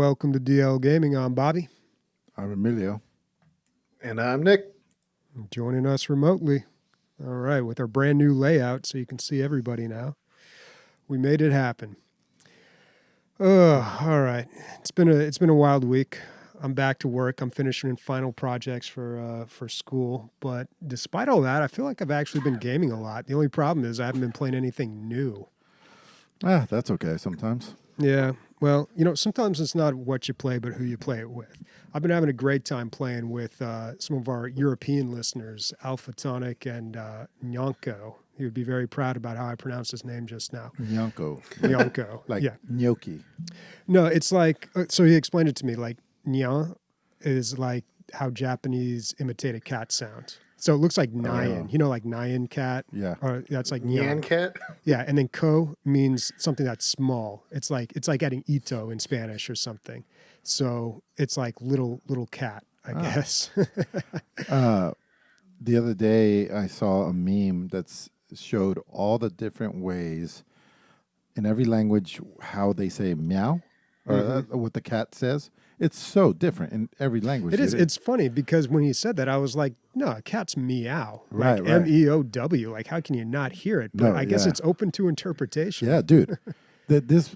welcome to DL Gaming. I'm Bobby. I'm Emilio. And I'm Nick. Joining us remotely. All right, with our brand new layout so you can see everybody now. We made it happen. All right. It's been a wild week. I'm back to work. I'm finishing final projects for school. But despite all that, I feel like I've actually been gaming a lot. The only problem is I haven't been playing anything new. That's okay sometimes. Yeah. Well, sometimes it's not what you play, but who you play it with. I've been having a great time playing with some of our European listeners, Alpha Tonic and Nyonko. He would be very proud about how I pronounced his name just now. Nyonko. Like gnocchi. No, it's like, so he explained it to me, like Nyan is like how Japanese imitate a cat sounds. So it looks like Nyan, like Nyan cat. Yeah. Or that's like Nyan cat? Yeah, and then ko means something that's small. It's like adding ito in Spanish or something. So it's like little cat, I guess. The other day I saw a meme that showed all the different ways in every language how they say meow or what the cat says. It's so different in every language. It is. It's funny because when he said that, I was like, no, a cat's meow. Right, like MEOW. Like, how can you not hear it? But I guess it's open to interpretation. Yeah, dude. This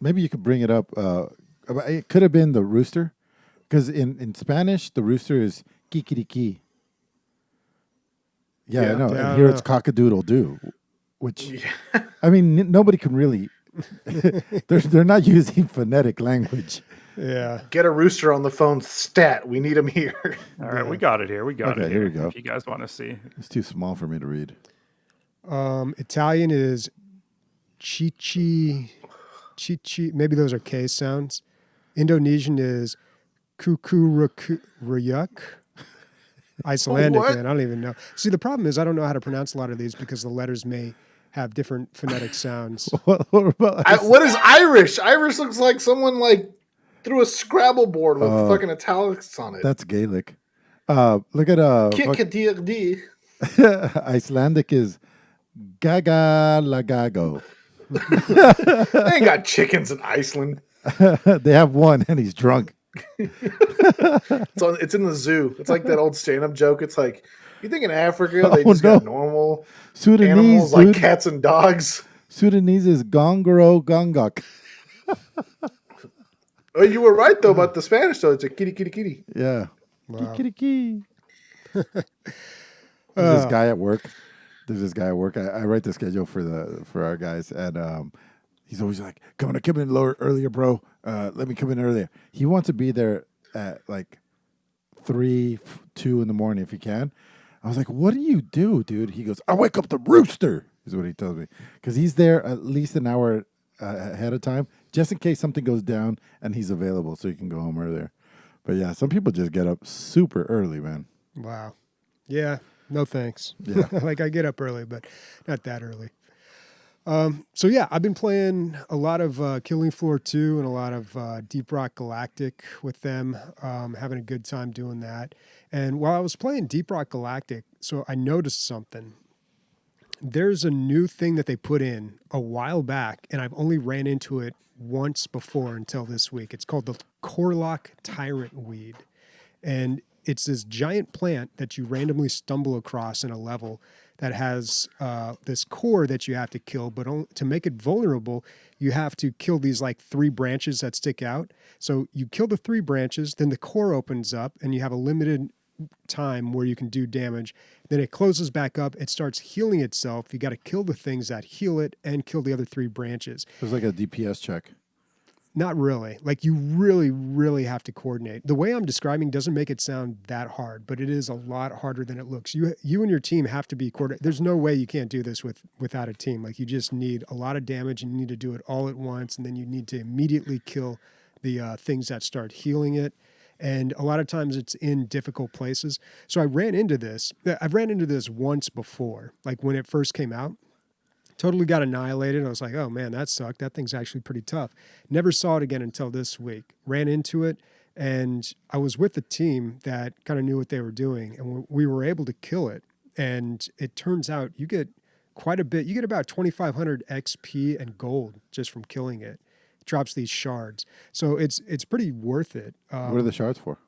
maybe you could bring it up. It could have been the rooster. Because in Spanish, the rooster is kikiriki. Yeah, I know. And here it's cock-a-doodle-doo. Which, I mean, nobody can really... they're not using phonetic language. Yeah. Get a rooster on the phone stat. We need him here. All right, we got it here. We got it here we go. If you guys want to see. It's too small for me to read. Italian is chichi. Maybe those are K sounds. Indonesian is kukuruyuk. Icelandic, man, I don't even know. See, the problem is I don't know how to pronounce a lot of these because the letters may have different phonetic sounds. What is Irish? Irish looks like someone threw a Scrabble board with fucking italics on it. That's Gaelic. Look at Icelandic is gaga lagago. They ain't got chickens in Iceland. They have one and he's drunk. It's in the zoo. It's like that old stand-up joke. It's like, you think in Africa they just got normal Sudanese animals like cats and dogs? Sudanese is gongoro gongok. Oh, you were right though about the Spanish though. It's a kitty kitty kitty. Yeah. Wow. Kitty. There's this guy at work. I write the schedule for our guys, and he's always like, come in earlier, bro. Let me come in earlier. He wants to be there at like 2 in the morning if he can. I was like, what do you do, dude? He goes, I wake up the rooster, is what he tells me. Because he's there at least an hour ahead of time, just in case something goes down and he's available so he can go home earlier. But yeah, some people just get up super early, man. Wow. Yeah, no thanks. Yeah. Like I get up early, but not that early. So yeah, I've been playing a lot of Killing Floor 2 and a lot of Deep Rock Galactic with them, having a good time doing that. And while I was playing Deep Rock Galactic, so I noticed something. There's a new thing that they put in a while back, and I've only ran into it once before until this week. It's called the Corlock Tyrant Weed. And it's this giant plant that you randomly stumble across in a level that has this core that you have to kill, but to make it vulnerable, you have to kill these like 3 branches that stick out. So you kill the 3 branches, then the core opens up, and you have a limited time where you can do damage. Then it closes back up. It starts healing itself. You got to kill the things that heal it and kill the other 3 branches. It's like a DPS check. Not really. Like you really, really have to coordinate. The way I'm describing doesn't make it sound that hard, but it is a lot harder than it looks. You and your team have to be coordinated. There's no way you can't do this without a team. Like you just need a lot of damage and you need to do it all at once. And then you need to immediately kill the things that start healing it. And a lot of times it's in difficult places. So I've ran into this once before, like when it first came out. Totally got annihilated. I was like, oh man, that sucked. That thing's actually pretty tough. Never saw it again until this week. Ran into it, and I was with a team that kind of knew what they were doing, and we were able to kill it. And it turns out you get quite a bit. You get about 2,500 XP and gold just from killing it. drops these shards. So it's pretty worth it. What are the shards for?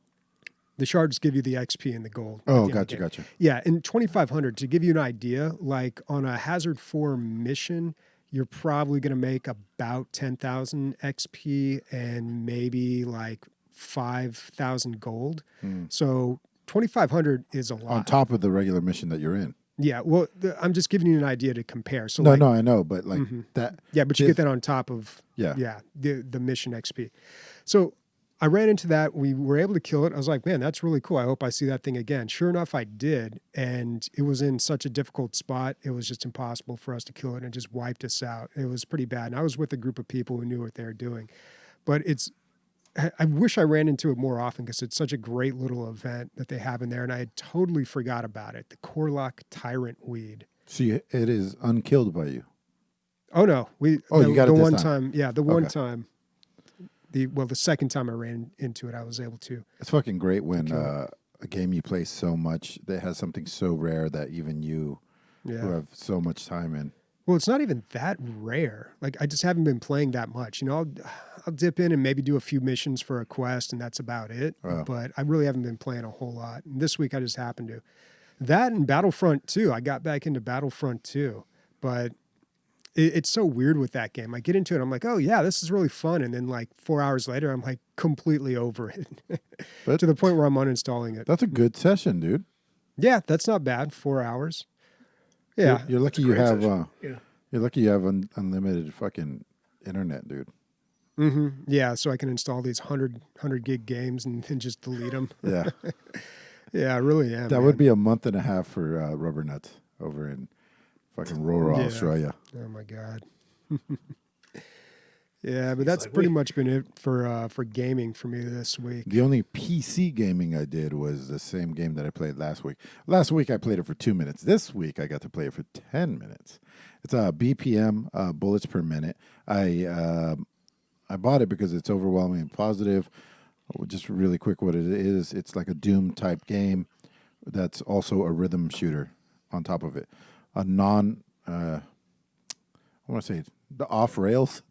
The shards give you the XP and the gold. at Oh, the end of the gotcha. game. Yeah, in 2500, to give you an idea, like on a Hazard 4 mission, you're probably going to make about 10,000 XP and maybe like 5,000 gold. So 2500 is a lot. On top of the regular mission that you're in. Yeah, well, I'm just giving you an idea to compare. So No, I know, but like that. yeah, but you get that on top of the mission XP. So I ran into that. We were able to kill it. I was like, man, that's really cool. I hope I see that thing again. Sure enough, I did. And it was in such a difficult spot. It was just impossible for us to kill it, and it just wiped us out. It was pretty bad. And I was with a group of people who knew what they were doing. But I wish I ran into it more often because it's such a great little event that they have in there. And I had totally forgot about it. The Corlock Tyrant Weed. So it is unkilled by you. Oh, no. You got it the this one time. Yeah, the one Okay. time. The second time I ran into it, I was able to. It's fucking great when kill a game you play so much that has something so rare that even you who have so much time in. Well, it's not even that rare. Like, I just haven't been playing that much. You know, I'll dip in and maybe do a few missions for a quest, and that's about it. Oh. But I really haven't been playing a whole lot. And this week I just happened to. That and Battlefront 2. I got back into Battlefront 2. But it's so weird with that game. I get into it, I'm like, oh, yeah, this is really fun. And then, like, 4 hours later, I'm, like, completely over it. But to the point where I'm uninstalling it. that's a good session, dude. Yeah, that's not bad. 4 hours. Yeah. You're lucky you Great have. session. Yeah. You're lucky you have unlimited fucking internet, dude. Yeah, so I can install these 100 gig games and just delete them. Yeah, Yeah, I really am. that would be a month and a half for Rubber Nuts over in fucking rural Yeah. Australia. Oh my god. Yeah, but that's like, pretty wait. much been it for gaming for me this week. The only PC gaming I did was the same game that I played last week. Last week I played it for 2 minutes. This week I got to play it for 10 minutes. It's BPM, bullets per minute. I bought it because it's overwhelmingly positive. Just really quick what it is. It's like a Doom type game that's also a rhythm shooter on top of it. A I want to say the off rails,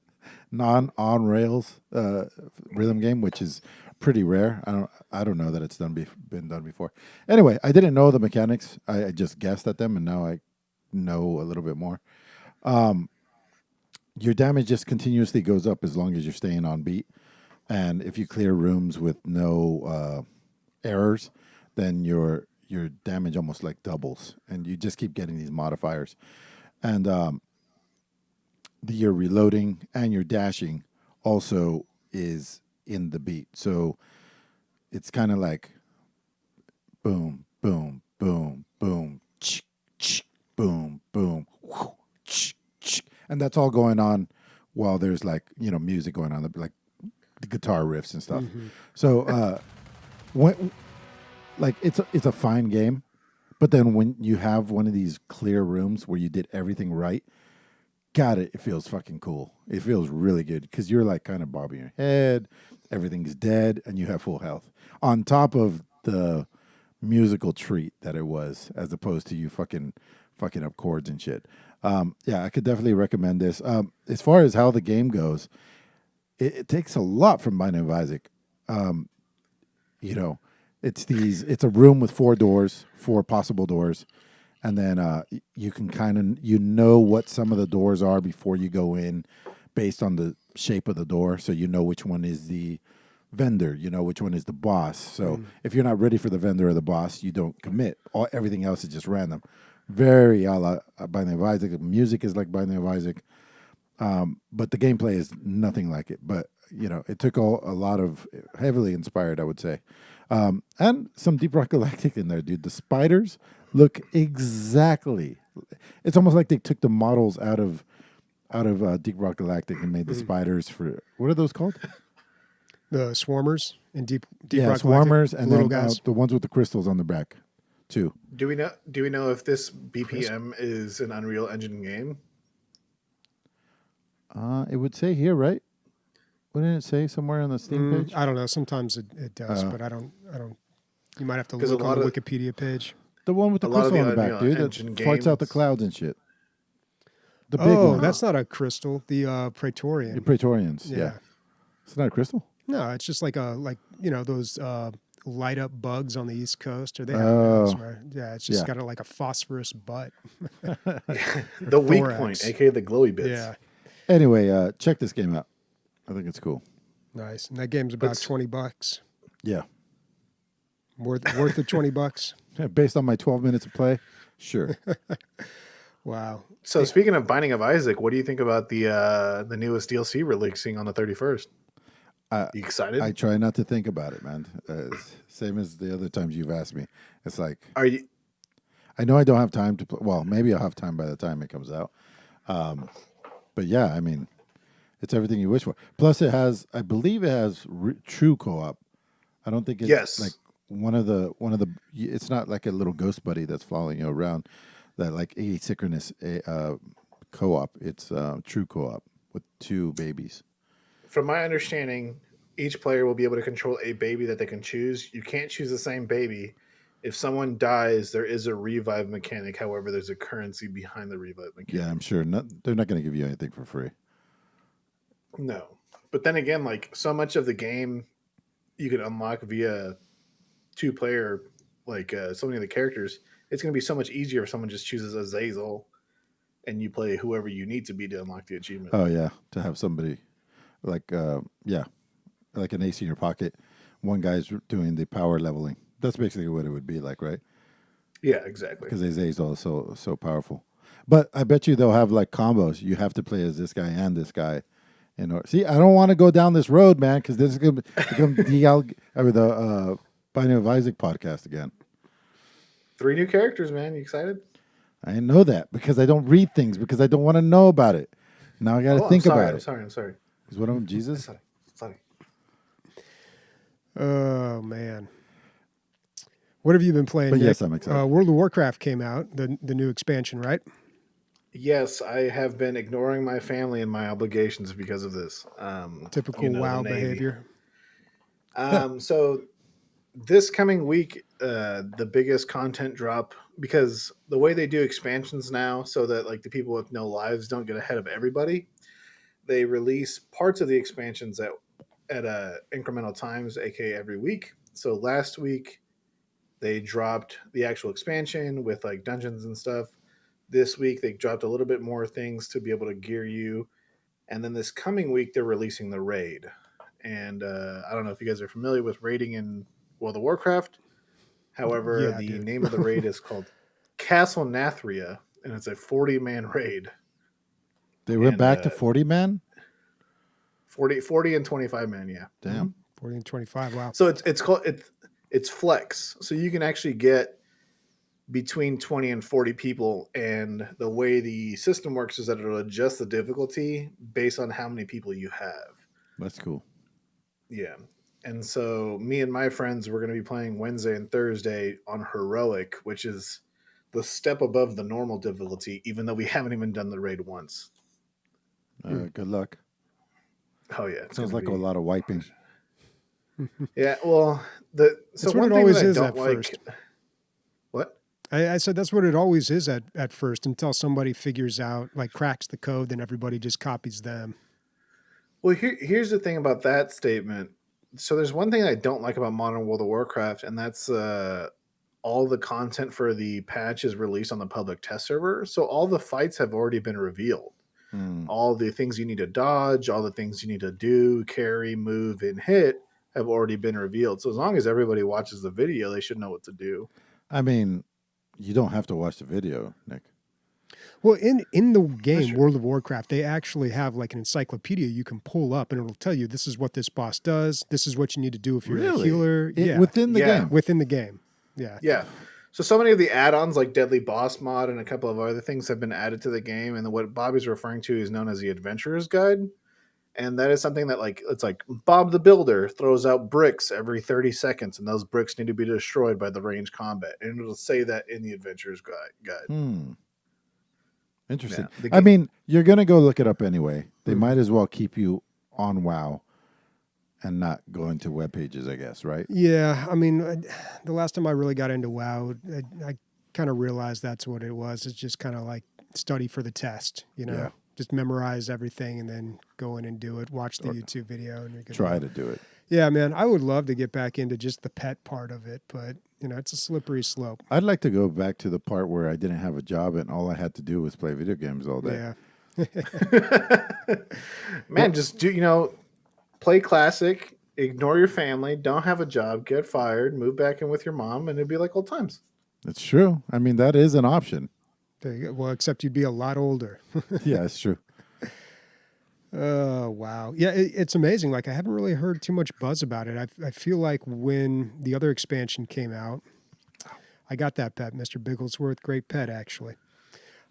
non on rails rhythm game, which is pretty rare. I don't know that it's been done before. Anyway, I didn't know the mechanics. I just guessed at them, and now I know a little bit more. Your damage just continuously goes up as long as you're staying on beat, and if you clear rooms with no errors, then your damage almost like doubles, and you just keep getting these modifiers, and your reloading and your dashing also is in the beat, so it's kind of like boom, boom, boom, boom, boom, boom, and that's all going on while there's like music going on, like the guitar riffs and stuff. So when like it's a fine game, but then when you have one of these clear rooms where you did everything right, it feels fucking cool. It feels really good because you're like kind of bobbing your head, everything's dead, and you have full health on top of the musical treat that it was, as opposed to you fucking up chords and shit. I could definitely recommend this. As far as how the game goes, it takes a lot from Binding of Isaac. It's a room with 4 possible doors, and then you can kind of what some of the doors are before you go in, based on the shape of the door. So you know which one is the vendor, you know which one is the boss. So if you're not ready for the vendor or the boss, you don't commit. Everything else is just random. Very a la Binding of Isaac. The music is like Binding of Isaac, but the gameplay is nothing like it. But it took a lot of heavily inspired, I would say, and some Deep Rock Galactic in there, dude. The spiders look exactly. It's almost like they took the models out of Deep Rock Galactic and made the spiders for, what are those called? The swarmers in Deep Rock swarmers, Galactic, and little then guys. the ones with the crystals on the back, too. Do we know if this BPM is an Unreal Engine game? It would say here, right? Wouldn't it say somewhere on the Steam page? I don't know. Sometimes it does, but I don't. You might have to 'Cause look a on lot the of- Wikipedia page. The one with the A lot of crystal the on the back, Unreal dude. That Engine farts out the games- clouds and shit. The big Oh, one. that's not a crystal. The Praetorian. The Praetorians. Yeah. It's not a crystal? No, it's just like those light up bugs on the East Coast, or they have Oh. those, right? Yeah, it's just got like a phosphorus butt. The weak thorax. point, aka the glowy bits. Yeah, Anyway, check this game out. I think it's cool. nice. And that game's about $20. Yeah. Worth the $20. Based on my 12 minutes of play, sure. Wow. So speaking of Binding of Isaac, what do you think about the newest DLC releasing on the 31st? You excited? I try not to think about it, man. Same as the other times you've asked me. It's like, Are you? I know I don't have time to play. Well, maybe I'll have time by the time it comes out. But yeah, I mean, it's everything you wish for. Plus, I believe it has true co-op. I don't think it's like one of the. It's not like a little ghost buddy that's following you around. That like asynchronous co-op. It's true co-op with 2 babies. From my understanding, each player will be able to control a baby that they can choose. You can't choose the same baby. If someone dies, there is a revive mechanic. However, there's a currency behind the revive mechanic. Yeah, I'm sure. They're not going to give you anything for free. No. But then again, like so much of the game you can unlock via 2-player, like so many of the characters. It's going to be so much easier if someone just chooses Azazel and you play whoever you need to be to unlock the achievement. Oh, yeah. To have somebody like, like an ace in your pocket. One guy's doing the power leveling. That's basically what it would be like, right? Yeah, exactly. Because Azazel is so powerful. But I bet you they'll have like combos. You have to play as this guy and this guy. See, I don't want to go down this road, man, because this is going to become the Binding of Isaac podcast again. 3 new characters, man. You excited? I know that because I don't read things because I don't want to know about it. Now I got to think about it. I'm sorry. Is one of them Jesus? Sorry. Oh man. What have you been playing? But Nick? yes, I'm excited. World of Warcraft came out, the new expansion, right? Yes, I have been ignoring my family and my obligations because of this. Typical WoW behavior. So this coming week, the biggest content drop, because the way they do expansions now, so that like the people with no lives don't get ahead of everybody, they release parts of the expansions at incremental times, aka every week. So last week they dropped the actual expansion with like dungeons and stuff. This week they dropped a little bit more things to be able to gear you, and then this coming week they're releasing the raid. And I don't know if you guys are familiar with raiding in World of Warcraft. However, the name of the raid is called Castle Nathria, and it's a 40-man raid. They went back to 40 man? 40 and 25 man, yeah. Damn. 40 and 25, wow. So it's flex. So you can actually get between 20 and 40 people, and the way the system works is that it'll adjust the difficulty based on how many people you have. That's cool. Yeah. And so me and my friends were going to be playing Wednesday and Thursday on Heroic, which is the step above the normal difficulty, even though we haven't even done the raid once. Good luck. Oh, yeah. Sounds like a lot of wiping. Yeah, well, that's what it always is at first. What? I said that's what it always is at first, until somebody figures out, like cracks the code, then everybody just copies them. Well, here's the thing about that statement. So there's one thing I don't like about modern World of Warcraft, and that's all the content for the patch is released on the public test server. So all the fights have already been revealed. All the things you need to dodge, all the things you need to do, carry, move, and hit have already been revealed. So as long as everybody watches the video, they should know what to do. I mean, you don't have to watch the video, Nick. Well, in the game, World of Warcraft, they actually have like an encyclopedia you can pull up, and it'll tell you this is what this boss does. This is what you need to do if you're a healer. Within the game? Within the game, yeah. Yeah. So many of the add-ons like Deadly Boss Mod and a couple of other things have been added to the game, and what Bobby's referring to is known as the Adventurer's Guide. And that is something that it's like Bob the Builder throws out bricks every 30 seconds, and those bricks need to be destroyed by the ranged combat. And it'll say that in the Adventurer's Guide. Interesting. Yeah, I mean, you're going to go look it up anyway. They might as well keep you on WoW and not go into web pages, I guess, right? Yeah, I mean, the last time I really got into WoW, I kind of realized that's what it was. It's just kind of like study for the test. Yeah. Just memorize everything and then go in and do it. Watch the Or YouTube video and you're good. Try to do it. Yeah, man, I would love to get back into just the pet part of it, but it's a slippery slope. I'd like to go back to the part where I didn't have a job and all I had to do was play video games all day. Yeah. Man, just do, play classic, ignore your family, don't have a job, get fired, move back in with your mom, and it'd be like old times. It's true. I mean, that is an option. There you go. Well, except you'd be a lot older. Yeah, it's true. Oh, wow. Yeah, it's amazing. Like, I haven't really heard too much buzz about it. I feel like when the other expansion came out, I got that pet, Mr. Bigglesworth. Great pet, actually.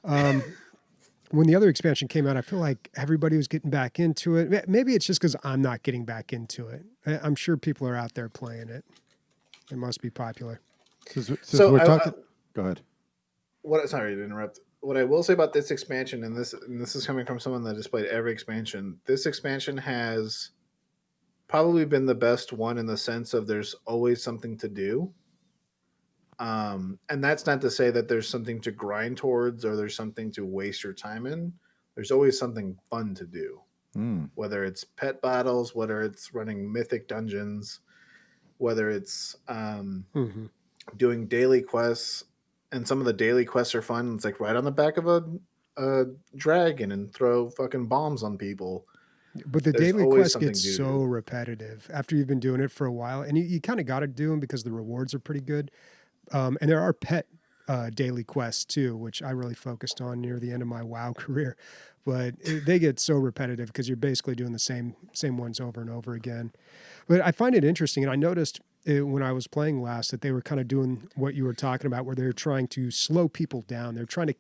When the other expansion came out, I feel like everybody was getting back into it. Maybe it's just because I'm not getting back into it. I'm sure people are out there playing it. It must be popular. Since we're talking... Go ahead. Sorry to interrupt. What I will say about this expansion, and this is coming from someone that has played every expansion, this expansion has probably been the best one in the sense of there's always something to do. And that's not to say that there's something to grind towards or there's something to waste your time in. There's always something fun to do, whether it's pet battles, whether it's running mythic dungeons, whether it's doing daily quests. And some of the daily quests are fun. It's like ride on the back of a dragon and throw fucking bombs on people. But the daily quest gets so repetitive after you've been doing it for a while. And you kind of got to do them because the rewards are pretty good. And there are pet daily quests too, which I really focused on near the end of my WoW career. But they get so repetitive because you're basically doing the same ones over and over again. But I find it interesting. And I noticed when I was playing last that they were kind of doing what you were talking about, where they're trying to slow people down. They're trying to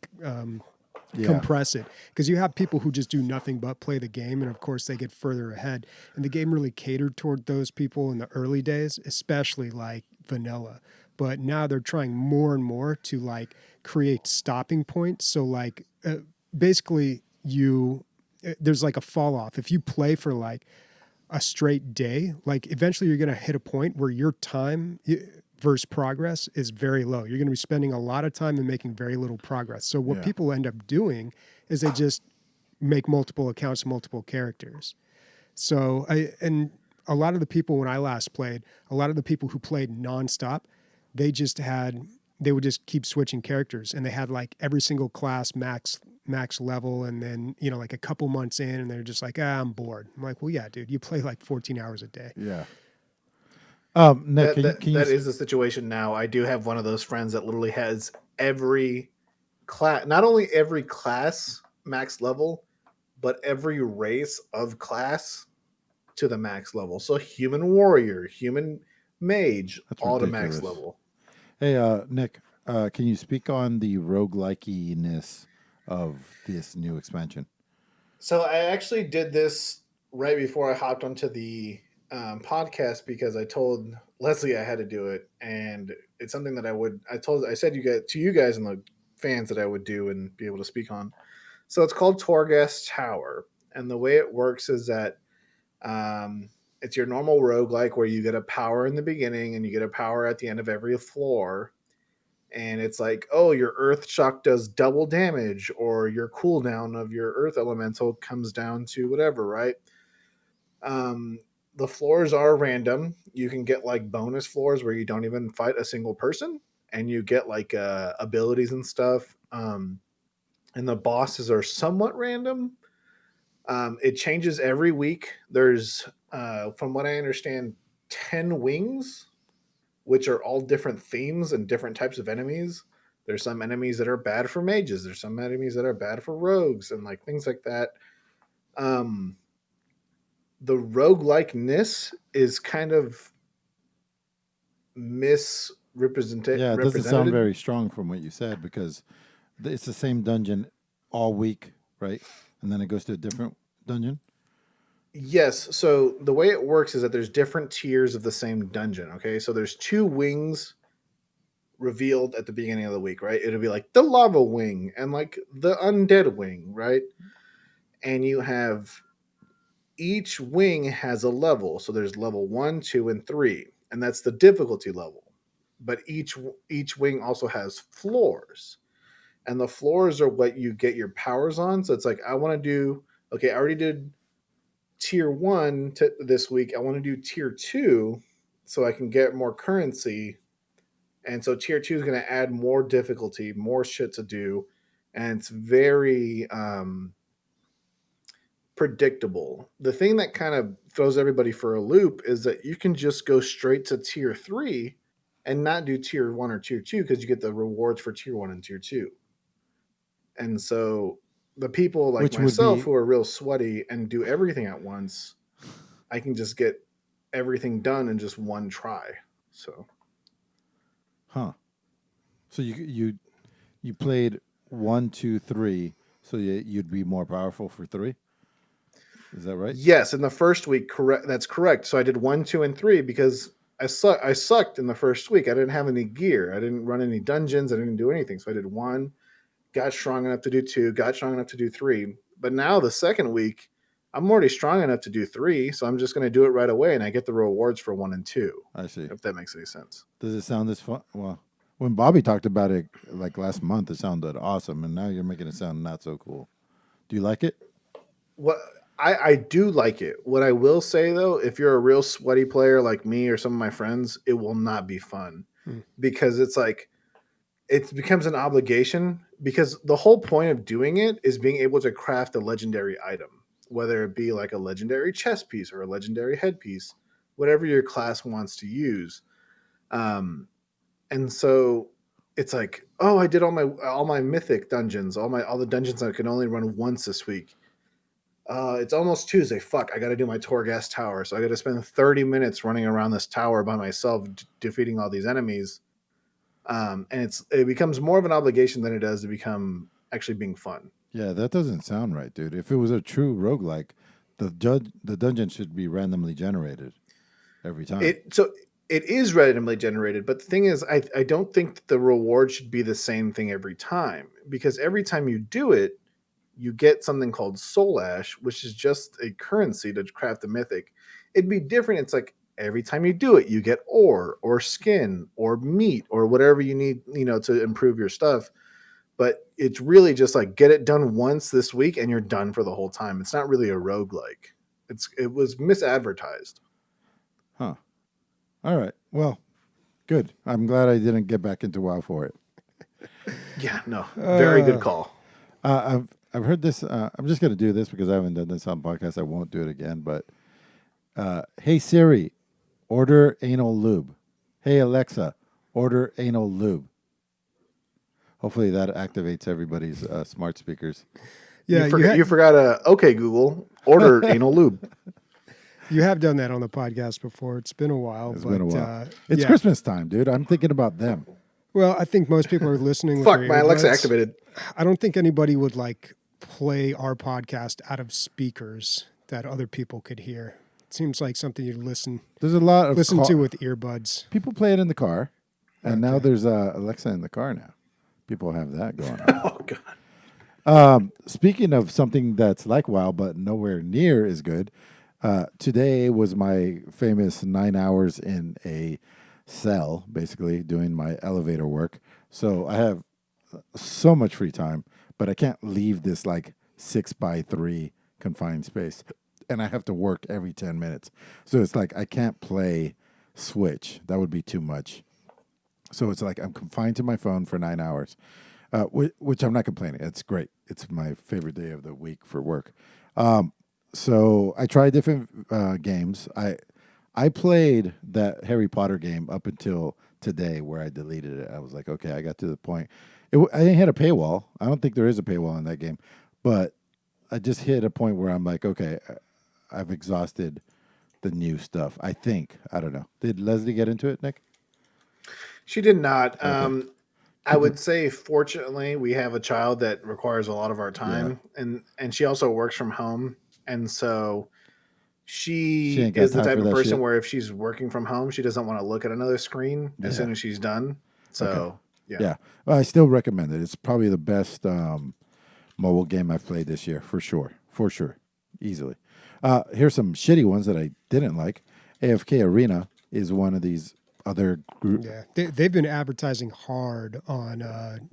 compress it, because you have people who just do nothing but play the game, and of course they get further ahead. And the game really catered toward those people in the early days, especially like vanilla. But now they're trying more and more to like create stopping points. So like basically there's like a fall off. If you play for like a straight day, like eventually you're going to hit a point where your time versus progress is very low. You're going to be spending a lot of time and making very little progress. So what people end up doing is they just make multiple accounts, multiple characters. So and a lot of the people when I last played, a lot of the people who played nonstop, they would just keep switching characters, and they had like every single class max level, and then like a couple months in and they're just like, I'm bored. I'm like, well, yeah, dude, you play like 14 hours a day. Yeah. Nick, that is the situation now. I do have one of those friends that literally has every class, not only every class max level, but every race of class to the max level. So human warrior, human mage, all to max level. Hey, Nick, can you speak on the roguelike-ness of this new expansion? So I actually did this right before I hopped onto the podcast because I told Leslie I had to do it, and it's something that I said to you guys and the fans that I would do and be able to speak on. So it's called Torghast Tower, and the way it works is that it's your normal roguelike where you get a power in the beginning and you get a power at the end of every floor. And it's like, oh, your earth shock does double damage, or your cooldown of your earth elemental comes down to whatever, right? The floors are random. You can get like bonus floors where you don't even fight a single person, and you get like abilities and stuff. And the bosses are somewhat random. It changes every week. There's, from what I understand, 10 wings, which are all different themes and different types of enemies. There's some enemies that are bad for mages. There's some enemies that are bad for rogues and like things like that. The roguelikeness is kind of misrepresented. Yeah, it doesn't sound very strong from what you said, because it's the same dungeon all week, right? And then it goes to a different dungeon? Yes. So the way it works is that there's different tiers of the same dungeon. Okay. So there's 2 wings revealed at the beginning of the week, right? It'll be like the lava wing and like the undead wing, right? And you have each wing has a level. So there's level 1, 2, and 3, and that's the difficulty level. But each wing also has floors. and the floors are what you get your powers on. So it's like I want to do. Okay, I already did tier 1 this week. I want to do tier 2 so I can get more currency. And so tier 2 is going to add more difficulty, more shit to do, and it's very predictable. The thing that kind of throws everybody for a loop is that you can just go straight to tier 3 and not do tier 1 or tier 2 because you get the rewards for tier 1 and tier 2. And so the people like Which would myself be- who are real sweaty and do everything at once, I can just get everything done in just one try. So Huh. So you played 1, 2, 3, so you'd be more powerful for 3? Is that right? yes, in the first week, correct. That's correct. So I did 1, 2, and 3 because I sucked in the first week. I didn't have any gear. I didn't run any dungeons. I didn't do anything. So I did 1, got strong enough to do 2, got strong enough to do 3. But now the second week, I'm already strong enough to do 3, so I'm just going to do it right away, and I get the rewards for 1 and 2. I see. If that makes any sense. Does it sound this fun? Well, when Bobby talked about it like last month, it sounded awesome, and now you're making it sound not so cool. Do you like it? What I do like it. What I will say though, if you're a real sweaty player like me or some of my friends, it will not be fun because it's like it becomes an obligation because the whole point of doing it is being able to craft a legendary item, whether it be like a legendary chest piece or a legendary headpiece, whatever your class wants to use. And so it's like, oh, I did all my mythic dungeons, all the dungeons I could only run once this week. It's almost Tuesday. Fuck, I got to do my Torghast Tower. So I got to spend 30 minutes running around this tower by myself, defeating all these enemies. And it becomes more of an obligation than it does to become actually being fun. Yeah, that doesn't sound right, dude. If it was a true roguelike, the dungeon should be randomly generated every time. It is randomly generated, but the thing is, I don't think that the reward should be the same thing every time because every time you do it, you get something called soul ash, which is just a currency to craft a mythic. It'd be different. It's like every time you do it, you get ore or skin or meat or whatever you need, to improve your stuff. But it's really just like get it done once this week and you're done for the whole time. It's not really a roguelike. It was misadvertised. Huh. All right. Well, good. I'm glad I didn't get back into WoW for it. Yeah, no. Very good call. I've heard this. I'm just going to do this because I haven't done this on podcast. I won't do it again. But hey Siri, order anal lube. Hey Alexa, order anal lube. Hopefully that activates everybody's smart speakers. Yeah, you forgot okay Google, order anal lube. You have done that on the podcast before. It's been a while. It's been a while. It's Christmas time, dude. I'm thinking about them. Well, I think most people are listening. With Fuck, their my Alexa earbuds. activated. I don't think anybody would play our podcast out of speakers that other people could hear. It seems like something you'd listen There's a lot of to with earbuds. people play it in the car, and now there's Alexa in the car now. People have that going on. Oh god. Speaking of something that's like WoW but nowhere near as good, today was my famous 9 hours in a cell, basically doing my elevator work. So I have so much free time, but I can't leave this 6x3 confined space, and I have to work every 10 minutes. So it's like I can't play Switch. That would be too much. So it's like I'm confined to my phone for 9 hours, which I'm not complaining. It's great. It's my favorite day of the week for work. So I tried different games. I played that Harry Potter game up until today where I deleted it. I was like, okay, I got to the point. I didn't hit a paywall. I don't think there is a paywall in that game. But I just hit a point where I'm like, okay, I've exhausted the new stuff. I think. I don't know. Did Leslie get into it, Nick? She did not. Okay. I would say, fortunately, we have a child that requires a lot of our time, and she also works from home, and so she ain't got is the time type for of that person shit. where if she's working from home, she doesn't want to look at another screen as soon as she's done. So, Yeah. Well, I still recommend it. It's probably the best mobile game I've played this year, for sure. For sure. Easily. Here's some shitty ones that I didn't like. AFK Arena is one of these other group. Yeah, they've been advertising hard on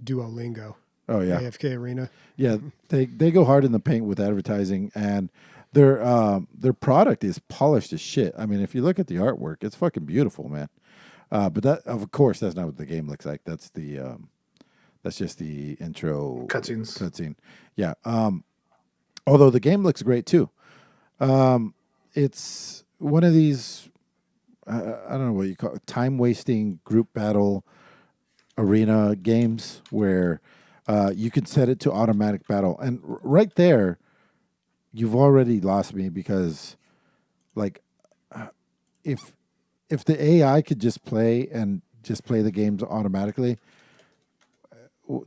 Duolingo. Oh yeah, AFK Arena. yeah. They go hard in the paint with advertising, and their product is polished as shit. I mean, if you look at the artwork, it's fucking beautiful, man. But that, of course, that's not what the game looks like. That's just the intro cutscene. Yeah. Although the game looks great too. It's one of these, I don't know what you call it, time wasting group battle arena games where you can set it to automatic battle, and right there, you've already lost me because, like, if the AI could just play the games automatically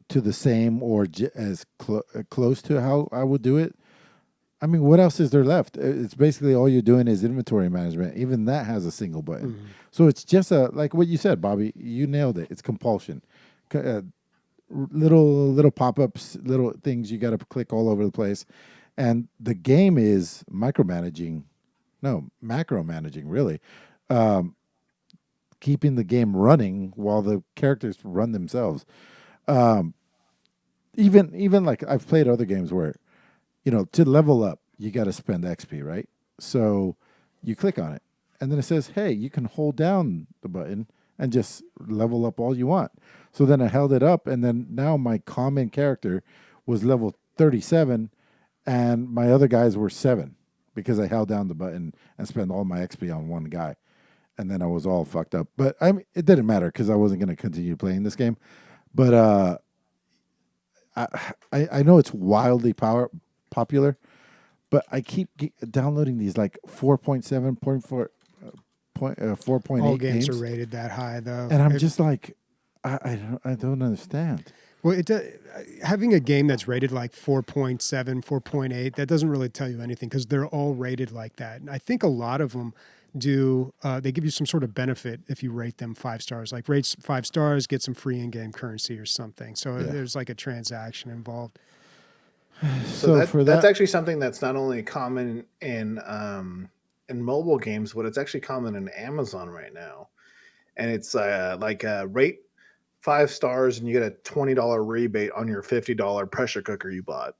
to the same or as close to how I would do it, I mean, what else is there left? It's basically all you're doing is inventory management. Even that has a single button. Mm-hmm. So it's just like what you said, Bobby. You nailed it. It's compulsion. Little pop-ups, little things you got to click all over the place. And the game is macro-managing, really. Keeping the game running while the characters run themselves. Even like I've played other games where, to level up, you got to spend XP, right? So you click on it, and then it says, hey, you can hold down the button and just level up all you want. So then I held it up, and then now my common character was level 37, and my other guys were 7 because I held down the button and spent all my XP on one guy. And then I was all fucked up. But I mean, it didn't matter because I wasn't going to continue playing this game. But I know it's wildly popular, but I keep downloading these like 4.7, 4.8 All games are rated that high, though. And I'm just like, I don't understand. Well, having a game that's rated like 4.7, 4.8, that doesn't really tell you anything because they're all rated like that. And I think a lot of them do, they give you some sort of benefit if you rate them 5 stars. Like rate 5 stars, get some free in-game currency or something. So there's like a transaction involved. So that's actually something that's not only common in mobile games, but it's actually common in Amazon right now. And it's rate 5 stars and you get a $20 rebate on your $50 pressure cooker you bought.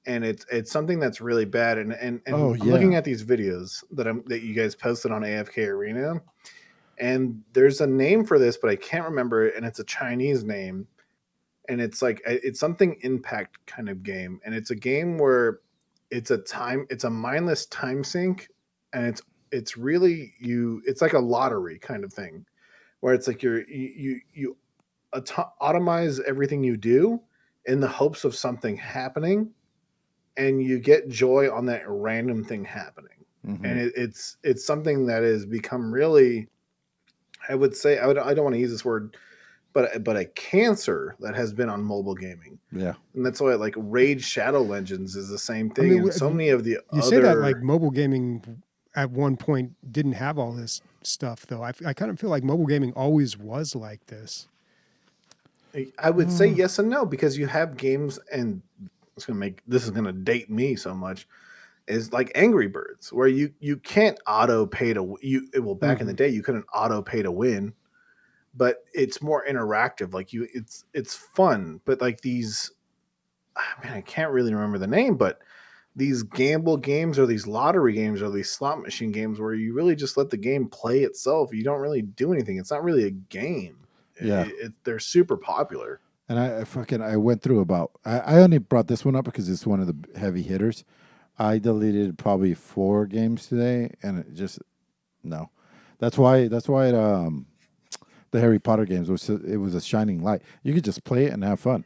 And it's something that's really bad. And I'm looking at these videos that you guys posted on AFK Arena, and there's a name for this, but I can't remember it, and it's a Chinese name. And it's like it's something impact kind of game, and it's a game where it's a mindless time sink, and it's really it's like a lottery kind of thing, where it's like you automize everything you do in the hopes of something happening, and you get joy on that random thing happening. Mm-hmm. And it's something that has become really, I would say, I don't want to use this word, but a cancer that has been on mobile gaming. Yeah. And that's why like Raid Shadow Legends is the same thing. I mean, and so many of the you say that like mobile gaming at one point didn't have all this stuff though. I kind of feel like mobile gaming always was like this. I would say yes and no, because you have games, and this is gonna date me so much, is like Angry Birds, where you can't auto pay to back in the day you couldn't auto pay to win. But it's more interactive. Like it's fun. But like these, I can't really remember the name, but these gamble games or these lottery games or these slot machine games where you really just let the game play itself. You don't really do anything. It's not really a game. Yeah, they're super popular. And I went through about. I only brought this one up because it's one of the heavy hitters. I deleted probably 4 games today, and it just no. That's why the Harry Potter games was a shining light. You could just play it and have fun.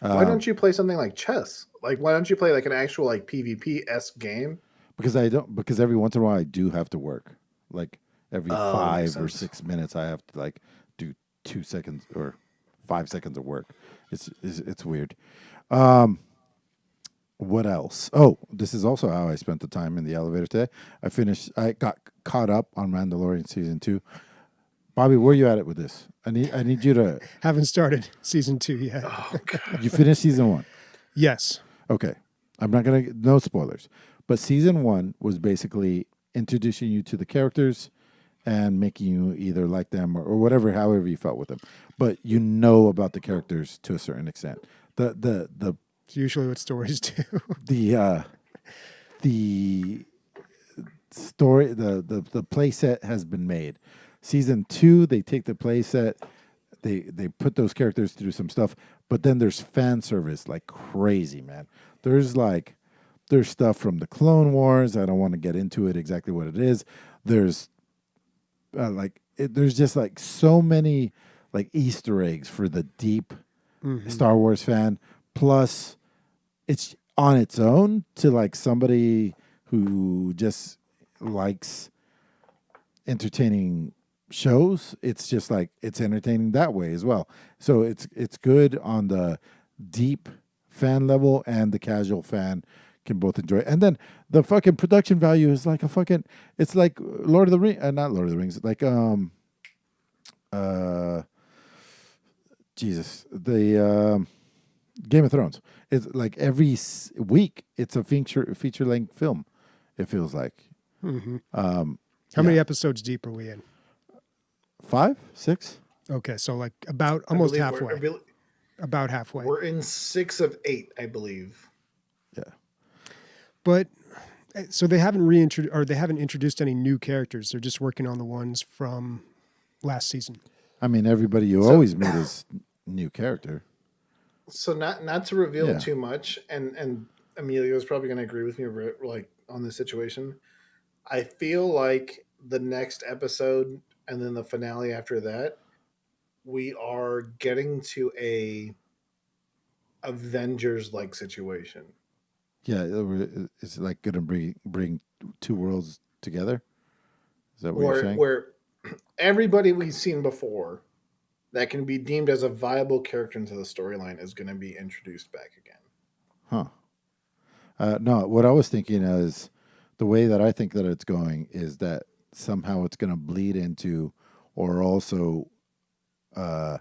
Why don't you play something like chess? Like, why don't you play like an actual like PvP-esque game? Because every once in a while I do have to work. Like every 5 or 6 minutes I have to like do 2 seconds or 5 seconds of work. It's weird. What else? Oh, this is also how I spent the time in the elevator today. I got caught up on Mandalorian season 2. Bobby, where are you at it with this? I need you to. Haven't started season 2 yet. Oh, God. You finished season 1? Yes. Okay. I'm not going to, no spoilers. But season 1 was basically introducing you to the characters and making you either like them or whatever, however you felt with them. But you know about the characters to a certain extent. The It's usually what stories do. the story, the play set has been made. Season 2, they take the play set, they put those characters through some stuff, but then there's fan service like crazy, man. There's stuff from the Clone Wars. I don't want to get into it exactly what it is. There's there's just like so many like Easter eggs for the deep Star Wars fan. Plus, it's on its own to like somebody who just likes entertaining shows. It's just like it's entertaining that way as well. So it's good on the deep fan level, and the casual fan can both enjoy it. And then the fucking production value is like it's like Lord of the Rings, not Lord of the Rings, like Jesus, the Game of Thrones. It's like every week it's a feature length film. It feels like. How many episodes deep are we in? 5, 6. Okay, so like about almost believe halfway. About halfway. We're in 6 of 8, I believe. Yeah. But so they haven't reintroduced, or they haven't introduced any new characters. They're just working on the ones from last season. I mean, everybody you always meet is new character. So not to reveal Yeah. too much, and Emilio is probably going to agree with me like on this situation. I feel like the next episode and then the finale after that, we are getting to a Avengers like situation. Yeah, it's like going to bring two worlds together. Is that what you're saying? Where everybody we've seen before that can be deemed as a viable character into the storyline is going to be introduced back again. Huh. No, what I was thinking is the way that I think that it's going is that somehow it's going to bleed into, or also at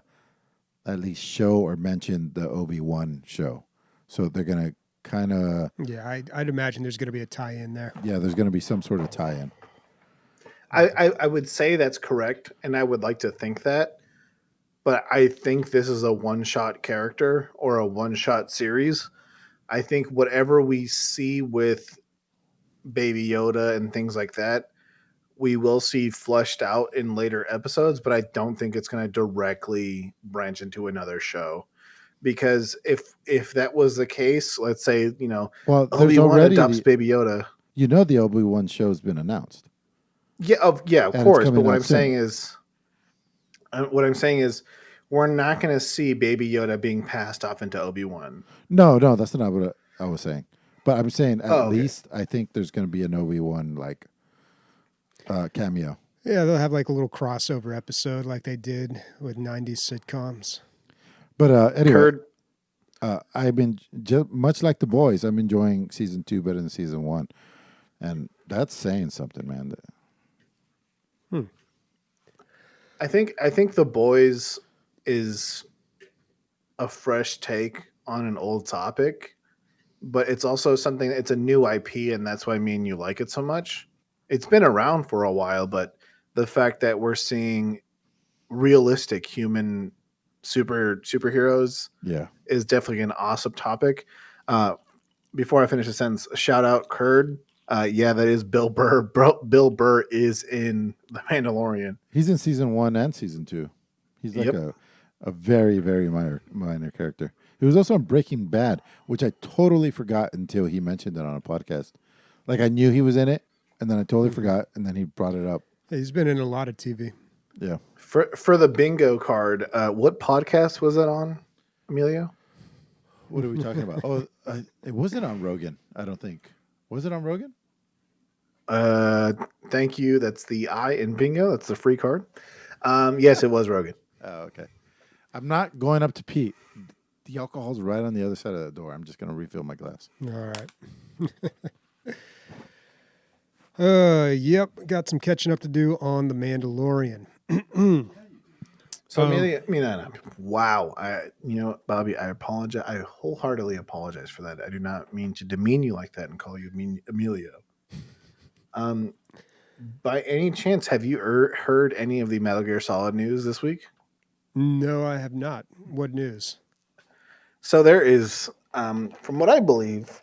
least show or mention the Obi-Wan show. So they're going to kind of... Yeah, I'd imagine there's going to be a tie-in there. Yeah, there's going to be some sort of tie-in. I would say that's correct, and I would like to think that. But I think this is a one-shot character or a one-shot series. I think whatever we see with Baby Yoda and things like that, we will see fleshed out in later episodes, but I don't think it's going to directly branch into another show. Because if that was the case, let's say, Well, there's Obi-Wan already adopts Baby Yoda. You know the Obi-Wan show's been announced. Yeah, of And course. it's But coming what out I'm saying is, we're not going to see Baby Yoda being passed off into Obi-Wan. No, that's not what I was saying. But I'm saying at okay. least I think there's going to be an Obi-Wan like cameo. Yeah, they'll have like a little crossover episode like they did with 90s sitcoms. But anyway, Curd, I've been much like the boys. I'm enjoying season 2 better than season 1, and that's saying something, man. I think The Boys is a fresh take on an old topic, but it's also something. It's a new IP, and that's why me and you like it so much. It's been around for a while, but the fact that we're seeing realistic human superheroes, is definitely an awesome topic. Before I finish the sentence, shout out Curd. Yeah, that is Bill Burr. Bill Burr is in The Mandalorian. He's in season 1 and season 2. He's like a very, very minor character. He was also on Breaking Bad, which I totally forgot until he mentioned it on a podcast. Like I knew he was in it, and then I totally forgot, and then he brought it up. He's been in a lot of TV. Yeah. For the bingo card, what podcast was that on, Emilio? What are we talking about? Oh, it wasn't on Rogan, I don't think. Was it on Rogan? Thank you. That's the I in bingo. That's the free card. Yes, it was Rogan. Oh, okay. I'm not going up to Pete. The alcohol's right on the other side of the door. I'm just going to refill my glass. All right. Yep. Got some catching up to do on The Mandalorian. So Amelia, wow. Bobby, I apologize. I wholeheartedly apologize for that. I do not mean to demean you like that and call you Emilio. By any chance, have you heard any of the Metal Gear Solid news this week? No, I have not. What news? So there is, from what I believe,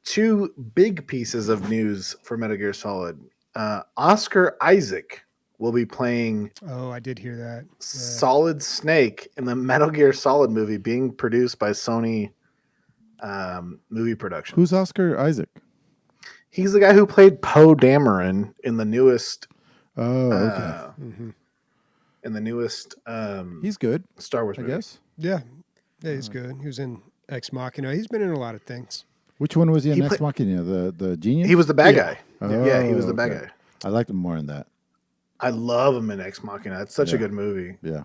two big pieces of news for Metal Gear Solid. Oscar Isaac will be playing Oh, I did hear that. Yeah. Solid Snake in the Metal Gear Solid movie being produced by Sony movie production. Who's Oscar Isaac? He's the guy who played Poe Dameron in the newest Oh, okay. in the newest He's good, Star Wars I movie. guess. Yeah, he's good. He was in Ex Machina. He's been in a lot of things. Which one was he in He Ex play- Machina? The genius? He was the bad guy. Oh, Yeah, he was the bad okay. guy. I liked him more in that. I love him in Ex Machina. It's such a Yeah. good movie. Yeah.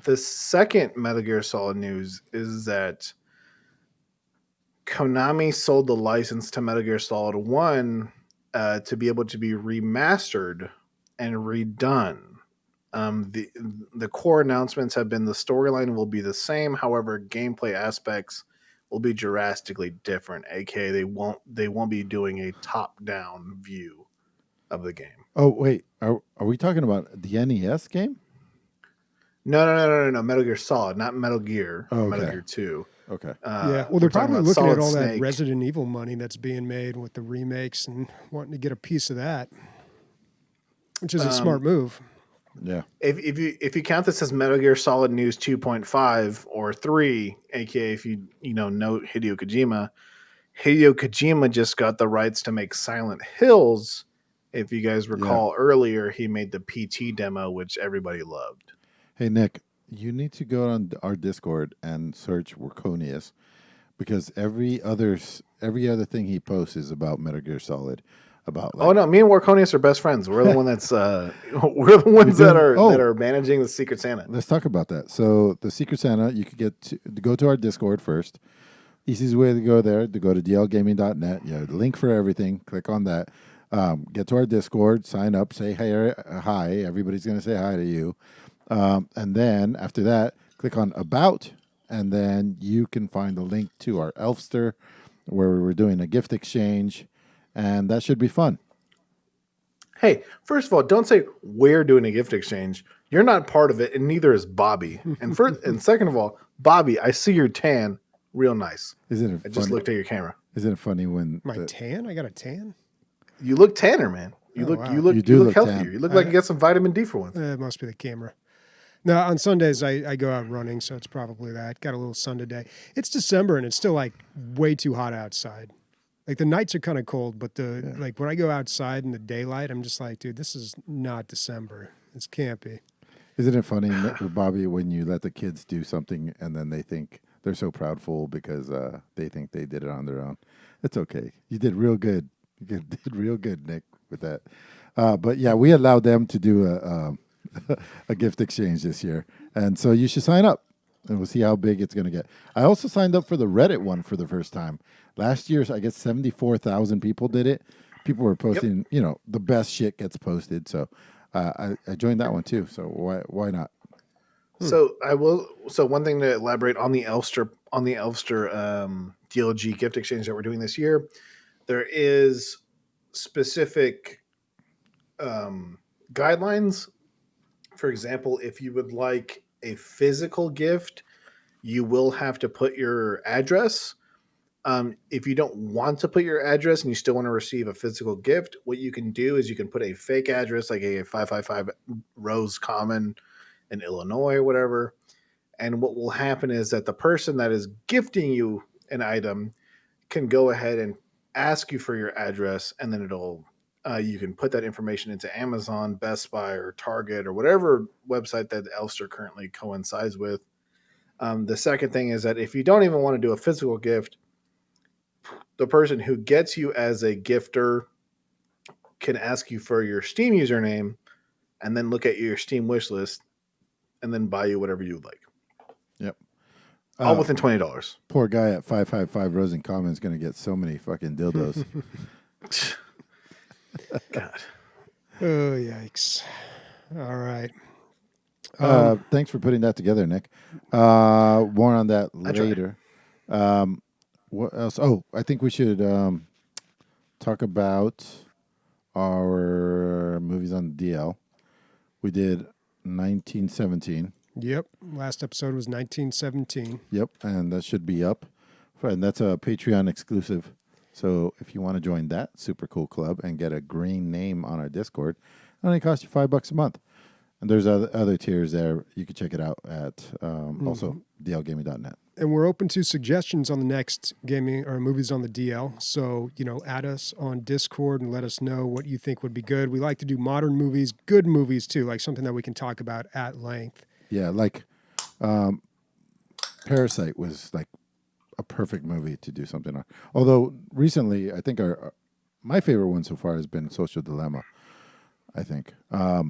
The second Metal Gear Solid news is that Konami sold the license to Metal Gear Solid 1 to be able to be remastered and redone. The core announcements have been the storyline will be the same, however, gameplay aspects will be drastically different. AKA, they won't be doing a top-down view of the game. Oh, wait. Are we talking about the NES game? No. Metal Gear Solid, not Metal Gear. Oh, Metal okay. Gear 2. Okay. Yeah, well, we're they're talking probably about looking at Solid all that Snake. Resident Evil money that's being made with the remakes and wanting to get a piece of that, which is a smart move. Yeah. If you count this as Metal Gear Solid News 2.5 or 3, aka if you know Hideo Kojima just got the rights to make Silent Hills. If you guys recall earlier, he made the PT demo, which everybody loved. Hey, Nick, you need to go on our Discord and search Workonius because every other thing he posts is about Metal Gear Solid. About Oh no, me and Warconius are best friends. We're the one that's we're the ones that are managing the Secret Santa. Let's talk about that. So the Secret Santa, you could to go to our Discord first. Easiest way to go there, to go to dlgaming.net. You have the link for everything. Click on that. Get to our Discord, sign up, say hey, hi. Everybody's going to say hi to you. And then after that, click on About, and then you can find the link to our Elfster, where we're doing a gift exchange, and that should be fun. Hey, first of all, don't say we're doing a gift exchange. You're not part of it, and neither is Bobby. And second of all, Bobby, I see your tan, real nice. Isn't it I just looked at your camera. Isn't it funny when My tan? I got a tan? You look tanner, man. You Oh, look wow. you look You you, do look look healthier. tan. You look like you got some vitamin D for once. It must be the camera. No, on Sundays I go out running, so it's probably that. Got a little sun today. It's December and it's still like way too hot outside. Like the nights are kind of cold, but like when I go outside in the daylight, I'm just like, dude, this is not December. This can't be. Isn't it funny, Bobby, when you let the kids do something and then they think they're so proudful because they think they did it on their own? It's okay. You did real good. You did real good, Nick, with that. But yeah, we allowed them to do a gift exchange this year, and so you should sign up, and we'll see how big it's going to get. I also signed up for the Reddit one for the first time. Last year, I guess 74,000 people did it. People were posting, the best shit gets posted. So I joined that one too. So why not? So I will. So one thing to elaborate on the Elfster DLG gift exchange that we're doing this year, there is specific guidelines. For example, if you would like a physical gift, you will have to put your address. If you don't want to put your address and you still want to receive a physical gift, what you can do is you can put a fake address, like a 555 Rose Common in Illinois or whatever. And what will happen is that the person that is gifting you an item can go ahead and ask you for your address, and then you can put that information into Amazon, Best Buy, or Target, or whatever website that Elfster currently coincides with. The second thing is that if you don't even want to do a physical gift, the person who gets you as a gifter can ask you for your Steam username and then look at your Steam wish list and then buy you whatever you would like. Yep. All within $20. Poor guy at 555 Rosen Common is going to get so many fucking dildos. God. Oh, yikes. All right. Thanks for putting that together, Nick. More on that later. What else? Oh, I think we should talk about our movies on DL. We did 1917. Yep. Last episode was 1917. Yep, and that should be up. And that's a Patreon exclusive. So if you want to join that super cool club and get a green name on our Discord, it only costs you $5 a month. And there's other tiers there. You can check it out at also dlgaming.net. And we're open to suggestions on the next gaming or movies on the DL. So, add us on Discord and let us know what you think would be good. We like to do modern movies, good movies too, like something that we can talk about at length. Yeah, like Parasite was like a perfect movie to do something on. Although recently, I think my favorite one so far has been Social Dilemma, I think. I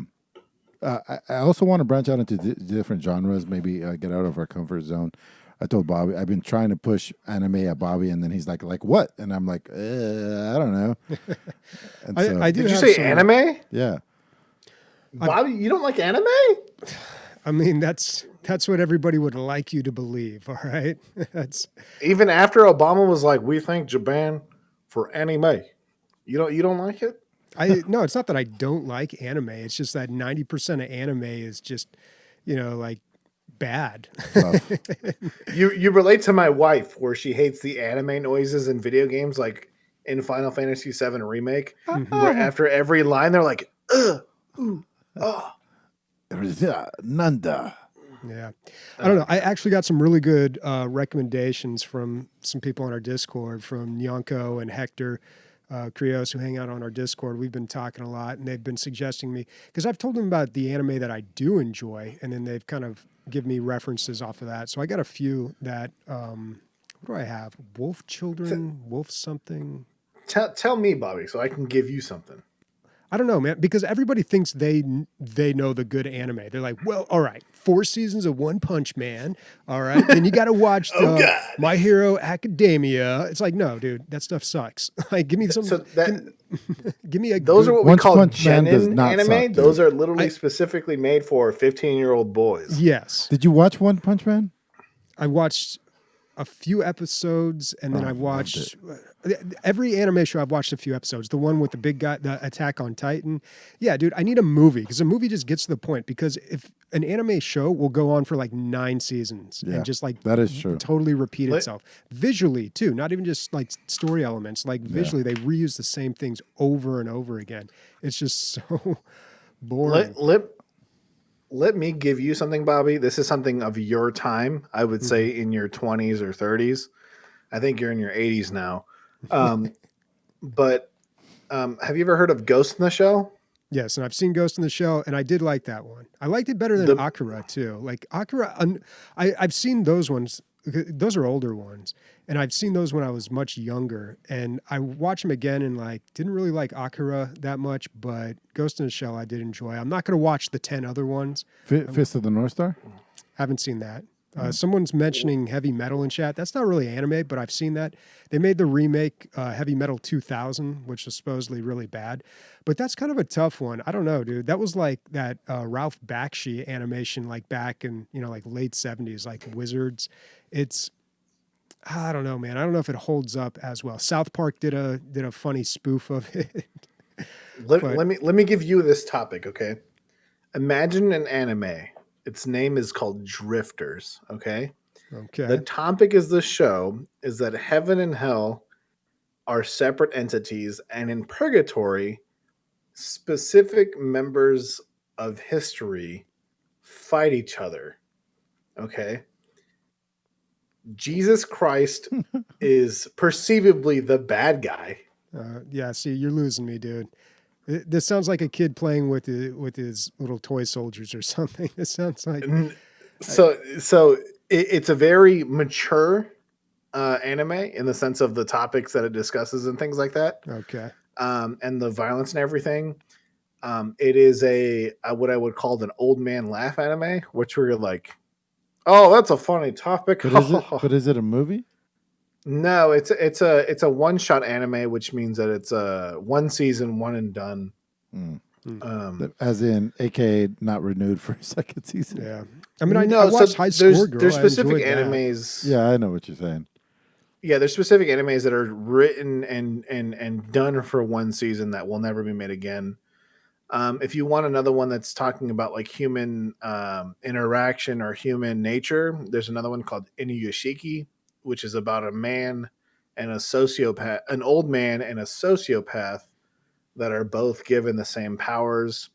also want to branch out into different genres, maybe get out of our comfort zone. I told Bobby, I've been trying to push anime at Bobby, and then he's like what? And I'm like, I don't know. And I do. Did you say anime? Yeah. Bobby, you don't like anime? I mean, that's what everybody would like you to believe. All right, that's Even after Obama was like, we thank Japan for anime. You don't like it? No, it's not that I don't like anime. It's just that 90% of anime is just, like bad. You relate to my wife where she hates the anime noises in video games, like in Final Fantasy VII Remake, where after every line they're like, Nanda. Yeah. I don't know. I actually got some really good recommendations from some people on our Discord, from Nyonko and Hector Krios, who hang out on our Discord. We've been talking a lot, and they've been suggesting me, because I've told them about the anime that I do enjoy, and then they've kind of given me references off of that. So I got a few that, what do I have? Wolf Children, Wolf something. Tell me, Bobby, so I can give you something. I don't know, man, because everybody thinks they know the good anime. They're like, well, all right, 4 seasons of One Punch Man, all right, then you got to watch My Hero Academia. It's like, no, dude, that stuff sucks. Like, give me some. So give me a. Those are what we One call Punch Man does genin not anime. suck, dude. Those are literally specifically made for 15-year-old boys. Yes, Did you watch One Punch Man? I watched a few episodes, and then I watched every anime show. I've watched a few episodes. The one with the big guy, the Attack on Titan. Yeah, dude, I need a movie, because a movie just gets to the point. Because if an anime show will go on for like 9 seasons and just like that is true. totally repeat itself visually too, not even just like story elements. Like visually, they reuse the same things over and over again. It's just so boring. Let me give you something, Bobby. This is something of your time. I would say in your 20s or 30s. I think you're in your 80s now. But have you ever heard of Ghost in the Shell? Yes, and I've seen Ghost in the Shell, and I did like that one. I liked it better than Akira too. Like Akira, I've seen those ones. Those are older ones, and I've seen those when I was much younger. And I watched them again, and like didn't really like Akira that much, but Ghost in the Shell I did enjoy. I'm not going to watch the 10 other ones. Fist of the North Star? Haven't seen that. Someone's mentioning Heavy Metal in chat. That's not really anime, but I've seen that. They made the remake Heavy Metal 2000, which was supposedly really bad. But that's kind of a tough one. I don't know, dude. That was like that Ralph Bakshi animation, like back in like late 70s, like Wizards. I don't know, man. I don't know if it holds up as well. South Park did a funny spoof of it. Let me give you this topic, okay? Imagine an anime. Its name is called Drifters, okay? Okay. The topic is the show is that heaven and hell are separate entities, and in purgatory, specific members of history fight each other, okay? Jesus Christ is perceivably the bad guy. Yeah, see, you're losing me, dude. This sounds like a kid playing with his little toy soldiers or something. It sounds like so. It's a very mature anime in the sense of the topics that it discusses and things like that. Okay. And the violence and everything. It is what I would call an old man laugh anime, which we're like, oh, that's a funny topic. But is it a movie? No, it's a one shot anime, which means that it's a 1 season, one and done. As in, AKA not renewed for a second season. Yeah, I mean, I watched High Score Girl. There's specific animes. animes. Yeah, I know what you're saying. Yeah, there's specific animes that are written and done for one season that will never be made again. If you want another one that's talking about like human interaction or human nature, there's another one called Inuyashiki, which is about a man and a sociopath, an old man and a sociopath that are both given the same powers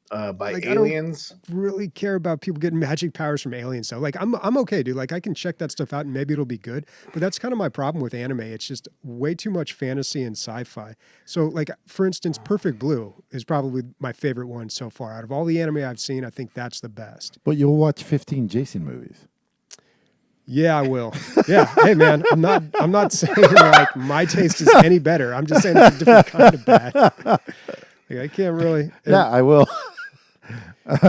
by Like, I don't aliens. really care about people getting magic powers from aliens. So like I'm okay, dude. Like I can check that stuff out and maybe it'll be good. But that's kind of my problem with anime. It's just way too much fantasy and sci-fi. So like for instance, Perfect Blue is probably my favorite one so far. Out of all the anime I've seen, I think that's the best. But you'll watch 15 Jason movies. Yeah, I will. Yeah. Hey man, I'm not saying like my taste is any better. I'm just saying it's a different kind of bad. Like, I can't really. Yeah, I will.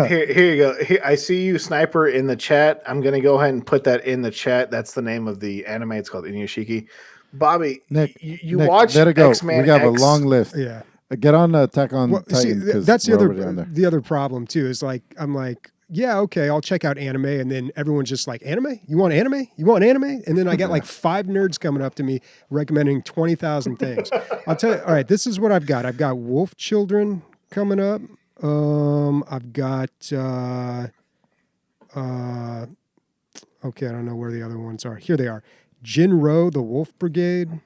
Here you go. Here, I see you, Sniper, in the chat. I'm going to go ahead and put that in the chat. That's the name of the anime. It's called Inuyashiki. Bobby, Nick, you Nick, watch let it go. X-Men We got X. a long list. Yeah. Get on Attack on Well, see, Titan. 'Cause that's we're already on there. the other problem too. Is like I'm like, yeah, okay, I'll check out anime, and then everyone's just like, anime? You want anime? You want anime? And then I get like 5 nerds coming up to me recommending 20,000 things. I'll tell you. All right, this is what I've got. I've got Wolf Children coming up. I've got. Okay, I don't know where the other ones are. Here they are. Jinro, the Wolf Brigade.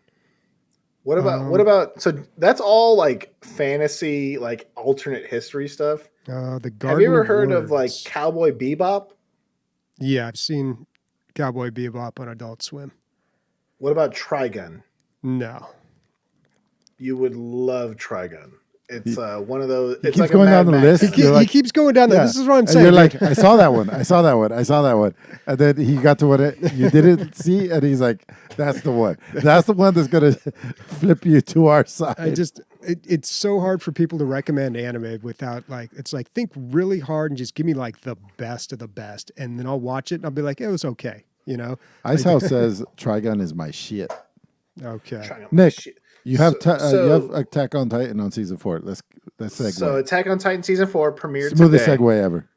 What about so that's all like fantasy, like alternate history stuff. The Garden Have you ever of heard of like Words. Cowboy Bebop? Yeah, I've seen Cowboy Bebop on Adult Swim. What about Trigun? No. You would love Trigun. It's one of those. He It's keeps like going a down Mad the Max. list. He You're like, keeps going down there. yeah. This is what I'm And saying. you're like, I saw that one. I saw that one. I saw that one. And then he got to what you didn't see, and he's like, that's the one. That's the one that's gonna flip you to our side. It's so hard for people to recommend anime without like, it's like, think really hard and just give me like the best of the best. And then I'll watch it and I'll be like, it was okay. You know? Ice House says Trigun is my shit. Okay. Trigun. Nick, Shit. you have So- you have Attack on Titan on season 4. Let's segue. So Attack on Titan season 4 premiered Smoothest today. segue ever.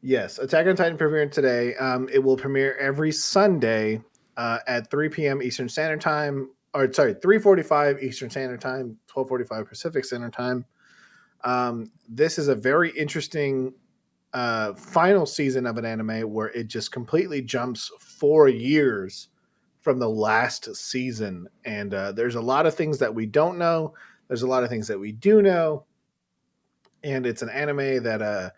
Yes, Attack on Titan premiered today. It will premiere every Sunday at 3 p.m. Eastern Standard Time. Or sorry, 3:45 Eastern Standard Time, 12:45 Pacific Standard Time. This is a very interesting final season of an anime where it just completely jumps 4 years from the last season, and there's a lot of things that we don't know. There's a lot of things that we do know, and it's an anime that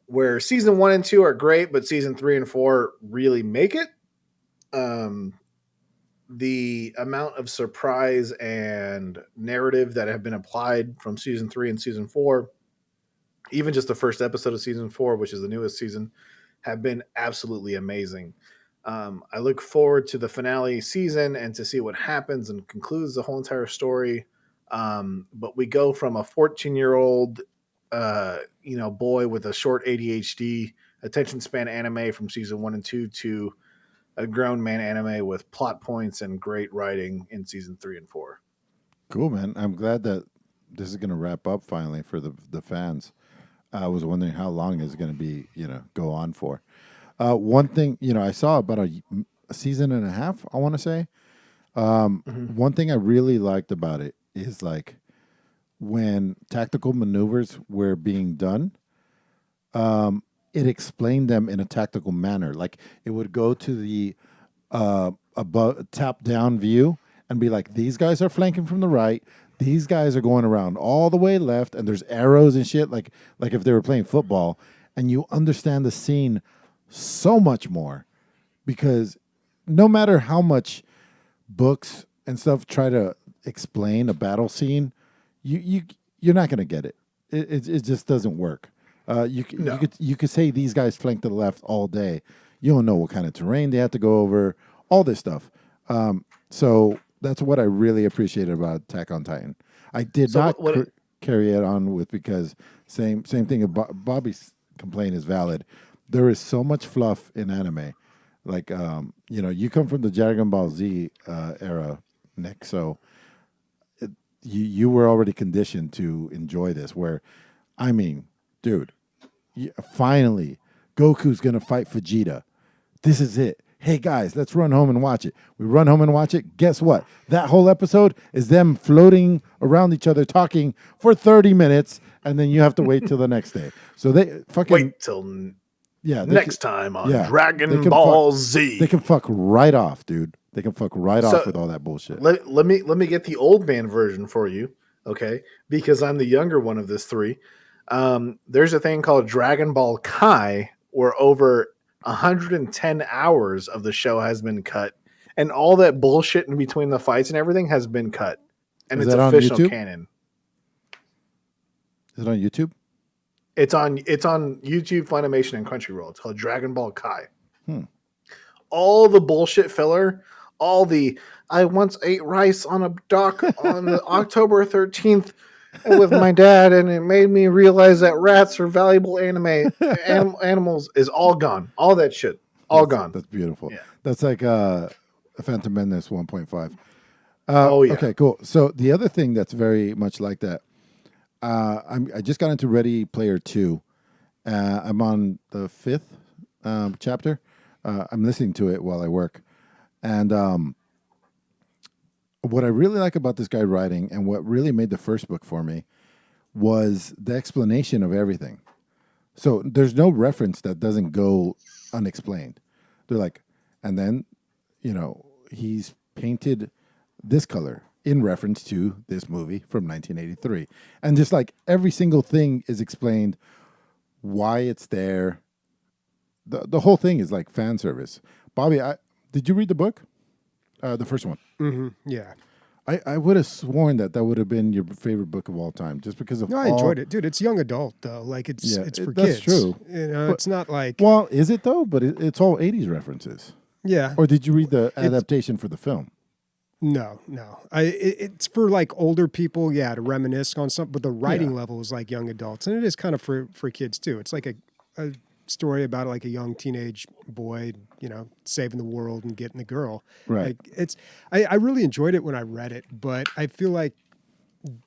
where season 1 and 2 are great, but season 3 and 4 really make it. The amount of surprise and narrative that have been applied from season 3 and season 4, even just the first episode of season 4, which is the newest season, have been absolutely amazing. I look forward to the finale season and to see what happens and concludes the whole entire story. But we go from a 14-year-old, boy with a short ADHD attention span anime from season 1 and 2 to a grown man anime with plot points and great writing in season 3 and 4. Cool, man. I'm glad that this is going to wrap up finally for the fans. I was wondering how long is it going to be, go on for. One thing, I saw about a season and a half, I want to say. One thing I really liked about it is like when tactical maneuvers were being done, it explained them in a tactical manner. Like it would go to the above top down view and be like, these guys are flanking from the right. These guys are going around all the way left, and there's arrows and shit. Like if they were playing football, and you understand the scene so much more because no matter how much books and stuff try to explain a battle scene, you're not going to get it. It just doesn't work. You could say these guys flank to the left all day. You don't know what kind of terrain they have to go over, all this stuff. So that's what I really appreciated about Attack on Titan. I did not carry it on with because same thing. Bobby's complaint is valid. There is so much fluff in anime. Like you come from the Dragon Ball Z era, Nick. So you were already conditioned to enjoy this. Where, I mean, dude, finally, Goku's gonna fight Vegeta. This is it. hey guys, let's run home and watch it. We run home and watch it. Guess what? That whole episode is them floating around each other talking for 30 minutes, and then you have to wait till the next day. So they fucking Wait till they next can- time on yeah, they Dragon can Ball fuck- Z. They can fuck right off, dude. They can fuck right So- off with all that bullshit. let me get the old man version for you, okay? Because I'm the younger one of this three. There's a thing called Dragon Ball Kai, where over 110 hours of the show has been cut, and all that bullshit in between the fights and everything has been cut, and Is it's that on official YouTube? canon. Is it on YouTube? It's on YouTube, Funimation, and Crunchyroll. It's called Dragon Ball Kai. All the bullshit filler, all the I once ate rice on a dock on the October 13th with my dad, and it made me realize that rats are valuable animals is all gone. All that shit, all gone. That's beautiful. Yeah. That's like a Phantom Menace 1.5. Oh, yeah. Okay, cool. So the other thing that's very much like that, I just got into Ready Player 2. I'm on the 5th chapter. I'm listening to it while I work. And what I really like about this guy writing, and what really made the first book for me, was the explanation of everything. So there's no reference that doesn't go unexplained. They're like, and then, he's painted this color in reference to this movie from 1983. And just like every single thing is explained, why it's there. The whole thing is like fan service. Bobby, did you read the book? The first one. Mm-hmm. Yeah. I would have sworn that would have been your favorite book of all time, just because of. No, I enjoyed it, dude. It's young adult though. Like it's for that's kids. true. It's not like Well, is it though? But it's all 80s references. yeah. Or did you read the adaptation for the film? No. It's for like older people, yeah, to reminisce on something. But the writing level is like young adults, and it is kind of for kids too. It's like a story about like a young teenage boy, saving the world and getting the girl. Right. Like I really enjoyed it when I read it, but I feel like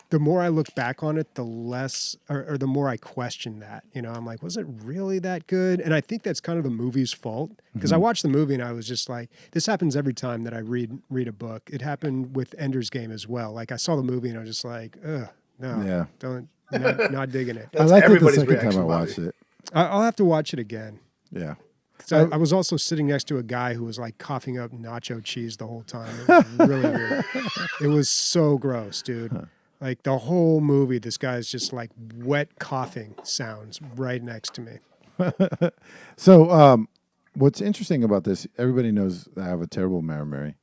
the more I look back on it, the less or the more I question that. I'm like, was it really that good? And I think that's kind of the movie's fault, because I watched the movie and I was just like, this happens every time that I read a book. It happened with Ender's Game as well. Like I saw the movie and I was just like, ugh, no, not digging it. I liked it the everybody's second time I reaction, watched Bobby. it. I'll have to watch it again. Yeah. So I was also sitting next to a guy who was like coughing up nacho cheese the whole time. It was really weird. It was so gross, dude. Like the whole movie, this guy's just like wet coughing sounds right next to me. So, what's interesting about this, everybody knows that I have a terrible memory,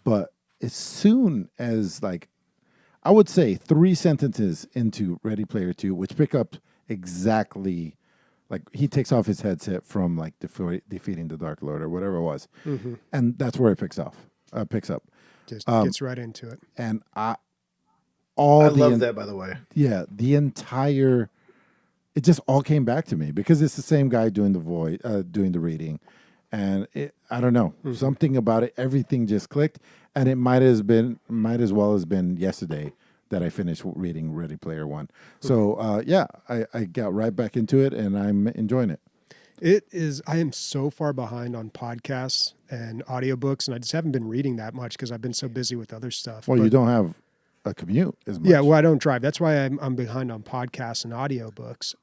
but as soon as I would say 3 sentences into Ready Player 2, which pick up exactly, like he takes off his headset from like defeating the Dark Lord or whatever it was, and that's where it picks up. Just gets right into it. And I love that, by the way. Yeah, the entire, it just all came back to me because it's the same guy doing doing the reading, and I don't know, something about it. Everything just clicked, and it might as well has been yesterday that I finished reading Ready Player One. So I got right back into it, and I'm enjoying it. It is. I am so far behind on podcasts and audiobooks, and I just haven't been reading that much because I've been so busy with other stuff. Well, you don't have a commute as much. Yeah, well, I don't drive. That's why I'm behind on podcasts and audiobooks.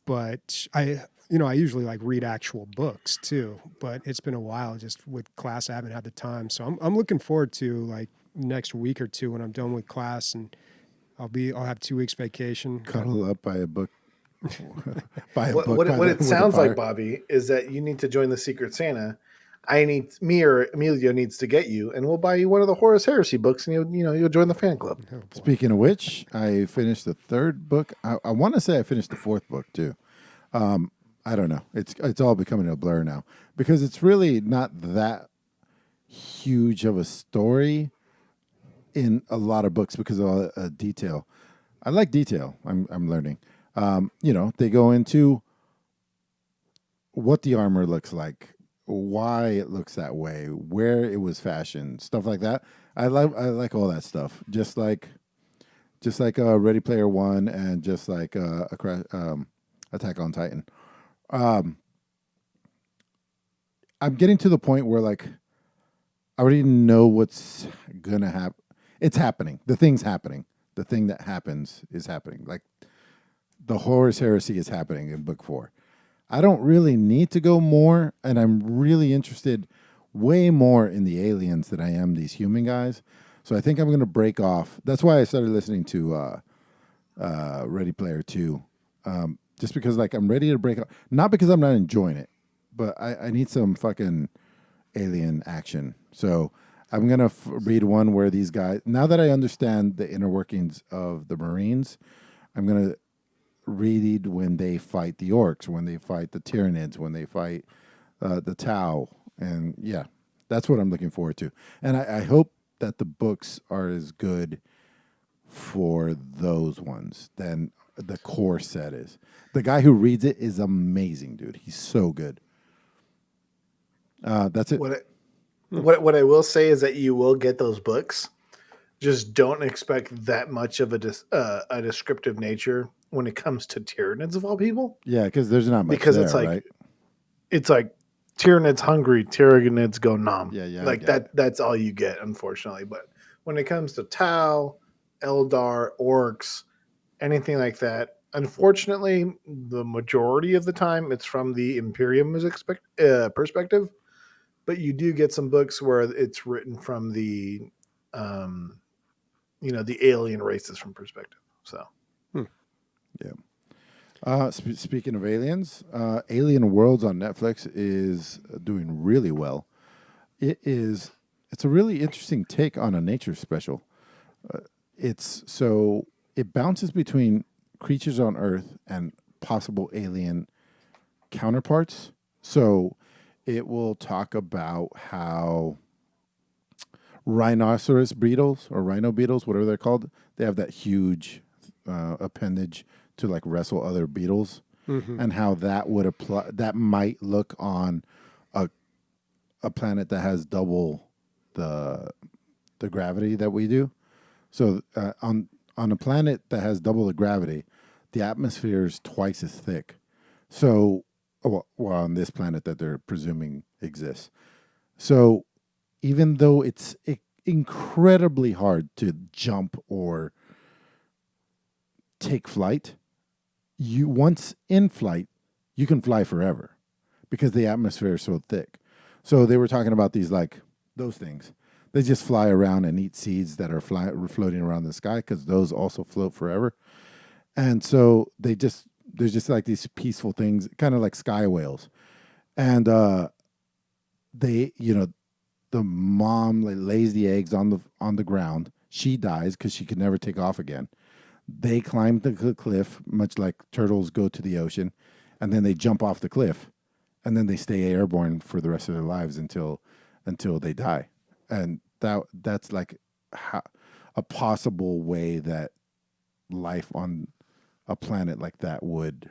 But I usually like read actual books too. But it's been a while. Just with class, I haven't had the time. So I'm looking forward to like next week or two when I'm done with class, and I'll have 2 weeks vacation. Cuddle up by a book. What it sounds like, Bobby, is that you need to join the Secret Santa. Me or Emilio needs to get you, and we'll buy you one of the Horus Heresy books, and you'll join the fan club. Oh, Speaking of which, I finished the 3rd book. I want to say I finished the 4th book too. I don't know. It's all becoming a blur now because it's really not that huge of a story in a lot of books because of all detail. I like detail. I'm learning. They go into what the armor looks like, why it looks that way, where it was fashioned, stuff like that. I like all that stuff. Just like Ready Player One and just like Attack on Titan. I I'm getting to the point where like I already know what's gonna happen. It's happening. The thing's happening. The thing that happens is happening. Like the Horus Heresy is happening in book 4. I don't really need to go more, and I'm really interested way more in the aliens than I am these human guys. So I think I'm gonna break off. That's why I started listening to Ready Player 2. Just because like I'm ready to break off. Not because I'm not enjoying it, but I need some fucking alien action. So I'm going to read one where these guys, now that I understand the inner workings of the Marines, I'm going to read when they fight the orcs, when they fight the Tyranids, when they fight the Tau. And yeah, that's what I'm looking forward to. And I hope that the books are as good for those ones than the core set is. The guy who reads it is amazing, dude. He's so good. That's it. What I will say is that you will get those books. Just don't expect that much of a descriptive nature when it comes to Tyranids of all people. Yeah, because there's not much Because there, it's like right? it's like Tyranids hungry, Tyranids go numb. Yeah, like I get that. it. That's all you get, unfortunately. But when it comes to Tau, Eldar, orcs, anything like that, unfortunately, the majority of the time it's from the Imperium perspective. But you do get some books where it's written from the, the alien races from perspective. So, Yeah. Speaking of aliens, Alien Worlds on Netflix is doing really well. It's a really interesting take on a nature special. It bounces between creatures on Earth and possible alien counterparts. So it will talk about how rhinoceros beetles or rhino beetles, whatever they're called, they have that huge appendage to like wrestle other beetles, and how that would apply. That might look on a planet that has double the gravity that we do. So on a planet that has double the gravity, the atmosphere is twice as thick. So, well, on this planet that they're presuming exists. So, even though it's incredibly hard to jump or take flight, once in flight, you can fly forever because the atmosphere is so thick. So they were talking about those things. They just fly around and eat seeds that are floating around the sky because those also float forever. And so there's just like these peaceful things, kind of like sky whales. And the mom lays the eggs on the ground. She dies because she could never take off again. They climb the cliff, much like turtles go to the ocean, and then they jump off the cliff, and then they stay airborne for the rest of their lives until they die. And that's like a possible way that life on a planet like that would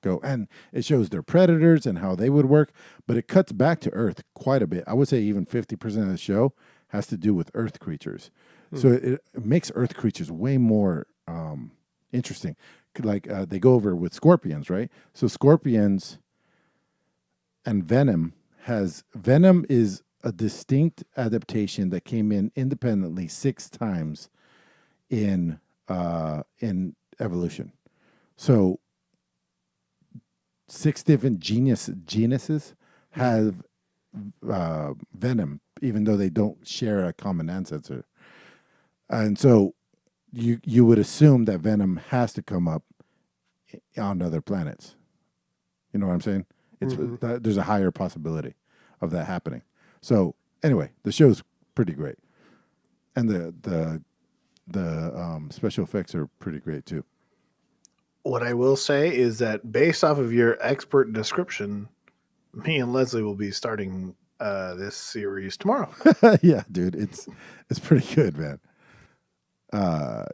go. And it shows their predators and how they would work, but it cuts back to Earth quite a bit. I would say even 50% of the show has to do with Earth creatures. So it makes Earth creatures way more interesting. Like they go over with scorpions, right? So scorpions and venom is a distinct adaptation that came in independently 6 times in evolution. So 6 different genuses have venom, even though they don't share a common ancestor. And so you would assume that venom has to come up on other planets. You know what I'm saying? There's a higher possibility of that happening. So anyway, the show's pretty great, and the special effects are pretty great too. what I will say is that based off of your expert description, me and Leslie will be starting this series tomorrow. Yeah, dude, it's pretty good, man.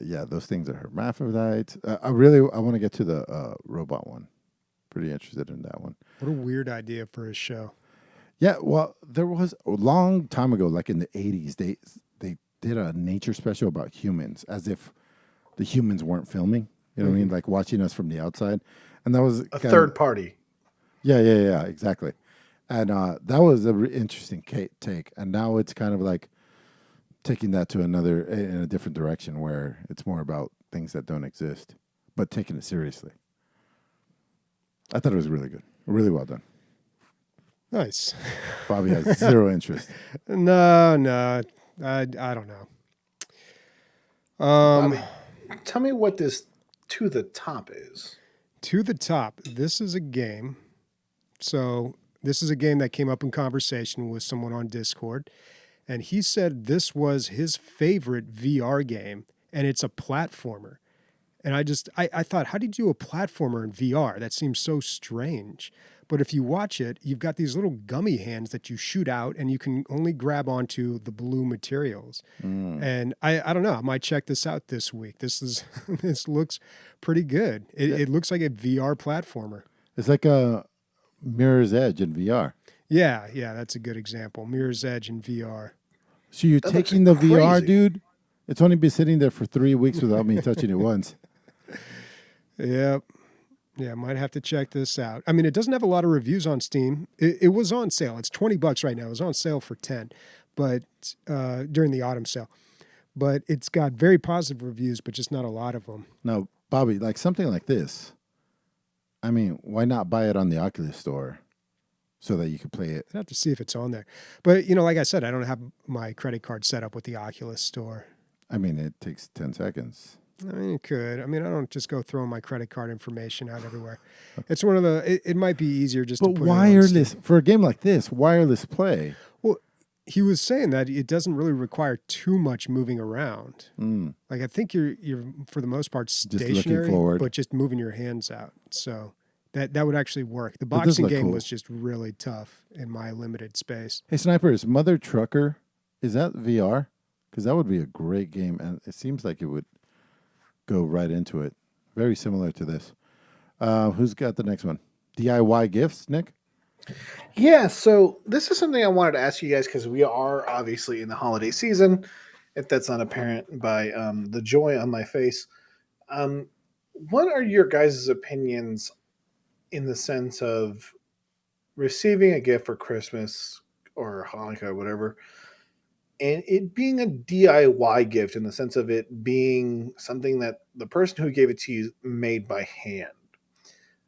Yeah, those things are hermaphrodites. I want to get to the robot one. Pretty interested in that one. What a weird idea for a show. Yeah, well, there was a long time ago, like in the 80s, they did a nature special about humans, as if the humans weren't filming. You know what I mean? Like watching us from the outside, and that was A third party. Yeah, exactly. And that was a interesting take. And now it's kind of like taking that to in a different direction where it's more about things that don't exist, but taking it seriously. I thought it was really good. Really well done. Nice. Bobby has zero interest. No, I don't know. Bobby, tell me what this To the Top is. To the Top. This is a game. So this is a game that came up in conversation with someone on Discord, and he said this was his favorite VR game, and it's a platformer. And I thought, how do you do a platformer in VR? That seems so strange. But if you watch it, you've got these little gummy hands that you shoot out, and you can only grab onto the blue materials. And I don't know. I might check this out this week. This looks pretty good. It looks like a VR platformer. It's like a Mirror's Edge in VR. Yeah, that's a good example. Mirror's Edge in VR. So you're That taking looks the VR, crazy. dude? It's only been sitting there for 3 weeks without me touching it once. Yep. Yeah, might have to check this out. I mean, it doesn't have a lot of reviews on Steam. It was on sale. It's $20 right now. It was on sale for 10, but during the autumn sale. But it's got very positive reviews, but just not a lot of them. Now, Bobby, like something like this, I mean, why not buy it on the Oculus store so that you could play it? I'd have to see if it's on there. But, like I said, I don't have my credit card set up with the Oculus store. I mean, it takes 10 seconds. I mean, it could. I mean, I don't just go throwing my credit card information out everywhere. It's one of the, it might be easier just to But put it on wireless, Steam. for a game like this, wireless play. Well, he was saying that it doesn't really require too much moving around. Like I think you're for the most part looking stationary, forward. but just moving your hands out. So that would actually work. The But this boxing look game cool. was just really tough in my limited space. Hey, Sniper, is Mother Trucker, is that VR? Because that would be a great game, and it seems like it would go right into it. Very similar to this. Who's got the next one? DIY gifts, Nick? Yeah, so this is something I wanted to ask you guys because we are obviously in the holiday season. If that's not apparent by the joy on my face, what are your guys' opinions in the sense of receiving a gift for Christmas or Hanukkah or whatever, and it being a DIY gift in the sense of it being something that the person who gave it to you made by hand,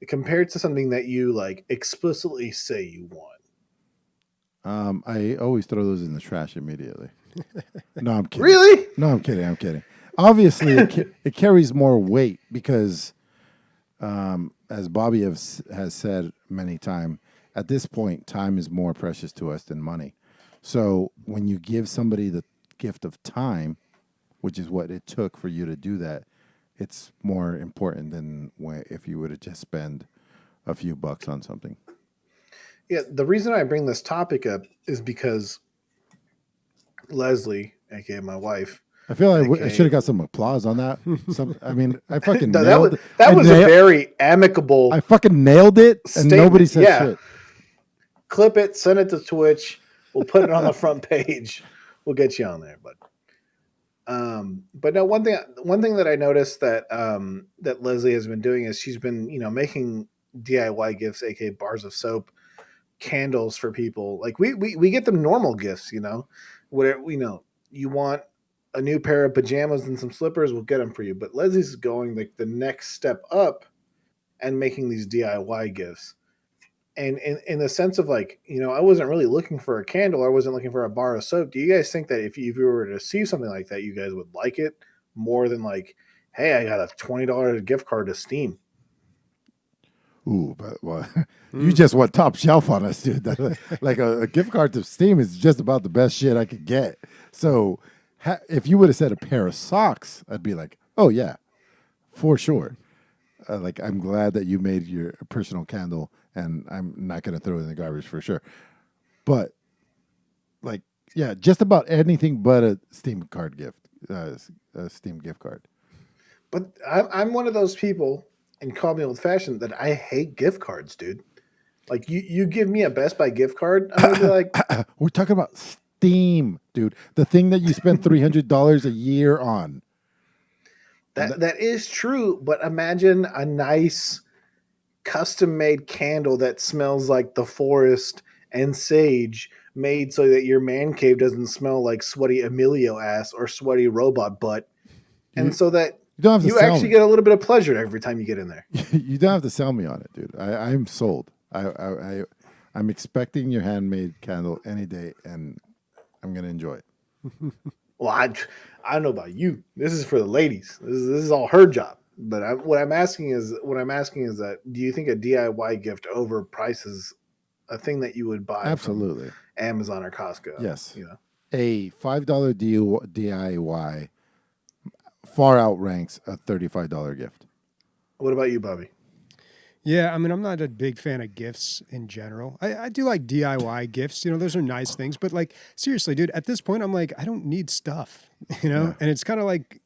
compared to something that you like explicitly say you want? I always throw those in the trash immediately. No, I'm kidding. Really? No, I'm kidding. Obviously, it carries more weight because, as Bobby has said many times, at this point, time is more precious to us than money. So when you give somebody the gift of time, which is what it took for you to do that, it's more important than if you were to just spend a few bucks on something. Yeah, the reason I bring this topic up is because Leslie, aka my wife, I feel like I Okay. should have got some applause on that. I mean, I fucking that nailed was, that I was a nailed- very amicable. I fucking nailed it, and Statement, nobody said yeah. shit. Clip it, send it to Twitch. We'll put it on the front page. We'll get you on there, but no, one thing that I noticed that that Leslie has been doing is she's been making DIY gifts, aka bars of soap, candles for people. Like we get them normal gifts, whatever you want a new pair of pajamas and some slippers, we'll get them for you. But Leslie's going like the next step up and making these DIY gifts. And in the sense of like, I wasn't really looking for a candle. I wasn't looking for a bar of soap. Do you guys think that if you were to receive something like that, you guys would like it more than like, hey, I got a $20 gift card to Steam? Ooh, but you just went top shelf on us, dude. Like a gift card to Steam is just about the best shit I could get. So if you would have said a pair of socks, I'd be like, oh yeah, for sure. Like I'm glad that you made your personal candle, and I'm not going to throw it in the garbage for sure. But like, yeah, just about anything but a Steam card gift, a Steam gift card. But I'm one of those people, and call me old fashioned, that I hate gift cards, dude. Like you give me a Best Buy gift card, I'm gonna be like, We're talking about Steam, dude. The thing that you spend $300 a year on. that is true. But imagine a nice custom made candle that smells like the forest and sage made so that your man cave doesn't smell like sweaty Emilio ass or sweaty robot butt, and so that You don't have to you sell actually me. get a little bit of pleasure every time you get in there. You don't have to sell me on it, dude. I'm sold. I'm expecting your handmade candle any day, and I'm gonna enjoy it. Well, I don't know about you. This is for the ladies. This is all her job. But what I'm asking is that do you think a DIY gift overprices a thing that you would buy Absolutely. from Amazon or Costco? Yes. You know. A $5 DIY far outranks a $35 gift. What about you, Bobby? Yeah, I mean, I'm not a big fan of gifts in general. I do like DIY gifts. You know, those are nice things. But like, seriously, dude, at this point, I'm like, I don't need stuff, you know? Yeah. And it's kind of like,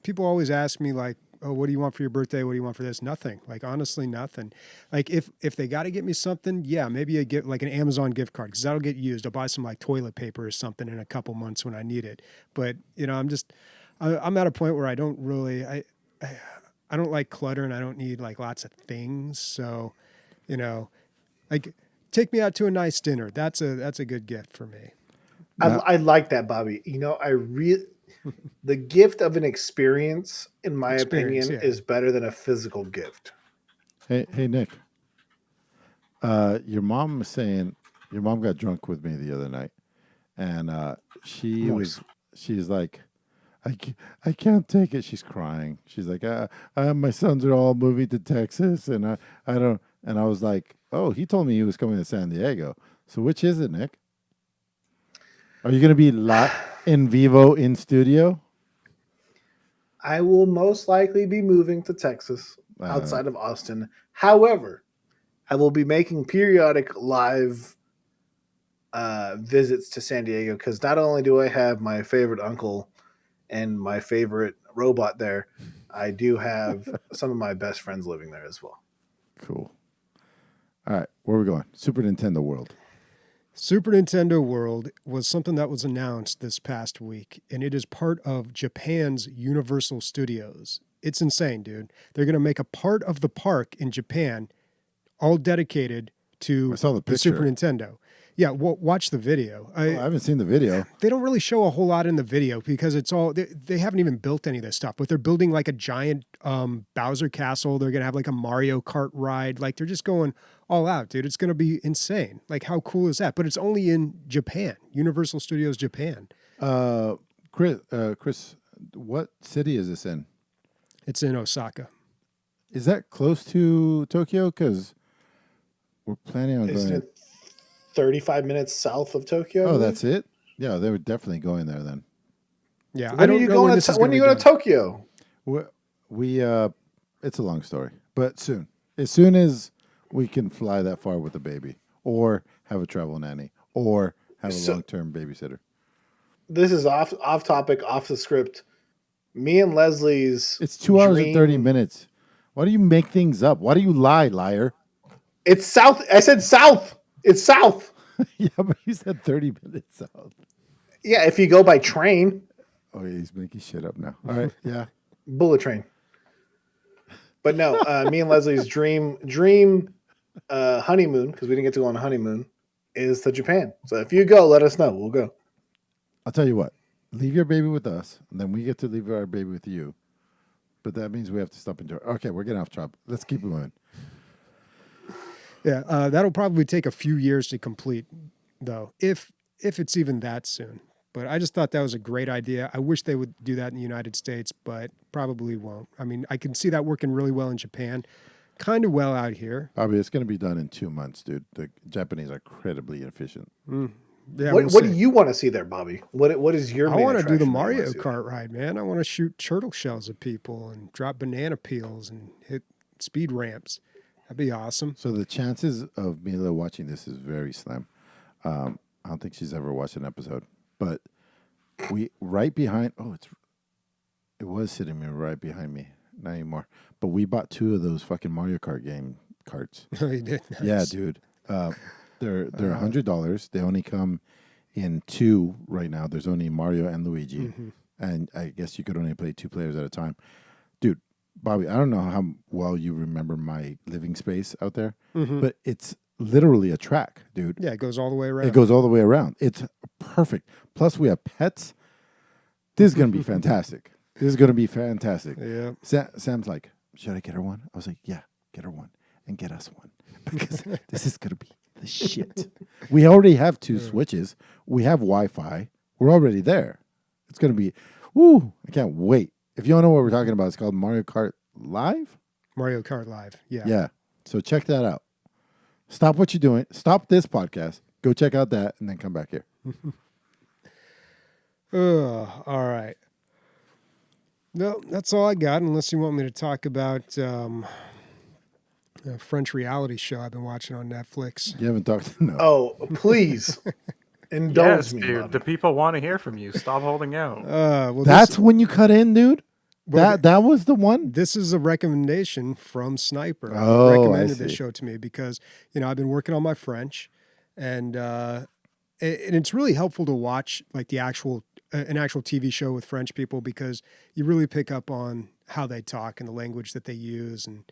people always ask me like, oh, what do you want for your birthday? What do you want for this? Nothing. Like, honestly, nothing. Like, if they got to get me something, yeah, maybe a gift, like an Amazon gift card, because that'll get used. I'll buy some like toilet paper or something in a couple months when I need it. But, you know, I'm at a point where I don't really, I don't like clutter and I don't need like lots of things. So, you know, like take me out to a nice dinner. That's a good gift for me. I like that, Bobby. You know, the gift of an experience, in my opinion, yeah. is better than a physical gift. Hey, Nick. Your mom was saying your mom got drunk with me the other night, and she's like, I can't take it. She's crying. She's like, my sons are all moving to Texas, and I don't. And I was like, oh, he told me he was coming to San Diego. So which is it, Nick? Are you going to be in vivo in studio? I will most likely be moving to Texas outside of Austin. However, I will be making periodic live visits to San Diego because not only do I have my favorite uncle and my favorite robot there, I do have some of my best friends living there as well. Cool. All right, where are we going? Super Nintendo World. Super Nintendo World was something that was announced this past week, and it is part of Japan's Universal Studios. It's insane, dude. They're going to make a part of the park in Japan all dedicated to I saw the picture. Super Nintendo. Yeah, watch the video. I haven't seen the video. They don't really show a whole lot in the video because it's all, they haven't even built any of this stuff, but they're building like a giant Bowser castle. They're going to have like a Mario Kart ride. Like they're just going all out, dude. It's going to be insane. Like how cool is that? But it's only in Japan, Universal Studios Japan. Chris, what city is this in? It's in Osaka. Is that close to Tokyo? Because we're planning on Isn't going. it 35 minutes south of Tokyo? Oh, that's it? Yeah, they were definitely going there then. Yeah, When I are don't you know going? when this is When are you going to Tokyo? We it's a long story, but soon. As soon as we can fly that far with the baby, or have a travel nanny, or have a long-term babysitter. This is off topic, off the script. Me and Leslie's. It's 2 hours and 30 minutes. Why do you make things up? Why do you lie, liar? It's south. I said south. It's south. Yeah, but you said 30 minutes south. Yeah, if you go by train. Oh, yeah, he's making shit up now. All right, yeah. Bullet train. But no, me and Leslie's dream honeymoon, because we didn't get to go on a honeymoon, is to Japan. So if you go, let us know. We'll go. I'll tell you what. Leave your baby with us, and then we get to leave our baby with you. But that means we have to stop and enjoy. Okay, we're getting off track. Let's keep moving. Yeah, that'll probably take a few years to complete, though, if it's even that soon. But I just thought that was a great idea. I wish they would do that in the United States, but probably won't. I mean, I can see that working really well in Japan, kind of well out here. Bobby, it's going to be done in 2 months, dude. The Japanese are incredibly efficient. Yeah, what do you want to see there, Bobby? What is your? I want to do the Mario Kart ride, man. I want to shoot turtle shells at people and drop banana peels and hit speed ramps. That'd be awesome. So the chances of Mila watching this is very slim. I don't think she's ever watched an episode. But we right behind. Oh, it was sitting right behind me. Not anymore. But we bought 2 of those fucking Mario Kart game carts. Oh, you did? Nice. Yeah, dude. They're $100. They only come in 2 right now. There's only Mario and Luigi, and I guess you could only play 2 players at a time. Dude, Bobby, I don't know how well you remember my living space out there, but it's literally a track, dude. Yeah, it goes all the way around. It goes all the way around. It's perfect. Plus, we have pets. This is going to be fantastic. This is going to be fantastic. Yeah. Sam's like, should I get her one? I was like, yeah, get her one and get us one because this is going to be the shit. We already have 2 switches. We have Wi-Fi. We're already there. It's going to be, woo, I can't wait. If you don't know what we're talking about, it's called Mario Kart Live. Mario Kart Live. Yeah. Yeah. So check that out. Stop what you're doing. Stop this podcast. Go check out that and then come back here. All right. No, that's all I got, unless you want me to talk about a French reality show I've been watching on Netflix. You haven't talked to no. Oh, please indulge Yes, me, dude. Bobby. The people want to hear from you. Stop holding out. Well, That's when you cut in, dude? Well, That was the one? this is a recommendation from Sniper. Oh, He I recommended this see. show to me because, I've been working on my French, and it's really helpful to watch like the actual an actual TV show with French people because you really pick up on how they talk and the language that they use and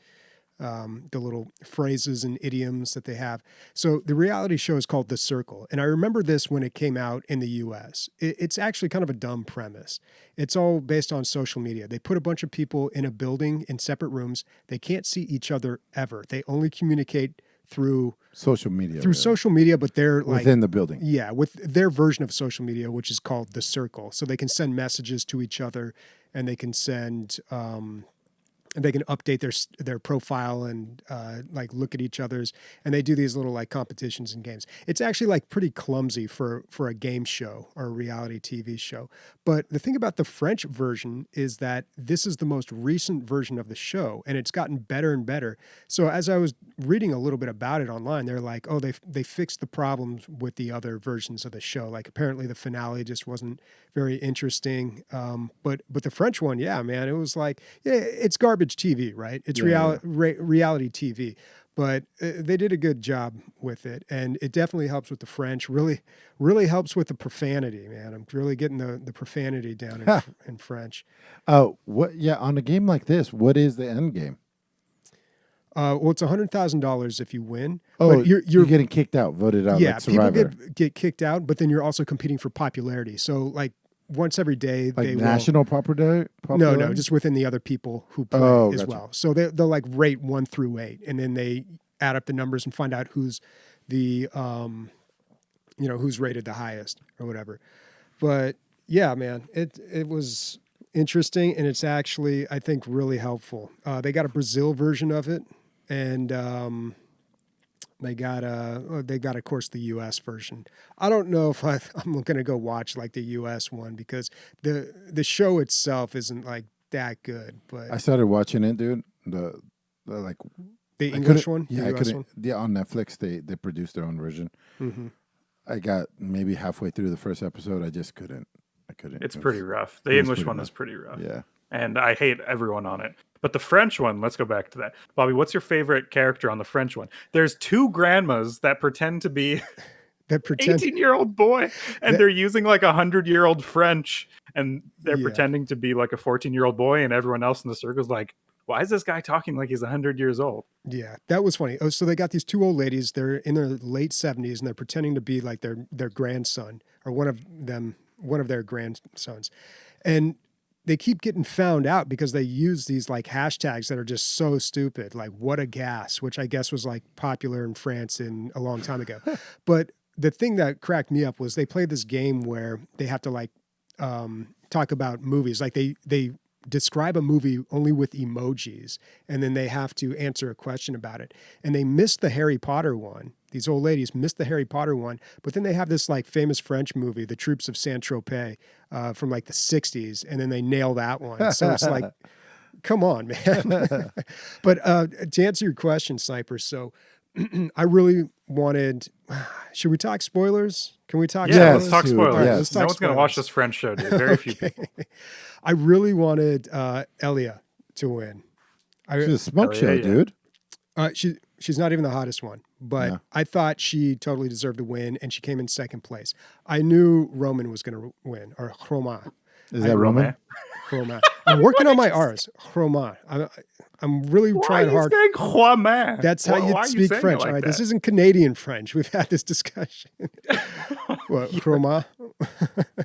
the little phrases and idioms that they have. So the reality show is called The Circle. And I remember this when it came out in the US. It's actually kind of a dumb premise. It's all based on social media. They put a bunch of people in a building in separate rooms. They can't see each other ever. They only communicate through Social media. social media, but they're like Within the building. yeah, with their version of social media, which is called The Circle. So they can send messages to each other, and they can send, and they can update their profile and like look at each other's, and they do these little like competitions and games. It's actually like pretty clumsy for a game show or a reality TV show. But the thing about the French version is that this is the most recent version of the show, and it's gotten better and better. So as I was reading a little bit about it online, they're like, oh, they fixed the problems with the other versions of the show. Like apparently the finale just wasn't very interesting. But the French one, yeah, man, it was like, yeah, it's garbage TV, right? It's reality TV. But they did a good job with it, and it definitely helps with the French. Really, really helps with the profanity, man. I'm really getting the profanity down in French. What? Yeah, on a game like this, what is the end game? Well, it's $100,000 if you win. Oh, but you're getting kicked out, voted out. yeah, like people Survivor. get kicked out, but then you're also competing for popularity. So like once every day, Like they national popularity? no, just within the other people who play as gotcha. well. So they'll like rate 1 through 8, and then they add up the numbers and find out who's the who's rated the highest or whatever. But yeah, man, it was interesting, and it's actually I think really helpful. They got a Brazil version of it, and they got of course the U.S. version. I don't know if I'm going to go watch like the U.S. one because the show itself isn't like that good. But I started watching it, dude. The like the I English couldn't- one, Yeah, the I US couldn't. one. Yeah, on Netflix they produced their own version. Mm-hmm. I got maybe halfway through the first episode. I just couldn't. I couldn't. It's It was- pretty rough. The it was English pretty one rough. is pretty rough. Yeah. And I hate everyone on it. But the French one, let's go back to that. Bobby, what's your favorite character on the French one? There's 2 grandmas that pretend to be That pretend 18-year-old boy, and That- they're using like 100-year-old French, and they're Yeah. pretending to be like a 14-year-old boy, and everyone else in the circle is like, why is this guy talking like he's 100 years old? Yeah, that was funny. Oh, so they got these 2 old ladies. They're in their late 70s, and they're pretending to be like their grandson or one of their grandsons, and they keep getting found out because they use these like hashtags that are just so stupid, like "what a gas," which I guess was like popular in France in a long time ago. But the thing that cracked me up was they played this game where they have to like talk about movies, like they describe a movie only with emojis, and then they have to answer a question about it. And they missed the Harry Potter one. These old ladies missed the Harry Potter one, but then they have this like famous French movie, The Troops of Saint-Tropez, from like the 60s, and then they nail that one. So it's like, come on, man. But to answer your question, Sniper, so I really wanted, should we talk spoilers? Can we talk Yeah, Yes, let's talk dude, spoilers. yes. let's No talk one's going to watch spoilers. this French show, dude. Very few people. I really wanted Elia to win. It's a smoke Oh, show, yeah. dude. She's not even the hottest one, but No. I thought she totally deserved the win, and she came in second place. I knew Roman was going to win, or Romain. Is that Roman? Chroma. I'm working on my R's. Chroma. I'm really trying hard. Why are you saying Croix? That's how you speak French. All right, this isn't Canadian French. We've had this discussion. What, Chroma?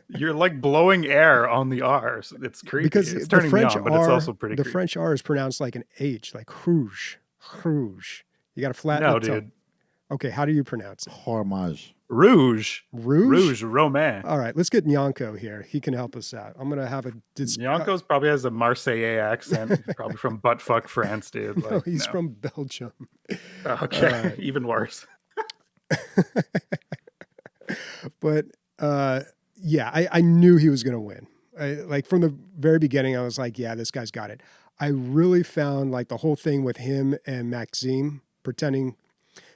You're like blowing air on the R's. It's creepy. Because it's the turning French me on, but it's also pretty the creepy. French R is pronounced like an H, like rouge. Rouge. You got to flatten No, the tongue. dude. Okay, how do you pronounce it? Fromage. Rouge. Rouge? Rouge Romain. All right, let's get Nyanko here. He can help us out. I'm going to have a... Yanko's probably has a Marseillais accent. Probably from buttfuck France, dude. No, he's from Belgium. Okay, even worse. But yeah, I knew he was going to win. Like from the very beginning, I was like, yeah, this guy's got it. I really found like the whole thing with him and Maxime pretending.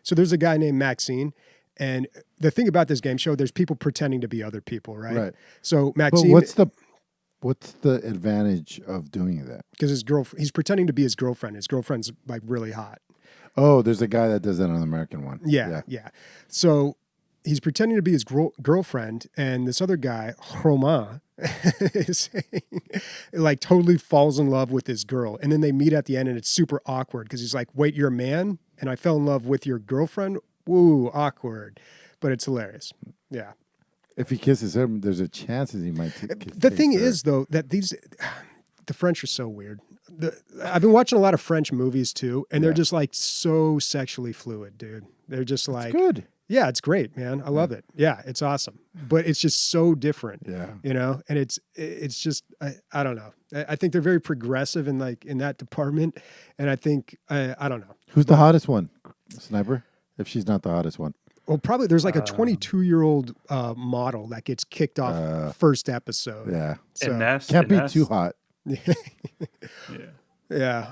So there's a guy named Maxine. And the thing about this game show, there's people pretending to be other people, right? Right. So But Maxime, what's the advantage of doing that? because he's pretending to be his girlfriend. His girlfriend's like really hot. Oh, there's a guy that does that on the American one. Yeah. So he's pretending to be his girlfriend, and this other guy, Romain, is like totally falls in love with this girl. And then they meet at the end, and it's super awkward because he's like, "Wait, you're a man, and I fell in love with your girlfriend." Woo, awkward, but it's hilarious. Yeah. If he kisses her, there's a chance that he might. The thing is, though, that the French are so weird. I've been watching a lot of French movies too, and they're just like so sexually fluid, dude. They're just like, good. Yeah, it's great, man. I love it. Yeah, it's awesome, but it's just so different. Yeah, you know, and it's just I don't know. I think they're very progressive in that department, and I think I don't know. Who's the hottest one? Sniper? If she's not the hottest one. Well, probably there's like a 22-year-old model that gets kicked off first episode. Yeah. So, can't be too hot. Yeah.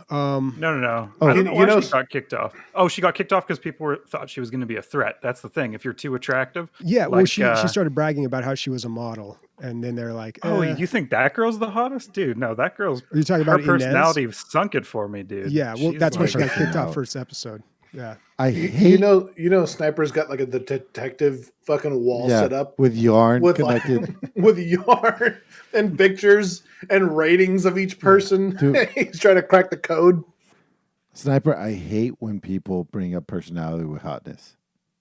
No. Oh, I don't know why she got kicked off. Oh, she got kicked off because people thought she was going to be a threat. That's the thing. If you're too attractive. Yeah. Well, she started bragging about how she was a model, and then they're like, "Oh, you think that girl's the hottest, dude? No, that girl's. Are you talking about her personality sunk it for me, dude? Yeah. Well, that's why she got kicked off first episode. Yeah. I hate you know Sniper's got like a detective fucking wall set up with yarn with connected with yarn and pictures and ratings of each person. He's trying to crack the code. Sniper, I hate when people bring up personality with hotness.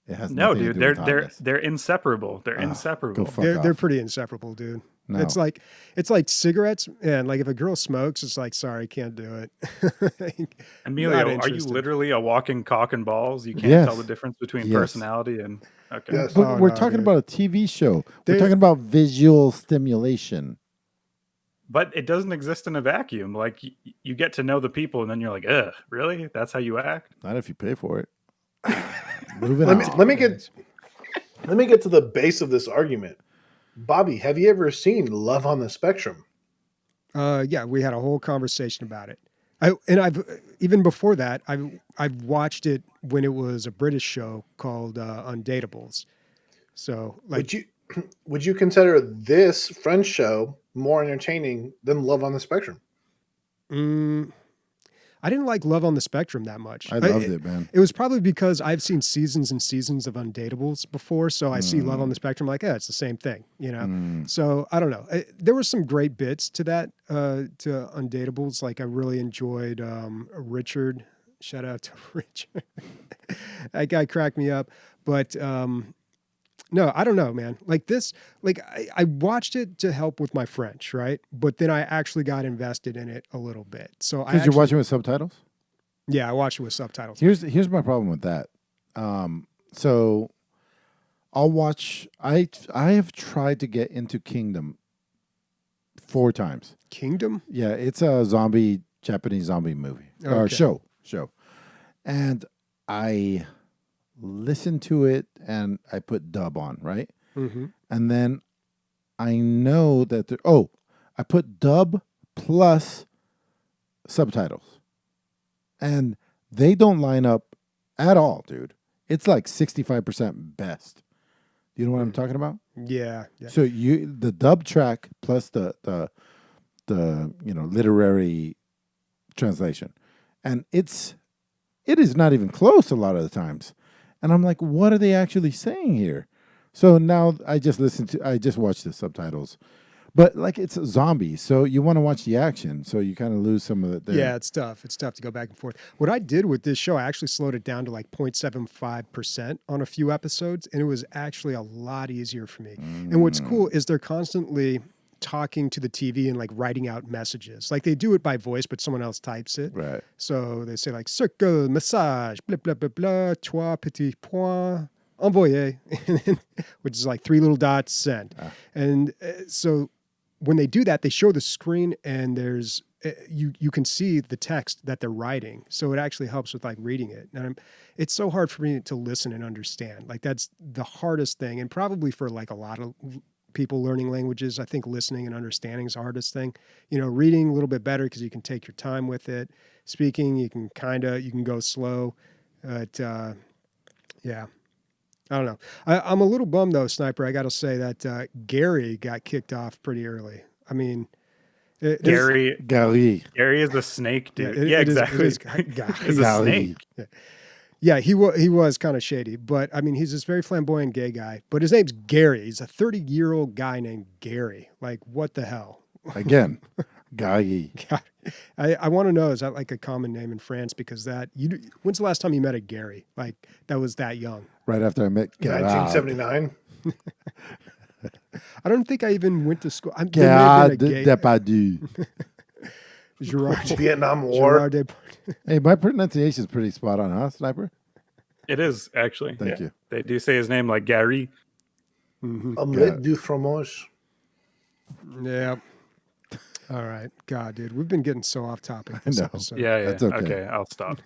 It has no, dude. They're inseparable. They're inseparable. They're pretty inseparable, dude. No. It's like cigarettes, and like if a girl smokes, it's like, sorry, can't do it. Emilio, are you literally a walking cock and balls? You can't tell the difference between personality and okay. Yes. But we're talking about a TV show. We're talking about visual stimulation. But it doesn't exist in a vacuum. Like you get to know the people, and then you're like, ugh, really? That's how you act? Not if you pay for it. Let me get to the base of this argument. Bobby, have you ever seen Love on the Spectrum? Yeah, we had a whole conversation about it. I've even before that, I've watched it when it was a British show called Undateables. So, like, would you consider this French show more entertaining than Love on the Spectrum? I didn't like Love on the Spectrum that much. I loved it, man. It was probably because I've seen seasons and seasons of Undateables before, so I see Love on the Spectrum like, it's the same thing, you know? So, I don't know. There were some great bits to that, to Undateables. Like, I really enjoyed Richard. Shout out to Richard. That guy cracked me up. But, no, I don't know, man. Like this, like I watched it to help with my French, right? But then I actually got invested in it a little bit. So because you're watching with subtitles? Yeah, I watched it with subtitles. Here's my problem with that. So I'll watch. I have tried to get into Kingdom 4 times. Kingdom? Yeah, it's a Japanese zombie movie or show, and I listen to it and I put dub on, right? Mm-hmm. And then I know that I put dub plus subtitles, and they don't line up at all, dude. It's like 65% best. You know what I'm talking about? Yeah. So the dub track plus the literary translation, and it is not even close a lot of the times. And I'm like, what are they actually saying here? So now I just watch the subtitles. But like it's a zombie, so you want to watch the action, so you kind of lose some of it there. Yeah, it's tough. It's tough to go back and forth. What I did with this show, I actually slowed it down to like 0.75% on a few episodes, and it was actually a lot easier for me. And what's cool is they're constantly talking to the TV and like writing out messages. Like they do it by voice, but someone else types it. Right. So they say like circle, message, blah, blah, blah, blah, trois petits points, envoyer, which is like 3 little dots, send. And so when they do that, they show the screen and there's, you can see the text that they're writing. So it actually helps with like reading it. And it's so hard for me to listen and understand. Like that's the hardest thing. And probably for like a lot of people learning languages, I think listening and understanding is the hardest thing. You know, reading a little bit better because you can take your time with it. Speaking, you can go slow. But yeah, I don't know. I'm a little bummed though, Sniper. I got to say that Gary got kicked off pretty early. I mean, Gary is a snake, dude. Exactly. He's He's a snake. Yeah, he was kind of shady, but I mean, he's this very flamboyant gay guy. But his name's Gary. He's a 30-year-old guy named Gary. Like, what the hell? Again, Gary. I want to know, is that like a common name in France? Because when's the last time you met a Gary? Like, that was that young? Right after I met Gerard. 1979. I don't think I even went to school. Gerard Depardieu. Vietnam War. Hey, my pronunciation is pretty spot on, huh, Sniper? It is, actually. Thank you. They do say his name like Gary. Omelette du fromage. Yeah. All right. God, dude, we've been getting so off topic this episode. Yeah. That's okay. Okay, I'll stop.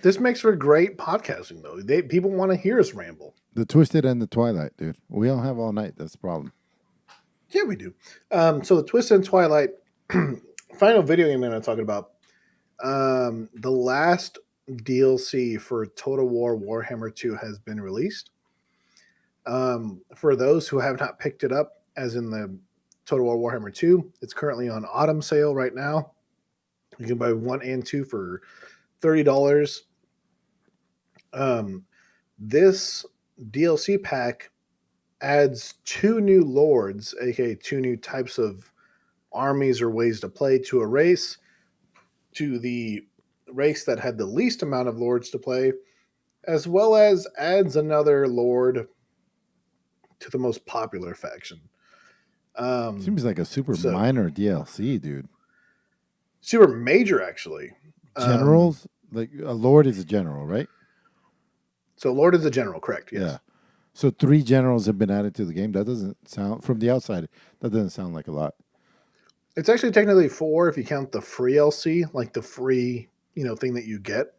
This makes for great podcasting, though. People want to hear us ramble. The Twisted and the Twilight, dude. We don't have all night. That's the problem. Yeah, we do. So the Twisted and Twilight final video game I'm going to talk about. The last DLC for Total War Warhammer 2 has been released. For those who have not picked it up, as in the Total War Warhammer 2, it's currently on autumn sale right now. You can buy 1 and 2 for $30. This DLC pack adds 2 new lords, aka 2 new types of armies or ways to play to a race, to the race that had the least amount of lords to play, as well as adds another lord to the most popular faction. Seems like a super minor DLC, dude. Super major, actually. Generals? Like a lord is a general, right? So lord is a general, correct? Yes. Yeah. So 3 generals have been added to the game. That doesn't sound, from the outside, that doesn't sound like a lot. It's actually technically 4 if you count the free LC, like the free, thing that you get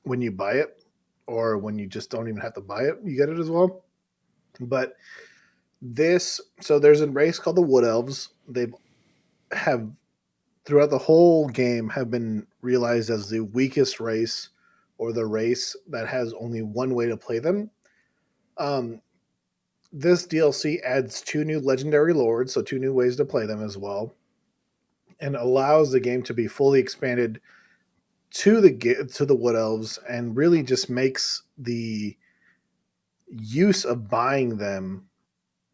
when you buy it, or when you just don't even have to buy it, you get it as well. But so there's a race called the Wood Elves. They have, throughout the whole game, have been realized as the weakest race, or the race that has only one way to play them. This DLC adds 2 new legendary lords, so 2 new ways to play them as well, and allows the game to be fully expanded to the Wood Elves, and really just makes the use of buying them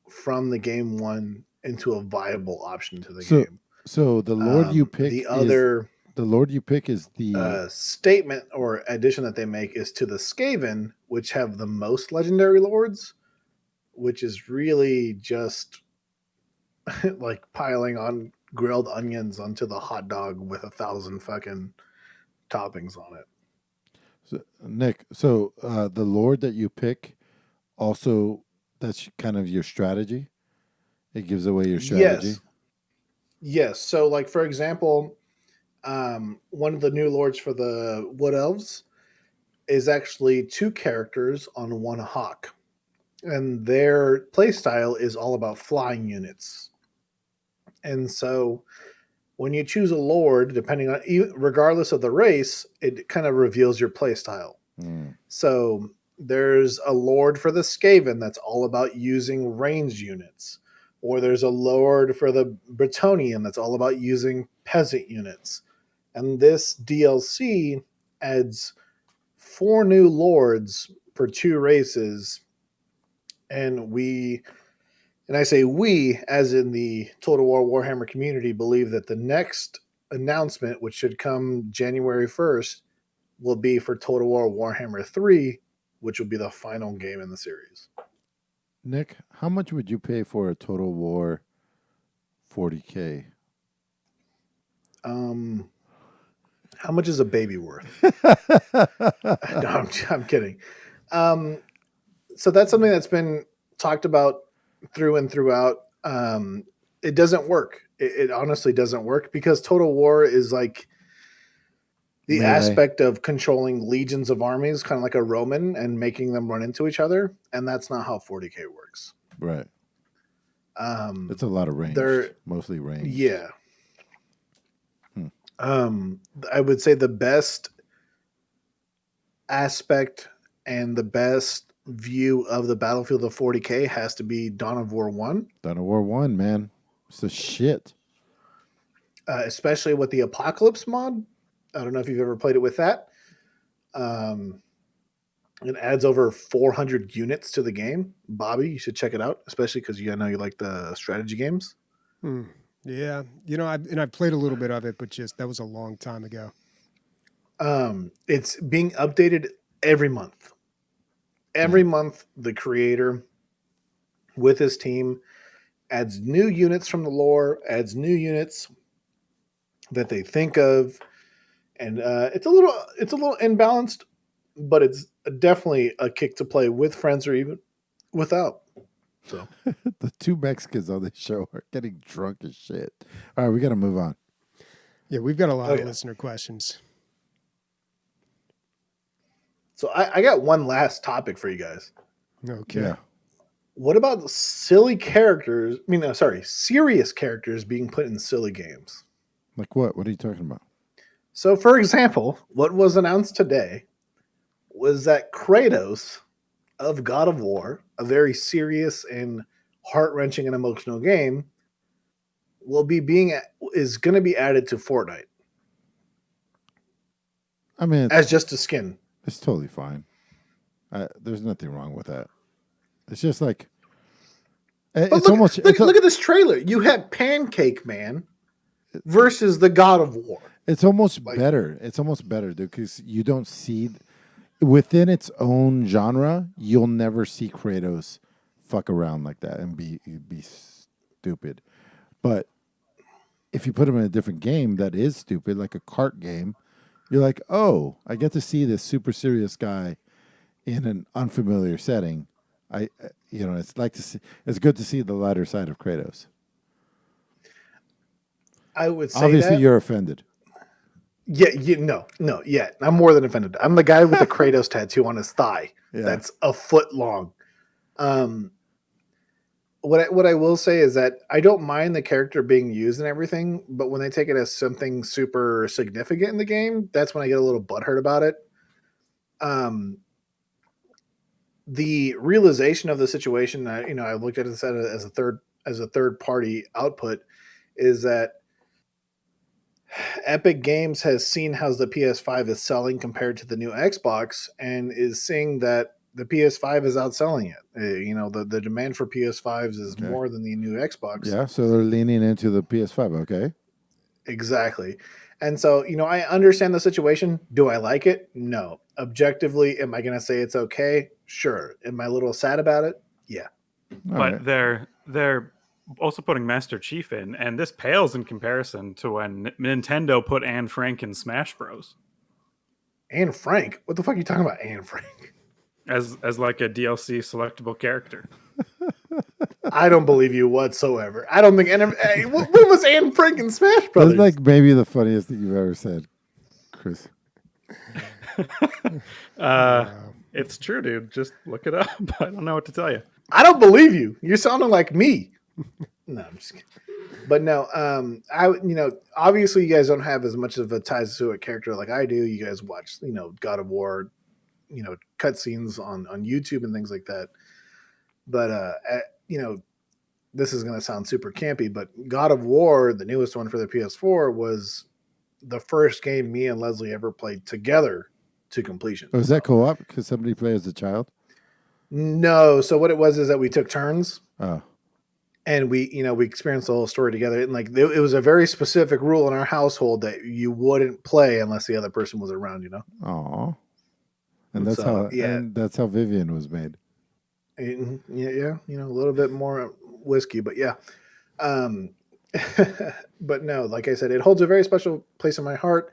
from the game 1 into a viable option to the game. So the lord you pick the lord you pick is the statement or addition that they make is to the Skaven, which have the most legendary lords, which is really just like piling on grilled onions onto the hot dog with 1,000 fucking toppings on it. So, Nick, the lord that you pick also, that's kind of your strategy? It gives away your strategy? Yes. So, like, for example, one of the new lords for the Wood Elves is actually 2 characters on 1 hawk. And their playstyle is all about flying units. And so when you choose a lord, regardless of the race, it kind of reveals your playstyle. So there's a lord for the Skaven that's all about using ranged units. Or there's a lord for the Bretonnian that's all about using peasant units. And this DLC adds 4 new lords for 2 races. And we And I say we, as in the Total War Warhammer community, believe that the next announcement, which should come January 1st, will be for Total War Warhammer 3, which will be the final game in the series. Nick, how much would you pay for a Total War 40K? How much is a baby worth? No, I'm kidding. So that's something that's been talked about through and throughout. It doesn't work. It honestly doesn't work because Total War is like the Melee. aspect of controlling legions of armies, kind of like a Roman, and making them run into each other. And that's not how 40K works. Right. It's a lot of range. Mostly range. Yeah. I would say the best aspect and the best view of the battlefield of 40K has to be Dawn of War 1. Dawn of War 1, man. It's the shit. Especially with the Apocalypse mod. I don't know if you've ever played it with that. It adds over 400 units to the game. Bobby, you should check it out, especially because I know you like the strategy games. Yeah, I played a little bit of it, but that was a long time ago. It's being updated every month. Every month, the creator with his team adds new units from the lore, adds new units that they think of, and it's a little imbalanced, but it's definitely a kick to play with friends or even without. So the two Mexicans on this show are getting drunk as shit. All right, we got to move on. Yeah, we've got a lot of listener questions. So I got one last topic for you guys. Okay. Yeah. What about silly characters? Serious characters being put in silly games. Like what? What are you talking about? So, for example, what was announced today was that Kratos of God of War, a very serious and heart-wrenching and emotional game, is going to be added to Fortnite. I mean, as just a skin. It's totally fine. There's nothing wrong with that. It's just like look at this trailer. You had Pancake Man versus the God of War. It's almost better. It's almost better, dude, because you don't see within its own genre. You'll never see Kratos fuck around like that and be stupid. But if you put him in a different game that is stupid, like a kart game, you're like, oh, I get to see this super serious guy in an unfamiliar setting. It's good to see the lighter side of Kratos. I would say obviously you're offended. Yeah, I'm more than offended. I'm the guy with the Kratos tattoo on his thigh. Yeah. That's a foot long. What I will say is that I don't mind the character being used and everything, but when they take it as something super significant in the game, that's when I get a little butthurt about it. The realization of the situation, I looked at it as a third party output, is that Epic Games has seen how the PS5 is selling compared to the new Xbox and is seeing that the PS5 is outselling it. The demand for PS5s is more than the new Xbox. Yeah, so they're leaning into the PS5, okay? Exactly. And so, I understand the situation. Do I like it? No. Objectively, am I going to say it's okay? Sure. Am I a little sad about it? Yeah. But they're also putting Master Chief in, and this pales in comparison to when Nintendo put Anne Frank in Smash Bros. Anne Frank? What the fuck are you talking about, Anne Frank? As like a DLC selectable character. I don't believe you whatsoever. I don't think when was Anne Frank in Smash Bros? That's like maybe the funniest thing you've ever said, Chris. It's true, dude. Just look it up. I don't know what to tell you. I don't believe you. You're sounding like me. No, I'm just kidding. But no, obviously you guys don't have as much of a ties to a character like I do. You guys watch, God of War, cutscenes on YouTube and things like that. But this is going to sound super campy, but God of War, the newest one for the PS4, was the first game me and Leslie ever played together to completion. Was that co-op? Because somebody played as a child? No. So what it was is that we took turns. Oh. and we experienced the whole story together. And like it was a very specific rule in our household that you wouldn't play unless the other person was around. Aw. And that's So yeah, how Vivian was made. yeah, a little bit more whiskey, but yeah. Um, but no, like I said, it holds a very special place in my heart.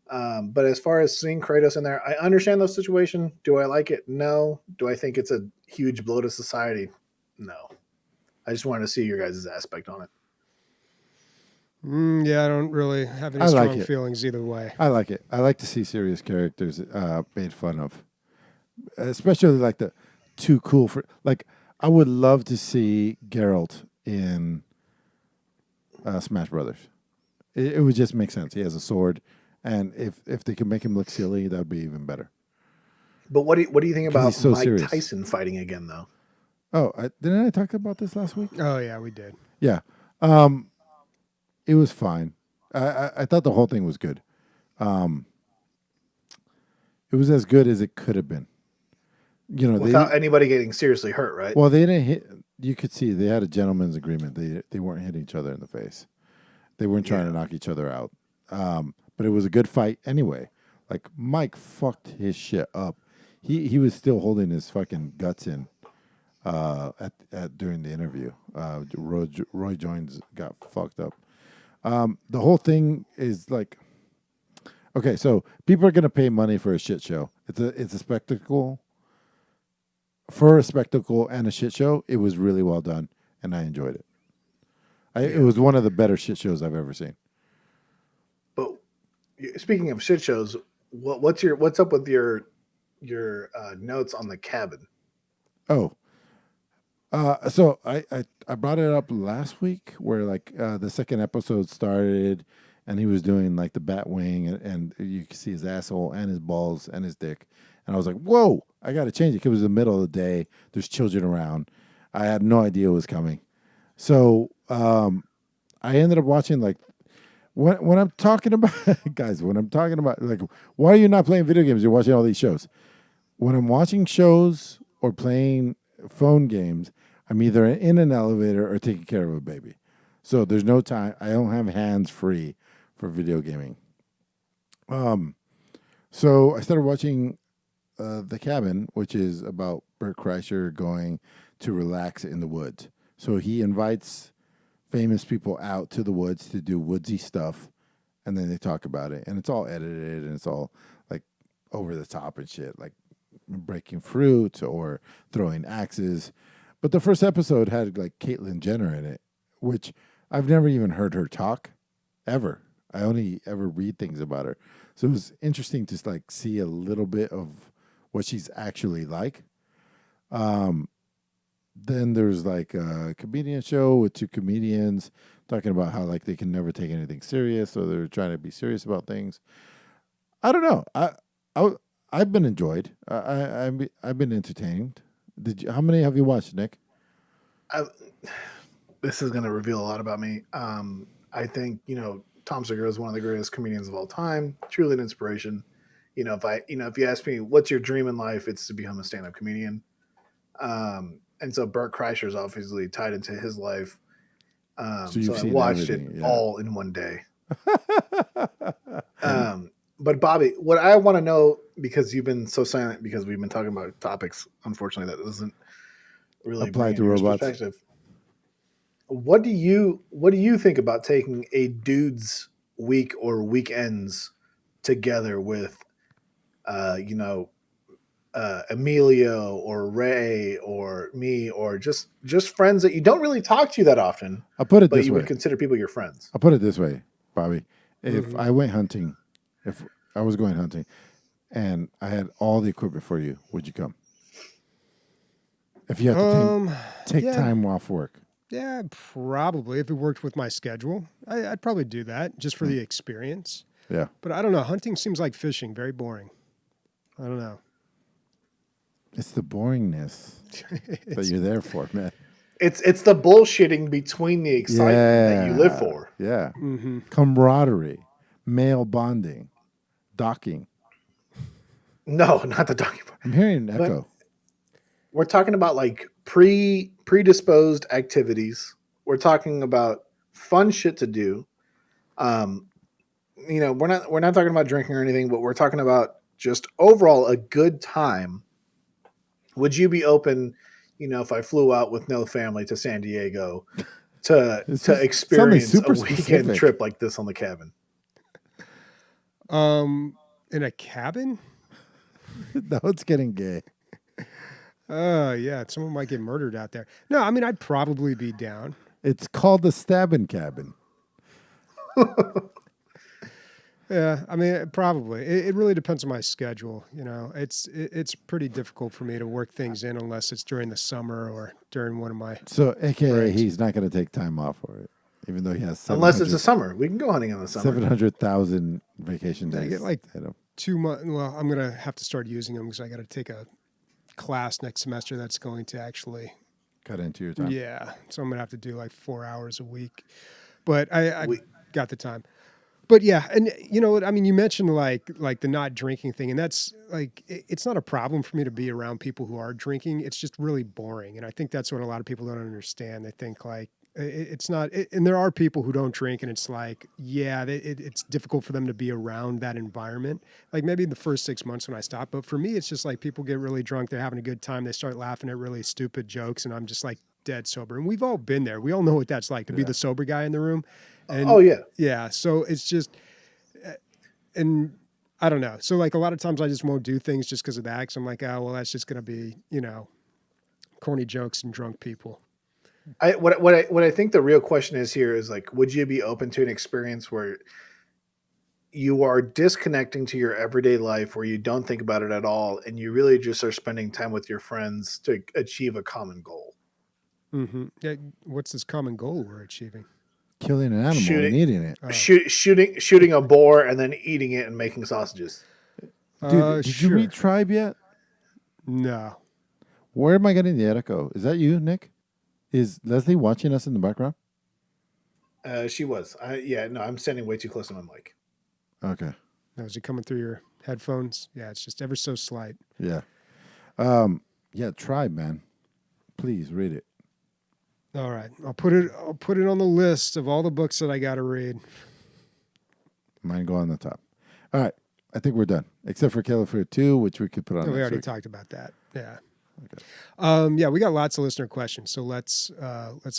But as far as seeing Kratos in there, I understand the situation. Do I like it? No. Do I think it's a huge blow to society? No. I just wanted to see your guys' aspect on it. Yeah, I don't really have any I like strong it. feelings either way. I like it. I like to see serious characters made fun of, especially like the too cool for. Like, I would love to see Geralt in Smash Brothers. It would just make sense. He has a sword, and if they could make him look silly, that would be even better. But what do you think about he's so Mike serious. Tyson fighting again, though? Oh, didn't I talk about this last week? Oh yeah, we did. Yeah. It was fine. I thought the whole thing was good. It was as good as it could have been. Without anybody getting seriously hurt, right? Well, they didn't hit. You could see they had a gentleman's agreement. They weren't hitting each other in the face. They weren't trying to knock each other out. But it was a good fight anyway. Like Mike fucked his shit up. He was still holding his fucking guts in at during the interview. Roy Jones got fucked up. The whole thing is like, okay, so people are gonna pay money for a shit show. It's a spectacle. For a spectacle and a shit show, it was really well done, and I enjoyed it. It was one of the better shit shows I've ever seen. But speaking of shit shows, what's up with your notes on the cabin? Oh, so I brought it up last week where like the second episode started, and he was doing like the bat wing, and you could see his asshole and his balls and his dick, and I was like, whoa, I got to change it because it was the middle of the day. There's children around. I had no idea it was coming, so I ended up watching like. When I'm talking about guys, when I'm talking about like, why are you not playing video games? You're watching all these shows. When I'm watching shows or playing phone games, I'm either in an elevator or taking care of a baby. So there's no time. I don't have hands free for video gaming. So I started watching The Cabin, which is about Bert Kreischer going to relax in the woods. So he invites famous people out to the woods to do woodsy stuff, and then they talk about it, and it's all edited and it's all like over the top and shit, like breaking fruit or throwing axes. But the first episode had like Caitlyn Jenner in it, which I've never even heard her talk ever. I only ever read things about her, so it was interesting to like see a little bit of what she's actually like. Then there's like a comedian show with two comedians talking about how like they can never take anything serious, so they're trying to be serious about things. I don't know. I've been enjoyed. I've been entertained. How many have you watched, Nick? This is going to reveal a lot about me. I think Tom Segura is one of the greatest comedians of all time. Truly an inspiration. If you ask me what's your dream in life, it's to become a stand-up comedian. And so Bert Kreischer is obviously tied into his life. So I watched it all in one day. But Bobby, what I want to know, because you've been so silent, because we've been talking about topics, unfortunately, that doesn't really apply to robots. Perspective. What do you think about taking a dude's week or weekends together with, Emilio or Ray or me or just friends that you don't really talk to that often? I'll put it but this you way. would consider people your friends. I'll put it this way, Bobby. If I went hunting, if I was going hunting, and I had all the equipment for you, would you come? If you had to take time off work. Yeah, probably. If it worked with my schedule, I'd probably do that just for the experience. Yeah. But I don't know. Hunting seems like fishing. Very boring. I don't know. It's the boringness that you're there for, man. It's the bullshitting between the excitement that you live for. Yeah. Mm-hmm. Camaraderie, male bonding, docking. No, not the docking part. I'm hearing an echo. we're talking about like predisposed activities. We're talking about fun shit to do. Um, we're not talking about drinking or anything, but we're talking about just overall a good time. Would you be open, if I flew out with no family to San Diego to It's to just something experience a super weekend specific. trip like this on the cabin? In a cabin? Now it's getting gay. Yeah, someone might get murdered out there. No, I mean I'd probably be down. It's called the stabbing cabin. Yeah, I mean probably. It really depends on my schedule. It's pretty difficult for me to work things in unless it's during the summer or during one of my. So, AKA, breaks. he's not going to take time off for it, even though he has Unless it's the summer, we can go hunting in the summer. 700,000 vacation days. I get like you know. 2 months. Well, I'm gonna have to start using them because I got to take a class next semester that's going to actually. Cut into your time. Yeah, so I'm gonna have to do like 4 hours a week, but I got the time. But yeah, and you know what I mean. You mentioned like the not drinking thing, and that's like it's not a problem for me to be around people who are drinking. It's just really boring, and I think that's what a lot of people don't understand. They think like it's not, and there are people who don't drink, and it's like it's difficult for them to be around that environment. Like maybe the first 6 months when I stopped, but for me, it's just like people get really drunk, they're having a good time, they start laughing at really stupid jokes, and I'm just like dead sober. And we've all been there. We all know what that's like to be the sober guy in the room. And, oh yeah. Yeah. So it's just, and I don't know. So like a lot of times I just won't do things just because of that. Cause I'm like, oh, well, that's just going to be, corny jokes and drunk people. What I think the real question is here is like, would you be open to an experience where you are disconnecting to your everyday life, where you don't think about it at all, and you really just are spending time with your friends to achieve a common goal? Mm-hmm. Yeah. What's this common goal we're achieving? Killing an animal and eating it. Shooting a boar and then eating it and making sausages. Dude, did you sure. read Tribe yet? No. Where am I getting the echo? Is that you, Nick? Is Leslie watching us in the background? She was. I'm standing way too close to my mic. Okay. Now, is it coming through your headphones? Yeah, it's just ever so slight. Yeah. Tribe, man. Please read it. All right. I'll put it on the list of all the books that I got to read. Mine go on the top. All right. I think we're done. Except for California 2, which we could put on We next already week. talked about that. Yeah. Okay. We got lots of listener questions, so let's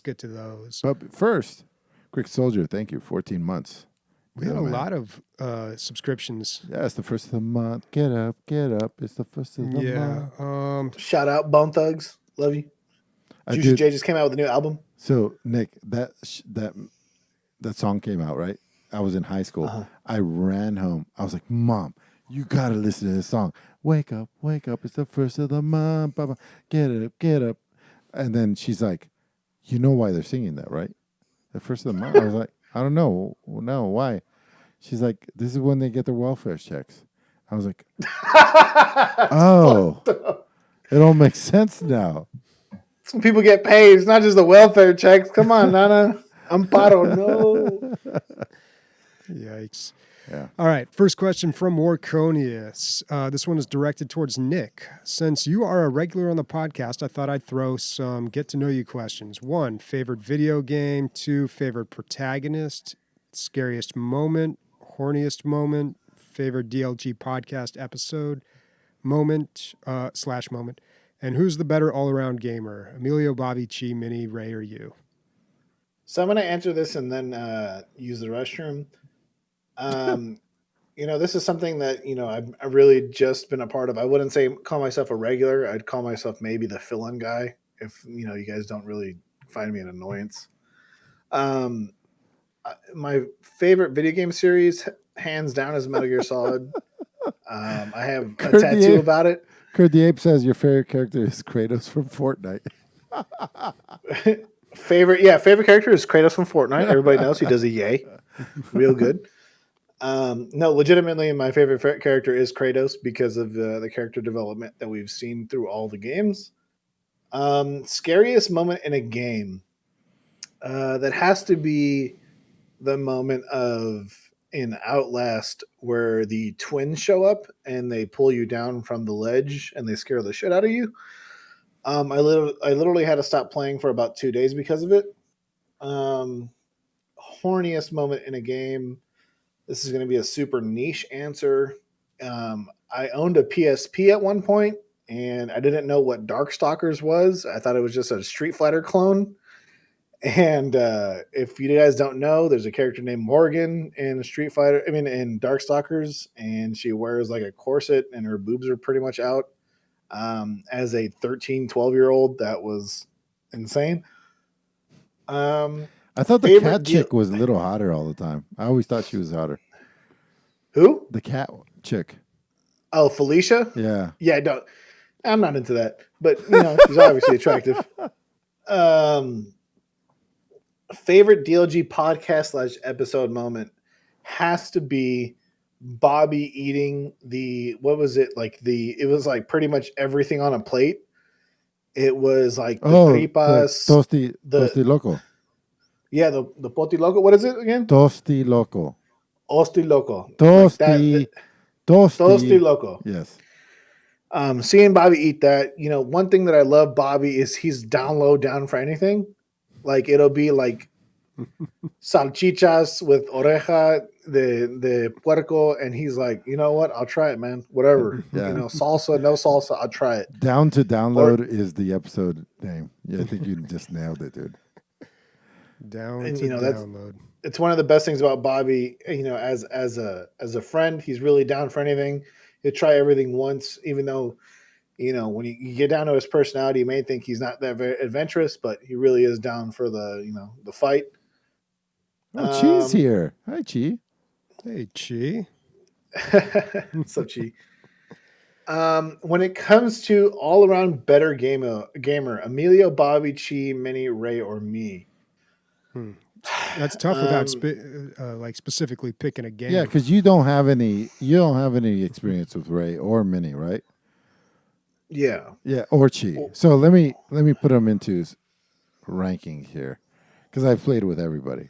get to those. But first, Quick Soldier, thank you. 14 months. We had a lot of subscriptions. Yeah, it's the first of the month. Get up. It's the first of the month. Shout out Bone Thugs. Love you. Juicy J just came out with a new album. So, Nick, that song came out, right? I was in high school. Uh-huh. I ran home. I was like, Mom, you got to listen to this song. Wake up. It's the first of the month. Blah, blah. Get up. And then she's like, you know why they're singing that, right? The first of the month. I was like, I don't know. No, why? She's like, this is when they get their welfare checks. I was like, oh, it all makes sense now. Some people get paid. It's not just the welfare checks. Come on, Nana. Amparo, no. Yikes. Yeah. All right. First question from Warconius. This one is directed towards Nick. Since you are a regular on the podcast, I thought I'd throw some get-to-know-you questions. 1, favorite video game. 2, favorite protagonist. Scariest moment. Horniest moment. Favorite DLG podcast episode. Moment. /moment. And who's the better all-around gamer? Emilio, Bobby, Chi, Minnie, Ray, or you? So I'm going to answer this and then use the restroom. This is something that, I've really just been a part of. I wouldn't call myself a regular. I'd call myself maybe the fill-in guy if, you guys don't really find me an annoyance. My favorite video game series, hands down, is Metal Gear Solid. I have a tattoo about it. Kurt the Ape says your favorite character is Kratos from Fortnite. Favorite character is Kratos from Fortnite. Everybody knows he does a yay. Real good. No, legitimately, my favorite character is Kratos because of the character development that we've seen through all the games. Scariest moment in a game. That has to be the moment in Outlast where the twins show up and they pull you down from the ledge and they scare the shit out of you. I literally had to stop playing for about 2 days because of it. Horniest moment in a game. This is going to be a super niche answer. I owned a PSP at one point, and I didn't know what Darkstalkers was. I thought it was just a Street Fighter clone. And if you guys don't know, there's a character named Morgan in in Darkstalkers, and she wears like a corset, and her boobs are pretty much out. As a 13, 12-year-old, that was insane. I thought the Favorite cat deal- chick was a little hotter all the time. I always thought she was hotter. Who? The cat chick. Oh, Felicia? Yeah. Yeah, I'm not into that. But she's obviously attractive. Favorite DLG podcast / episode moment has to be Bobby eating what was it? It was like pretty much everything on a plate. It was like the tripas. Tosti Loco. Yeah, the poti loco. What is it again? Tosti Loco. Osti loco. Tosti. Tosti loco. Yes. Seeing Bobby eat that, one thing that I love Bobby is he's down for anything. Like it'll be like salchichas with oreja de puerco, and he's like, you know what? I'll try it, man. Whatever. Yeah. Salsa, no salsa, I'll try it. Down to download is the episode name. Yeah, I think you just nailed it, dude. Down And, to download. It's one of the best things about Bobby. As a friend, he's really down for anything. He'll try everything once, even though, when you get down to his personality, you may think he's not that very adventurous, but he really is down for the fight. Oh, Chi's here. Hi, Chi. Hey, Chi. So Chi. When it comes to all around better gamer, Emilio, Bobby, Chi, Minnie, Ray, or me. That's tough without specifically picking a game. Yeah, because you don't have any experience with Ray or Minnie, right? Yeah. Yeah, or Chi. So let me put them into ranking here, because I've played with everybody.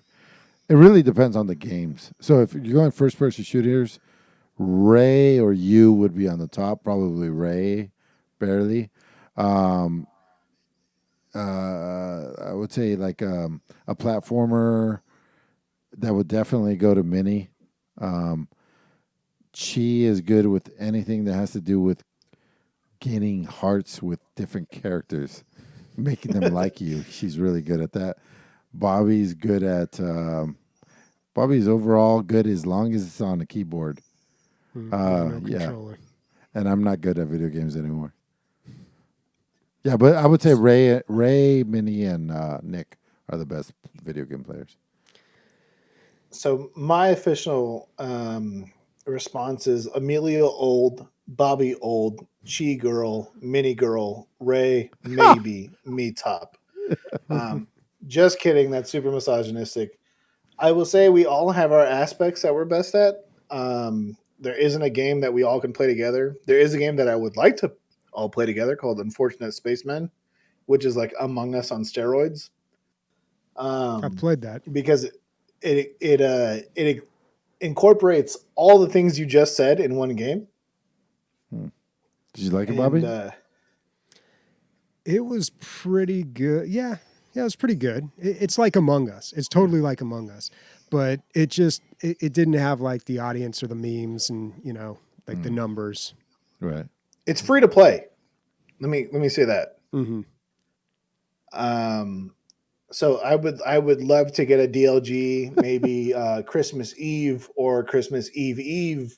It really depends on the games. So if you're going first person shooters, Ray or you would be on the top. Probably Ray, barely. I would say like a platformer that would definitely go to Minnie. Chi is good with anything that has to do with gaining hearts with different characters, making them like you. She's really good at that. Bobby's good at Bobby's overall good as long as it's on a keyboard. No Yeah. controller. And I'm not good at video games anymore. Yeah, but I would say Ray, Minnie, and Nick are the best video game players. So my official response is Emilio old, Bobby old, Chi girl, Minnie girl, Ray maybe, me top. Just kidding. That's super misogynistic. I will say we all have our aspects that we're best at. There isn't a game that we all can play together. There is a game that I would like to all play together called Unfortunate Spacemen, which is like Among Us on steroids. I've played that. Because it incorporates all the things you just said in one game. Did you like it, Bobby? It was pretty good. Yeah, it was pretty good. It's like Among Us. It's totally like Among Us, but it didn't have like the audience or the memes and the numbers. Right. It's free to play. Let me say that. Mm-hmm. So I would love to get a DLG, maybe Christmas Eve or Christmas Eve,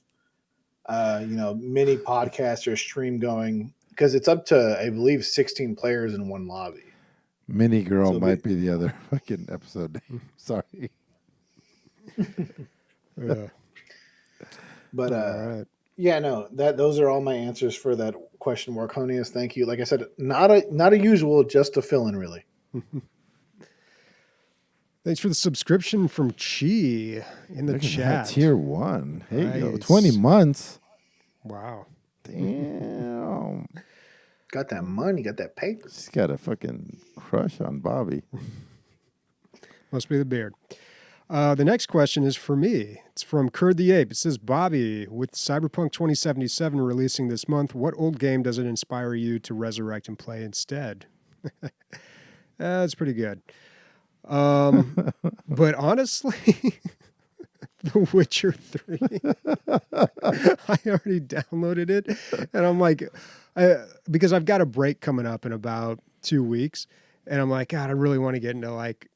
mini podcast or stream going, because it's up to, I believe, 16 players in one lobby. Mini Girl might be the other fucking episode name. Sorry. But All right. yeah, no, those are all my answers for that question, Marconius. Thank you. Like I said, not a usual, just a fill in, really. Thanks for the subscription from Chi in the Look at chat. that, tier 1. Hey, yo, Nice. 20 months. Wow. Damn. Got that money, got that paper. She's got a fucking crush on Bobby. Must be the beard. The next question is for me. It's from Curd the Ape. It says, Bobby, with Cyberpunk 2077 releasing this month, what old game does it inspire you to resurrect and play instead? That's pretty good. But honestly, The Witcher 3. I already downloaded it. And I'm like, because I've got a break coming up in about 2 weeks. And I'm like, God, I really want to get into like,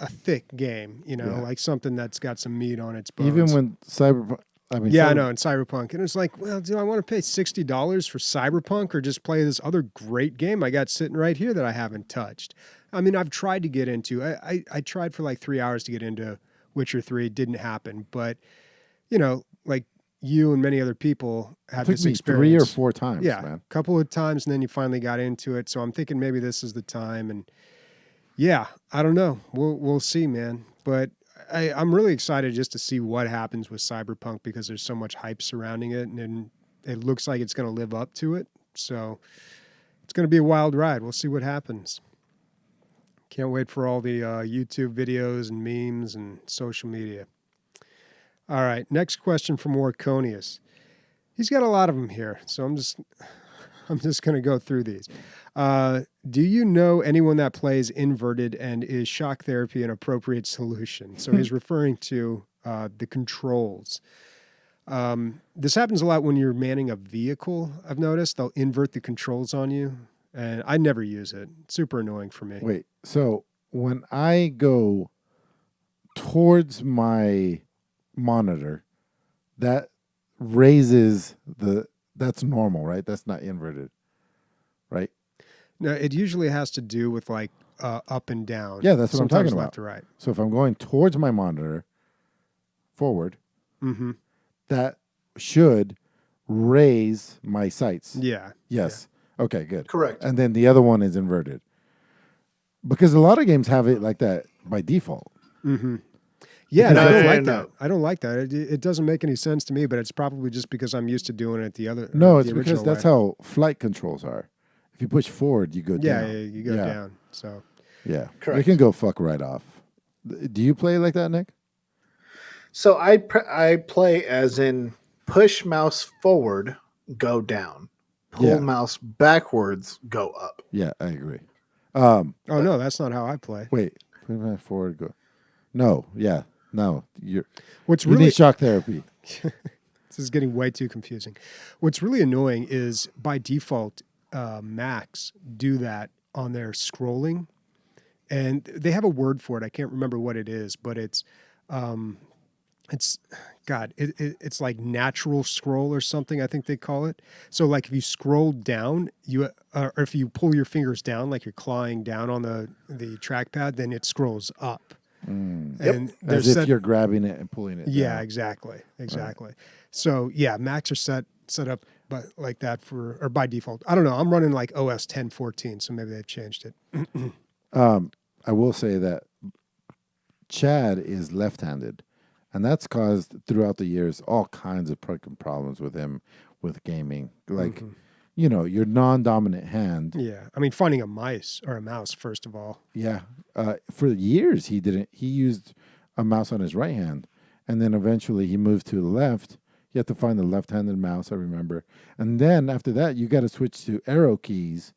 a thick game, like something that's got some meat on its bones. Even when Cyberpunk, I know, in Cyberpunk. And it's like, well, do I want to pay $60 for Cyberpunk or just play this other great game I got sitting right here that I haven't touched? I mean, I've tried to get into, I tried for like 3 hours to get into Witcher 3. It didn't happen. But, like you and many other people had this experience. 3 or 4 times, yeah, man. A couple of times, and then you finally got into it. So I'm thinking maybe this is the time. And yeah, I don't know. We'll see, man. But I'm really excited just to see what happens with Cyberpunk because there's so much hype surrounding it, and it looks like it's going to live up to it. So it's going to be a wild ride. We'll see what happens. Can't wait for all the YouTube videos and memes and social media. All right, next question from Orconius. He's got a lot of them here, so I'm just going to go through these. Do you know anyone that plays inverted, and is shock therapy an appropriate solution? So he's referring to the controls. This happens a lot when you're manning a vehicle, I've noticed. They'll invert the controls on you, and I never use it. It's super annoying for me. Wait, so when I go towards my monitor, that raises that's normal, right? That's not inverted, right? No, it usually has to do with like up and down. Yeah, that's what I'm talking sometimes about. left to right. So if I'm going towards my monitor, forward, that should raise my sights. Yeah. Yes. Yeah. Okay, good. Correct. And then the other one is inverted. Because a lot of games have it like that by default. Yeah, No, I don't no, like no, that. I don't like that. It doesn't make any sense to me, but it's probably just because I'm used to doing it the other. No, the it's because original that's way. how flight controls are. If you push forward, you go Yeah, down. yeah, you go down. So Yeah. Correct. You can go fuck right off. Do you play like that, Nick? So I play as in push mouse forward, go down. Pull mouse backwards, go up. Yeah, I agree. oh no, that's not how I play. Wait, push my forward, go. No, yeah, no. You What's really need shock therapy. This is getting way too confusing. What's really annoying is by default, Macs do that on their scrolling, and they have a word for it. I can't remember what it is, but it's like natural scroll or something. I think they call it. So like if you scroll down, or if you pull your fingers down, like you're clawing down on the trackpad, then it scrolls up. And As if you're grabbing it and pulling it yeah, down. exactly. So yeah, Macs are set up but like that or by default. I don't know. I'm running like OS 10.14, so maybe they've changed it. I will say that Chad is left-handed, and that's caused throughout the years all kinds of problems with him with gaming. Like, your non-dominant hand. Yeah, I mean, finding a mouse, first of all. Yeah. For years, he used a mouse on his right hand, and then eventually he moved to the left. You have to find the left-handed mouse, I remember. And then after that, you got to switch to arrow keys,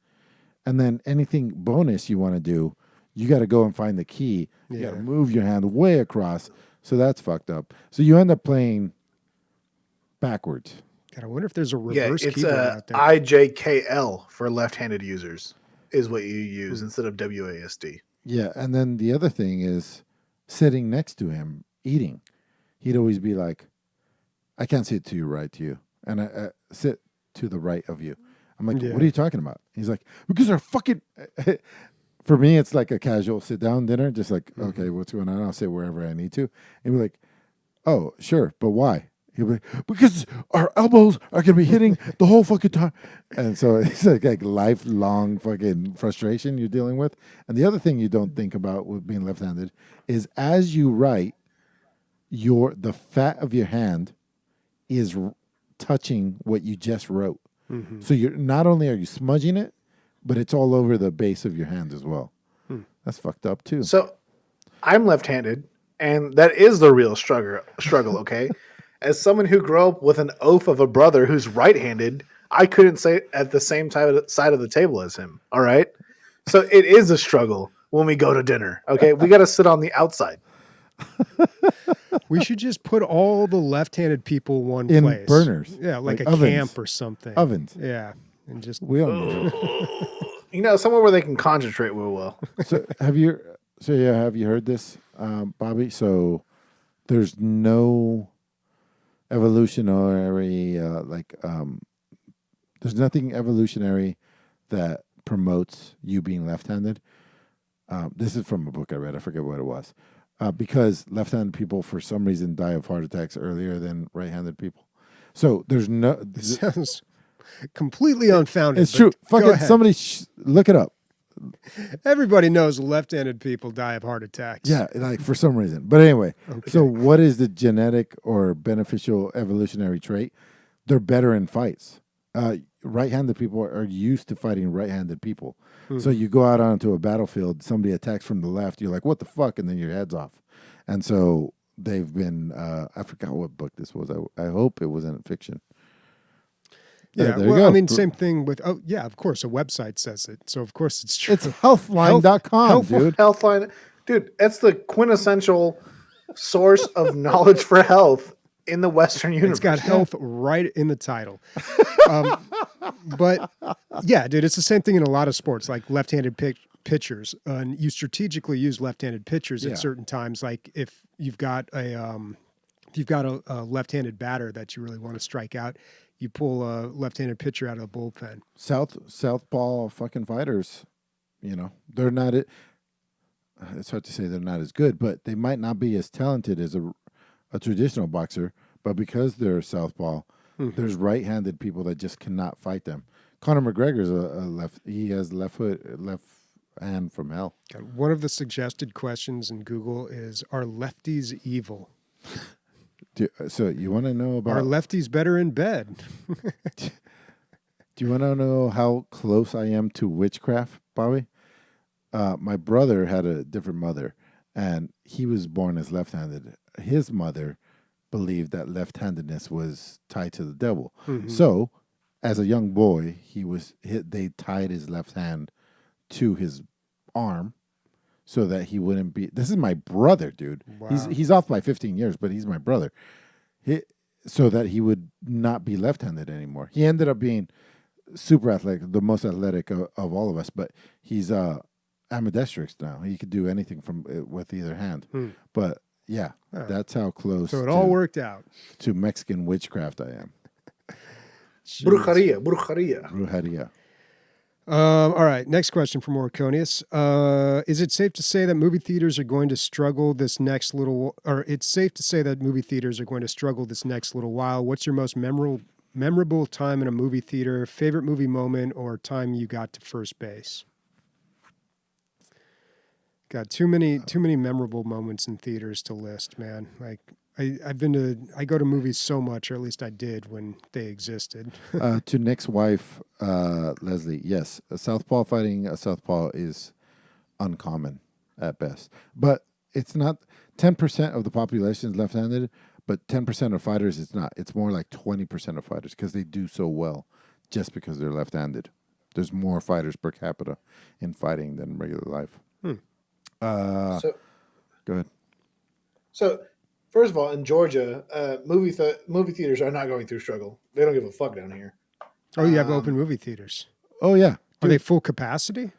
and then anything bonus you want to do, you got to go and find the key. You got to move your hand way across. So that's fucked up. So you end up playing backwards. God, I wonder if there's a reverse it's keyboard out there. IJKL for left-handed users is what you use instead of WASD. Yeah, and then the other thing is sitting next to him eating. He'd always be like, I can't sit to your right to you. And I sit to the right of you. I'm like, what are you talking about? He's like, because they're fucking... For me, it's like a casual sit-down dinner, just like, okay, what's going on? I'll sit wherever I need to. And we're like, oh, sure, but why? He'll be like, because our elbows are going to be hitting the whole fucking time. And so it's like lifelong fucking frustration you're dealing with. And the other thing you don't think about with being left-handed is as you write, the fat of your hand is touching what you just wrote. So you're not only are you smudging it, but it's all over the base of your hand as well. That's fucked up too. So I'm left-handed, And that is the real struggle, okay? As someone who grew up with an oaf of a brother who's right-handed, I couldn't sit at the same side of the table as him, all right? So it is a struggle when we go to dinner, okay? We got to sit on the outside. We should just put all the left-handed people one In place. burners. Yeah, like a ovens. camp or something. Ovens. Yeah. And just We don't need it. You know, somewhere where they can concentrate real well. So have you heard this, Bobby? So there's no evolutionary there's nothing evolutionary that promotes you being left-handed. This is from a book I read. I forget what it was. Because left-handed people, for some reason, die of heart attacks earlier than right-handed people. So there's no. This sounds completely unfounded. It's true. Go Fucking ahead. somebody look it up. Everybody knows left-handed people die of heart attacks. Yeah, like for some reason. But anyway, So what is the genetic or beneficial evolutionary trait? They're better in fights. Right-handed people are used to fighting right-handed people. So you go out onto a battlefield, somebody attacks from the left, you're like, what the fuck? And then your head's off. And so they've been, I forgot what book this was. I hope it wasn't fiction. Yeah, there you well, go. I mean, same thing with, of course, a website says it. So, of course, it's true. It's healthline.com, dude. Healthline. Dude, that's the quintessential source of knowledge for health in the Western universe. It's got health right in the title. But, yeah, dude, it's the same thing in a lot of sports, like left-handed pitchers. And you strategically use left-handed pitchers Yeah. at certain times. Like if you've got a left-handed batter that you really want to strike out, you pull a left-handed pitcher out of the bullpen. Southpaw fucking fighters, they're not it. It's hard to say they're not as good, but they might not be as talented as a traditional boxer. But because they're southpaw, there's right-handed people that just cannot fight them. Conor McGregor's a left. He has left hand from hell. God, one of the suggested questions in Google is: are lefties evil? So you want to know about? Are lefties better in bed? Do you want to know how close I am to witchcraft, Bobby? My brother had a different mother, and he was born as left-handed. His mother believed that left-handedness was tied to the devil. Mm-hmm. So, as a young boy, they tied his left hand to his arm so that he wouldn't be. This is my brother, dude. Wow. He's off by 15 years, but he's my brother. So that he would not be left-handed anymore. He ended up being super athletic, the most athletic of all of us, but he's ambidextrous now. He could do anything with either hand. But yeah, that's how close. So it all worked out. To Mexican witchcraft I am. Brujeria. All right. Next question from Orconius. Is it safe to say that movie theaters are going to struggle this next little, or it's safe to say that movie theaters are going to struggle this next little while? What's your most memorable time in a movie theater? Favorite movie moment or time you got to first base? Got too many memorable moments in theaters to list, man. Like I go to movies so much, or at least I did when they existed. To Nick's wife, Leslie, yes, a southpaw fighting a southpaw is uncommon at best. But it's not 10% of the population is left-handed, but 10% of fighters it's not. It's more like 20% of fighters because they do so well just because they're left-handed. There's more fighters per capita in fighting than regular life. Go ahead. So, first of all, in Georgia, movie theaters are not going through struggle. They don't give a fuck down here. Oh, you have open movie theaters. Oh, yeah. Are they full capacity?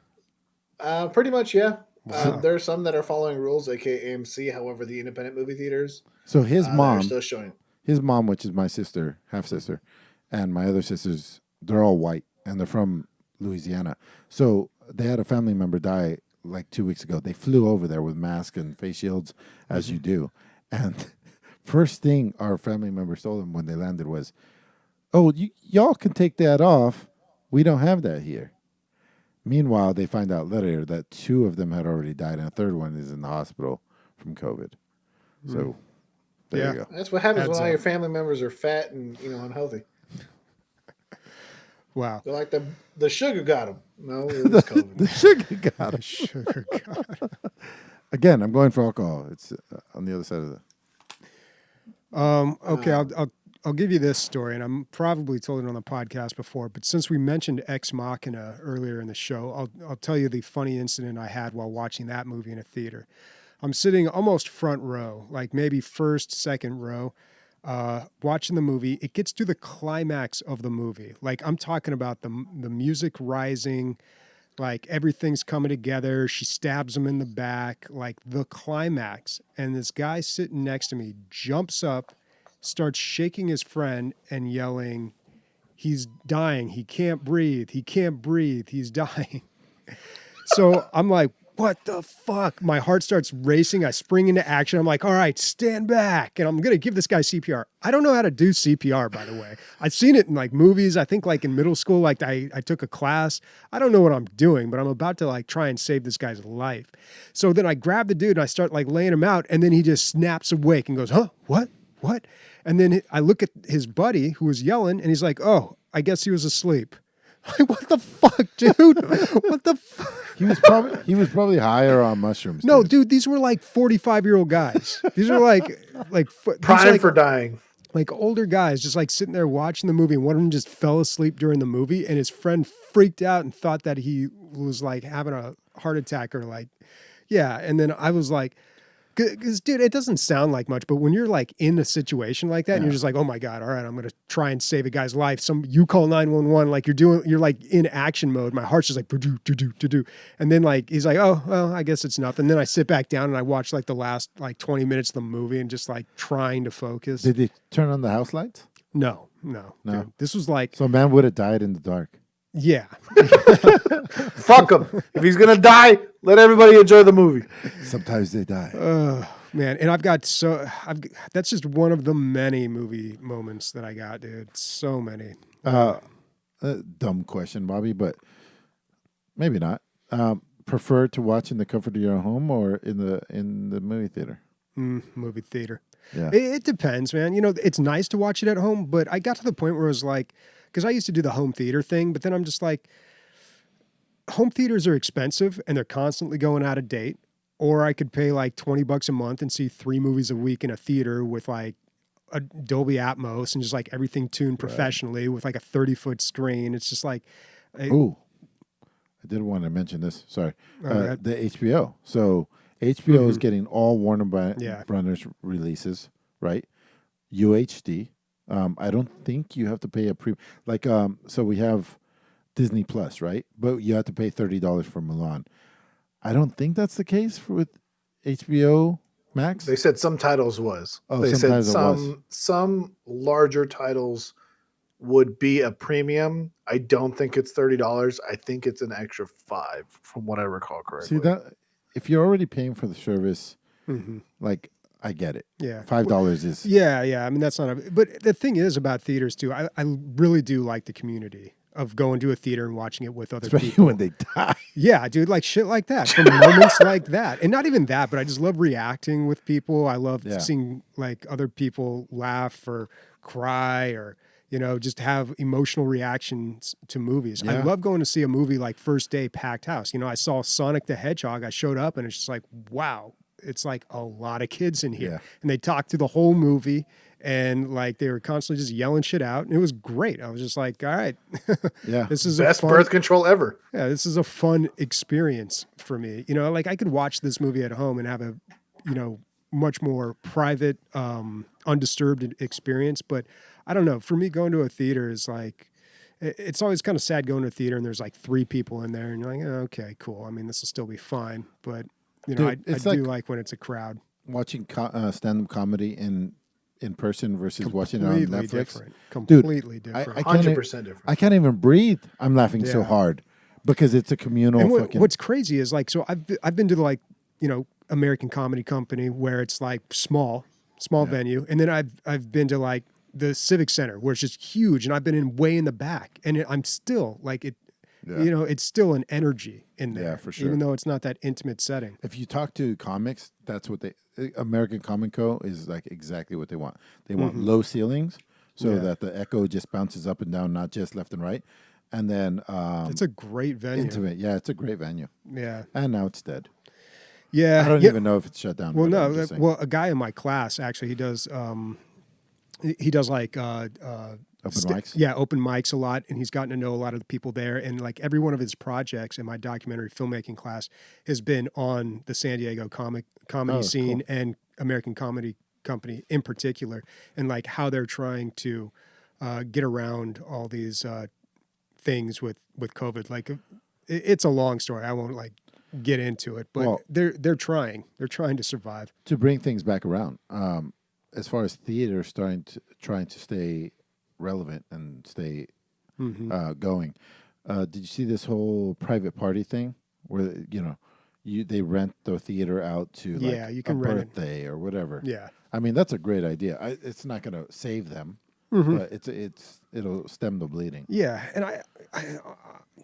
Pretty much, yeah. Wow. There are some that are following rules, aka AMC. However, the independent movie theaters, So his they're mom, still showing. which is my sister, half sister, and my other sisters, they're all white and they're from Louisiana. So they had a family member die like 2 weeks ago. They flew over there with masks and face shields, as you do. And first thing our family members told them when they landed was, "Oh, y'all can take that off. We don't have that here." Meanwhile, they find out later that 2 of them had already died, and a third one is in the hospital from COVID. So there you go. That's what happens Adds when all up. your family members are fat and unhealthy. Wow. They're like the sugar got them. No, it was COVID. The sugar got it. Sugar God. Again, I'm going for alcohol. It's on the other side of the. Okay, I'll give you this story, and I'm probably told it on the podcast before, but since we mentioned Ex Machina earlier in the show, I'll tell you the funny incident I had while watching that movie in a theater. I'm sitting almost front row, like maybe first, second row, watching the movie. It gets to the climax of the movie. Like I'm talking about the music rising, like everything's coming together. She stabs him in the back, like the climax. And this guy sitting next to me jumps up, starts shaking his friend and yelling, "He's dying. He can't breathe. He can't breathe. He's dying." So I'm like, what the fuck? My heart starts racing. I spring into action. I'm like, all right, stand back. And I'm going to give this guy CPR. I don't know how to do CPR, by the way. I've seen it in like movies. I think like in middle school, like I took a class. I don't know what I'm doing, but I'm about to like try and save this guy's life. So then I grab the dude and I start like laying him out. And then he just snaps awake and goes, huh? What? What? And then I look at his buddy who was yelling and he's like, oh, I guess he was asleep. Like, what the fuck, dude? What the fuck? He was probably higher on mushrooms. No, dude, these were like 45-year-old guys. These are like Prime for dying. Like older guys just like sitting there watching the movie, and one of them just fell asleep during the movie, and his friend freaked out and thought that he was like having a heart attack or like, yeah. And then I was like, because dude, it doesn't sound like much, but when you're like in a situation like that, and you're just like, oh my God, all right, I'm gonna try and save a guy's life. You call 911, like you're like in action mode. My heart's just like do. And then like he's like, oh well, I guess it's nothing. Then I sit back down and I watch like the last like 20 minutes of the movie and just like trying to focus. Did they turn on the house lights? No. Dude, this was like, So man would have died in the dark. yeah. Fuck him. If he's gonna die, let everybody enjoy the movie. Sometimes they die. Man, and that's just one of the many movie moments that I got, dude. So many. Dumb question, Bobby, but maybe not. Prefer to watch in the comfort of your own home or in the movie theater? Movie theater. Yeah. It depends, man. You know, it's nice to watch it at home, but I got to the point where it was like, because I used to do the home theater thing, but then I'm just like, home theaters are expensive and they're constantly going out of date. Or I could pay like $20 a month and see 3 movies a week in a theater with like a Dolby Atmos and just like everything tuned professionally with like a 30-foot screen. It's just like, Ooh, I did want to mention this. Sorry, right. the HBO. So HBO is getting all Warner Brothers releases, right? UHD. I don't think you have to pay a so we have Disney Plus, right? But you have to pay $30 for Mulan. I don't think that's the case with HBO Max. They said some titles was. They said some larger titles would be a premium. I don't think it's $30. I think it's an extra $5, from what I recall correctly. See that if you're already paying for the service, like I get it. Yeah, $5 is. Yeah. I mean, that's not but the thing is about theaters too, I really do like the community of going to a theater and watching it with other Especially people. when they die. Yeah, dude, like shit like that. From moments like that. And not even that, but I just love reacting with people. I love seeing like other people laugh or cry or, you know, just have emotional reactions to movies. Yeah. I love going to see a movie like first day packed house. You know, I saw Sonic the Hedgehog. I showed up and it's just like, wow, it's like a lot of kids in here. Yeah. And they talked through the whole movie. And like they were constantly just yelling shit out, and it was great. I was just like, "All right, yeah, this is best birth control ever." Yeah, this is a fun experience for me. You know, like I could watch this movie at home and have a, you know, much more private, undisturbed experience. But I don't know. For me, going to a theater is like, it's always kind of sad going to a theater and there's like 3 people in there, and you're like, oh, okay, cool. I mean, this will still be fine. But you know, I do like when it's a crowd. Watching stand-up comedy in person versus watching it on Netflix. Different. Completely different. 100% different. I can't even breathe. I'm laughing so hard because it's a communal. And what's crazy is like, so I've been to like, you know, American Comedy Company where it's like small venue, and then I've been to like the Civic Center where it's just huge, and I've been way in the back, and I'm still like it. Yeah. You know, it's still an energy in there, for sure. Even though it's not that intimate setting. If you talk to comics, that's what American Comic Co. is like exactly what they want. They want low ceilings so that the echo just bounces up and down, not just left and right. And then it's a great venue. Intimate, yeah, it's a great venue. Yeah, and now it's dead. Yeah. I don't yeah. even know if it's shut down. Well, but I'm no. just saying. Well, a guy in my class actually, he does like Open mics. Yeah, open mics a lot, and he's gotten to know a lot of the people there. And like every one of his projects in my documentary filmmaking class has been on the San Diego comedy Oh, scene cool. and American Comedy Company in particular, and like how they're trying to get around all these things with COVID. Like it's a long story. I won't like get into it, but Well- they're trying. They're trying to survive. To bring things back around, as far as theater trying to stay relevant and stay going. Did you see this whole private party thing where they rent the theater out to like Yeah, you can a rent it. birthday or whatever? Yeah. I mean that's a great idea. It's not going to save them, but it'll stem the bleeding. Yeah, and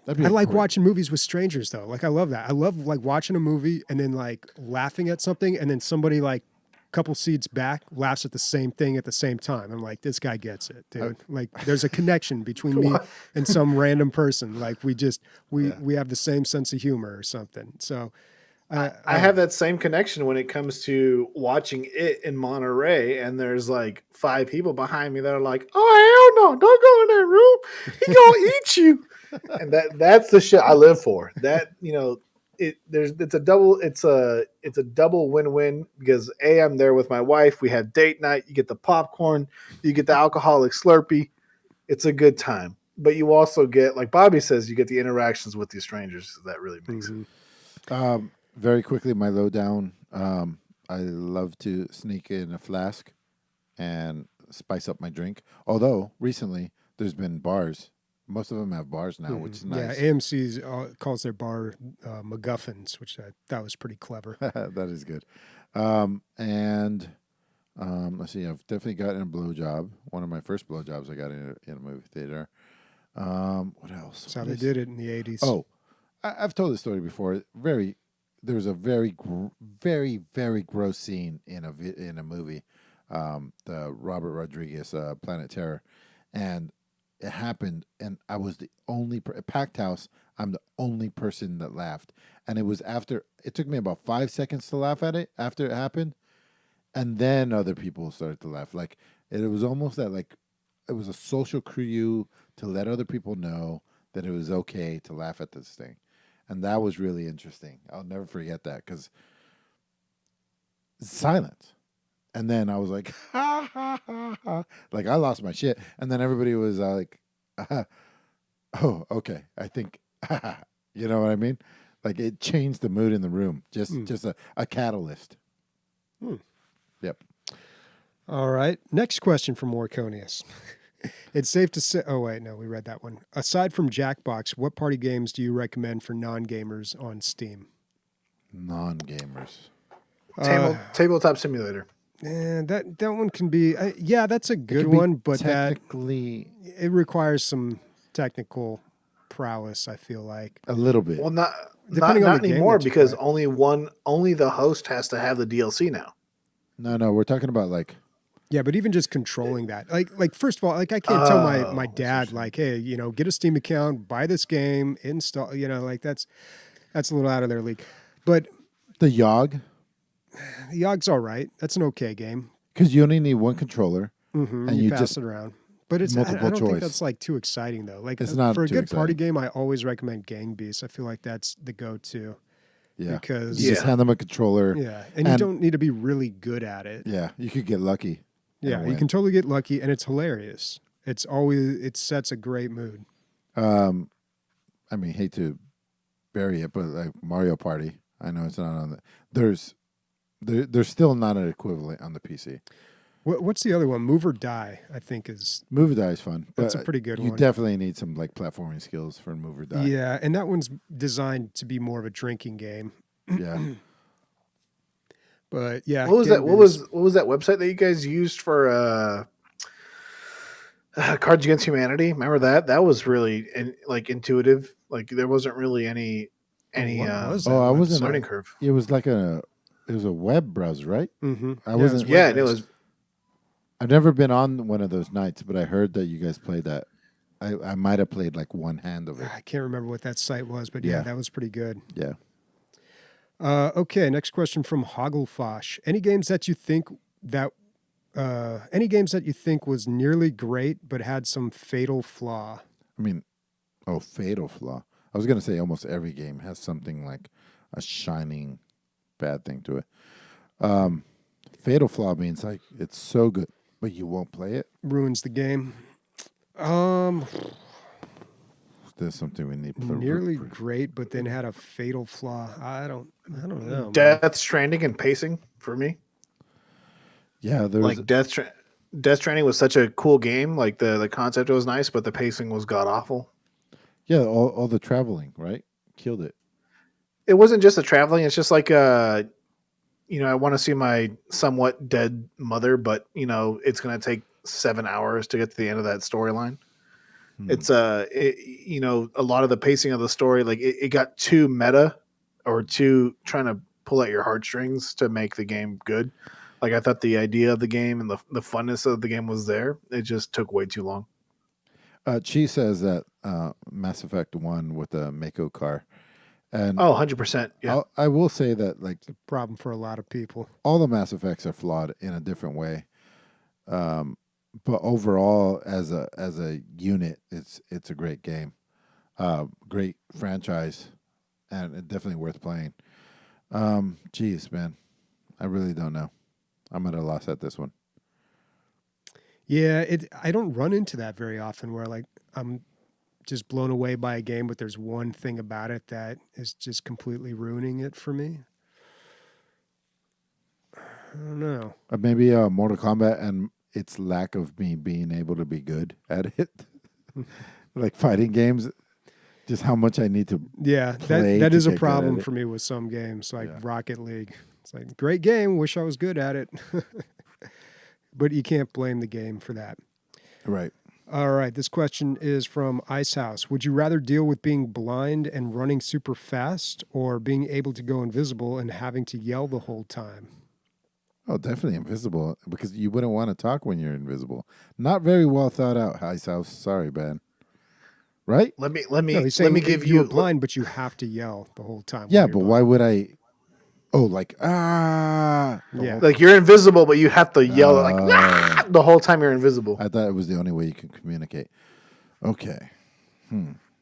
That'd be I like great. watching movies with strangers though. Like I love that. I love like watching a movie and then like laughing at something and then somebody like a couple seats back laughs at the same thing at the same time. I'm like, this guy gets it, dude. Like there's a connection between me and some random person. Like we have the same sense of humor or something. So I have that same connection when it comes to watching it in Monterey, and there's like 5 people behind me that are like, "Oh hell no, don't go in that room. He gonna eat you." And that's the shit I live for. That it's a double win-win because I'm there with my wife. We have date night. You get the popcorn, you get the alcoholic Slurpee. It's a good time, but you also get, like Bobby says, you get the interactions with these strangers. That really makes it. Very quickly, my lowdown. I love to sneak in a flask and spice up my drink. Although recently there's been bars. Most of them have bars now, which is nice. Yeah, AMC's calls their bar MacGuffins, which I thought was pretty clever. That is good. Let's see. I've definitely gotten a blowjob. One of my first blowjobs I got in a movie theater. What else? That's how they did it in the 80s. Oh, I've told this story before. There was a very, very gross scene in a movie, the Robert Rodriguez Planet Terror, and it happened, and I was the only packed house. I'm the only person that laughed, and it was after. It took me about 5 seconds to laugh at it after it happened, and then other people started to laugh. Like it was almost that like it was a social cue to let other people know that it was okay to laugh at this thing. And that was really interesting. I'll never forget that because silence. And then I was like, ha, ha, ha, ha. Like I lost my shit. And then everybody was like, oh, okay. I think, you know what I mean? Like it changed the mood in the room. Just a catalyst. Yep. All right. Next question from Morconius. It's safe to say. Oh wait, no, we read that one. Aside from Jackbox, what party games do you recommend for non-gamers on Steam? Non-gamers. Tabletop Simulator. And that one can be. Yeah, that's a good can be one, but technically it requires some technical prowess. I feel like. a little bit. Well, not Depending on the game anymore that you because play. only the host has to have the DLC now. No, we're talking about like. Yeah, but even just controlling that, like first of all, like I can't tell my dad, like, hey, get a Steam account, buy this game, install, like that's a little out of their league. But The Yogg, Yogg's all right. That's an okay game. because you only need one controller, And and you you pass just it around. But I multiple don't think choice. that's like too exciting though. Like It's not for a too good party exciting. game, I always recommend Gang Beasts. I feel like that's the go-to. Because you just hand them a controller. and you don't need to be really good at it. Yeah, you could get lucky. Yeah, you can totally get lucky, and it's hilarious. It sets a great mood. I mean, hate to bury it, but like Mario Party, I know it's not on the. There's still not an equivalent on the PC. What's the other one? Move or Die, I think is. Move or Die is fun. That's but a pretty good you one. definitely need some like platforming skills for Move or Die. Yeah, and that one's designed to be more of a drinking game. Yeah. But yeah, What was Gang that? What was that website that you guys used for Cards Against Humanity? Remember that? That was really intuitive. Like there wasn't really any What was that I one? wasn't. learning curve. It was like it was a web browser, right? Mm-hmm. I wasn't. Yeah, and it was. I've never been on one of those nights, but I heard that you guys played that. I might have played like one hand of it. I can't remember what that site was, but yeah, Yeah. that was pretty good. Yeah. Okay, next question from Hogglefosh. Any games that you think was nearly great but had some fatal flaw? I mean, fatal flaw. I was gonna say almost every game has something like a shining bad thing to it. Fatal flaw means like it's so good, but you won't play it. Ruins the game. There's something we need. Nearly great, but then had a fatal flaw. I don't know. Man. Death Stranding and pacing for me. Yeah, there's Like Death Stranding was such a cool game. Like the concept was nice, but the pacing was god awful. yeah, all the traveling, right? Killed it. It wasn't just the traveling. It's just like I want to see my somewhat dead mother, but it's going to take 7 hours to get to the end of that storyline. It's a lot of the pacing of the story, like it got too meta or too trying to pull at your heartstrings to make the game good. Like I thought the idea of the game and the funness of the game was there. It just took way too long. Chi says that Mass Effect 1 with the Mako car. And 100%. Yeah. I will say that like It's a problem for a lot of people. all the Mass Effects are flawed in a different way. But overall, as a unit, it's a great game, great franchise, and definitely worth playing. Geez, man, I really don't know. I'm at a loss at this one. Yeah, I don't run into that very often where like I'm just blown away by a game, but there's one thing about it that is just completely ruining it for me. I don't know. Maybe Mortal Kombat and its lack of me being able to be good at it, like fighting games. Just how much I need to. Yeah, play that to is a get good problem at it. for me with some games like Yeah. Rocket League. It's like great game, wish I was good at it, but you can't blame the game for that. Right. All right, this question is from Icehouse. Would you rather deal with being blind and running super fast, or being able to go invisible and having to yell the whole time? Oh, definitely invisible because you wouldn't want to talk when you're invisible. Not very well thought out, Ice House. Sorry, Ben. Right? Let me No, he's saying give you're you blind, but you have to yell the whole time. Yeah, while but you're why blind. would I? Oh, like the Yeah. whole- like you're invisible, but you have to yell like Oh. the whole time you're invisible. I thought it was the only way you can communicate. Okay.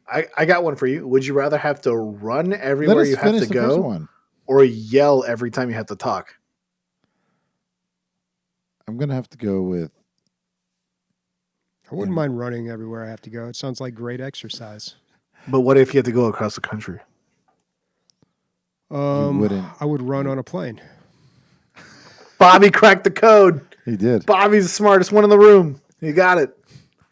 I got one for you. Would you rather have to run everywhere Let us you have finish to the first go, one. or yell every time you have to talk? I'm gonna have to go with. I wouldn't mind running everywhere I have to go. It sounds like great exercise. But what if you have to go across the country? wouldn't- I would run on a plane. Bobby cracked the code. He did. Bobby's the smartest one in the room. You got it.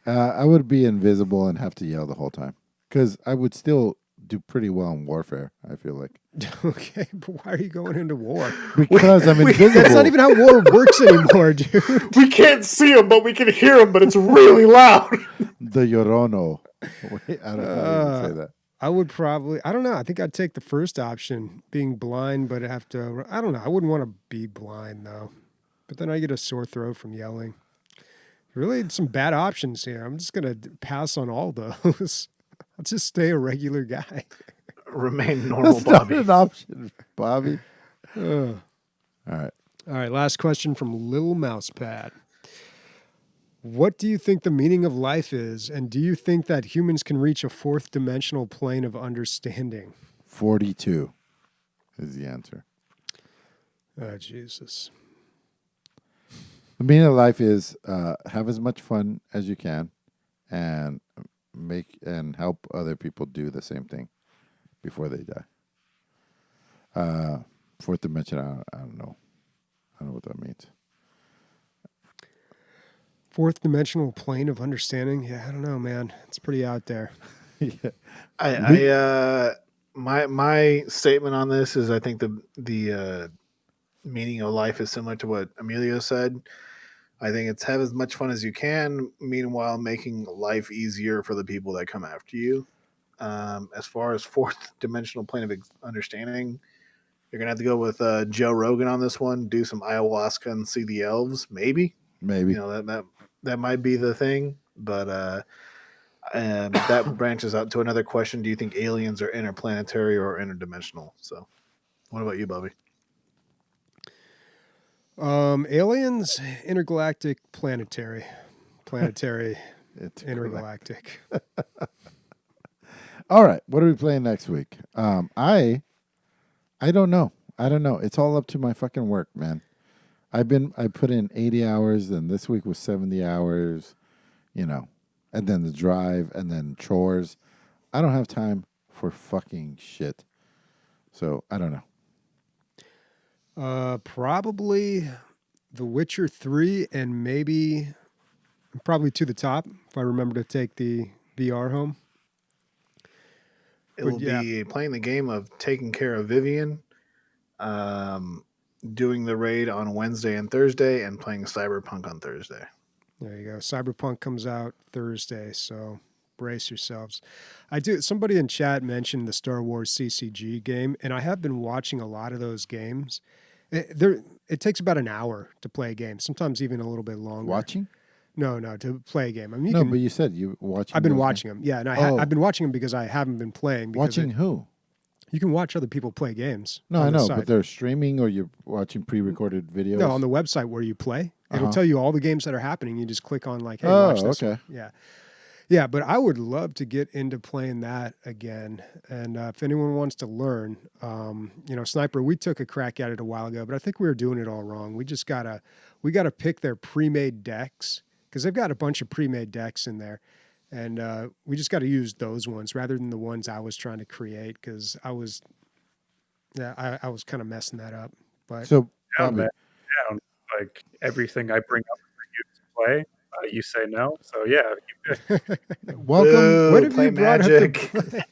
I would be invisible and have to yell the whole time because I would still do pretty well in warfare. I feel like Okay, but why are you going into war? because I'm invisible. That's not even how war works anymore, dude. We can't see him, but we can hear him, but it's really loud. the Llorono. Wait, I don't know how to say that. I would probably, I don't know. I think I'd take the first option, being blind, but have to, I don't know. I wouldn't want to be blind though. But then I get a sore throat from yelling. Really some bad options here. I'm just going to pass on all those. I'll just stay a regular guy. Remain normal, That's not Bobby. an option, Bobby. Ugh. All right. All right, last question from Little Mousepad. What do you think the meaning of life is, and do you think that humans can reach a fourth dimensional plane of understanding? 42 is the answer. Oh, Jesus. The meaning of life is have as much fun as you can and make and help other people do the same thing before they die. Fourth dimension, I don't know. I don't know what that means. Fourth dimensional plane of understanding? Yeah, I don't know, man. It's pretty out there. Yeah. My statement on this is I think the meaning of life is similar to what Emilio said. I think it's have as much fun as you can, meanwhile making life easier for the people that come after you. As far as fourth dimensional plane of understanding, you're gonna have to go with Joe Rogan on this one. Do some ayahuasca and see the elves, maybe. Maybe. You know that might be the thing, but that branches out to another question: do you think aliens are interplanetary or interdimensional? So What about you, Bobby? Aliens, intergalactic, planetary, It's intergalactic. All right, what are we playing next week? I don't know. It's all up to my fucking work, man. I put in 80 hours, and this week was 70 hours, and then the drive, and then chores. I don't have time for fucking shit. So I don't know. Probably The Witcher 3 and maybe probably To the Top if I remember to take the VR home. It But will yeah. be playing the game of taking care of Vivian, doing the raid on Wednesday and Thursday, and playing Cyberpunk on Thursday. There you go. Cyberpunk comes out Thursday, so brace yourselves. Somebody in chat mentioned the Star Wars CCG game, and I have been watching a lot of those games. It takes about an hour to play a game, sometimes even a little bit longer. Watching? No, to play a game. I mean, But you said you watching. I've been those watching them. Yeah, and I've been watching them because I haven't been playing. Because Watching who? you can watch other people play games. No, on I the know, site. but they're streaming or you're watching pre-recorded videos. No, on the website where you play, it'll tell you all the games that are happening. You just click on like, hey, watch this. Okay. Yeah. Yeah, but I would love to get into playing that again. And if anyone wants to learn, Sniper, we took a crack at it a while ago, but I think we were doing it all wrong. We gotta pick their pre-made decks because they've got a bunch of pre-made decks in there. And we just got to use those ones rather than the ones I was trying to create because I was kind of messing that up. But So, Yeah, Bobby, man. Yeah, like everything I bring up for you to play, you say no. So yeah, you could. welcome. Boo, what have play you brought Magic. up to play?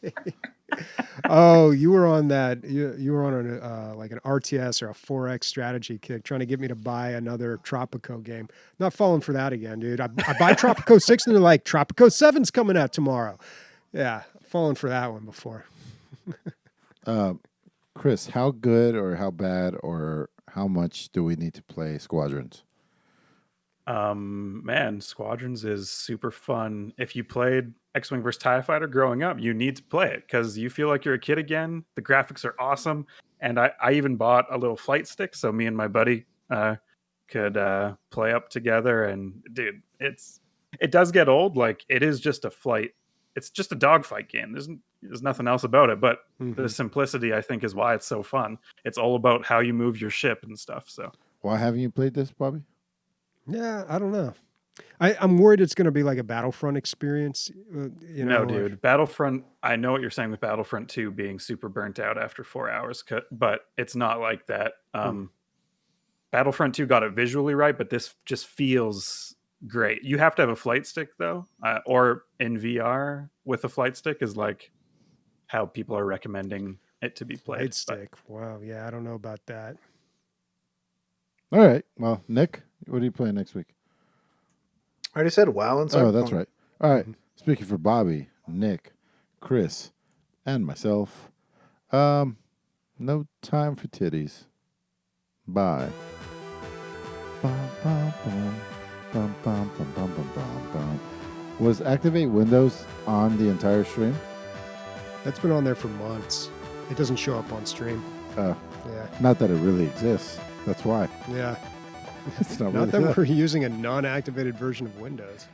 Oh, you were on that. You were on like an RTS or a 4X strategy kick, trying to get me to buy another Tropico game. Not falling for that again, dude. I buy Tropico 6 and they're like, Tropico 7's coming out tomorrow. Yeah, fallen for that one before. Chris, how good or how bad or how much do we need to play Squadrons? Man, Squadrons is super fun. If you played X-Wing vs. TIE Fighter growing up, you need to play it because you feel like you're a kid again. The graphics are awesome. And I even bought a little flight stick so me and my buddy could play up together. And dude, it does get old. Like it is just a flight. It's just a dogfight game. There's nothing else about it. But the simplicity, I think, is why it's so fun. It's all about how you move your ship and stuff. So Why haven't you played this, Bobby? Yeah, I don't know. I'm worried it's going to be like a Battlefront experience. No, dude. Battlefront, I know what you're saying with Battlefront 2 being super burnt out after 4 hours, but it's not like that. Battlefront 2 got it visually right, but this just feels great. You have to have a flight stick, though, or in VR with a flight stick is like how people are recommending it to be played. Flight stick. Wow. Yeah, I don't know about that. All right. Well, Nick, what are you playing next week? I already said WoW and Cyberpunk. Oh, that's right. All right. Speaking for Bobby, Nick, Chris, and myself, no time for titties. Bye. Bum, bum, bum. Bum, bum, bum, bum, bum, bum, bum. Was Activate Windows on the entire stream? That's been on there for months. It doesn't show up on stream. Yeah. Not that it really exists. That's why. Yeah. It's not Not really that we're using a non-activated version of Windows.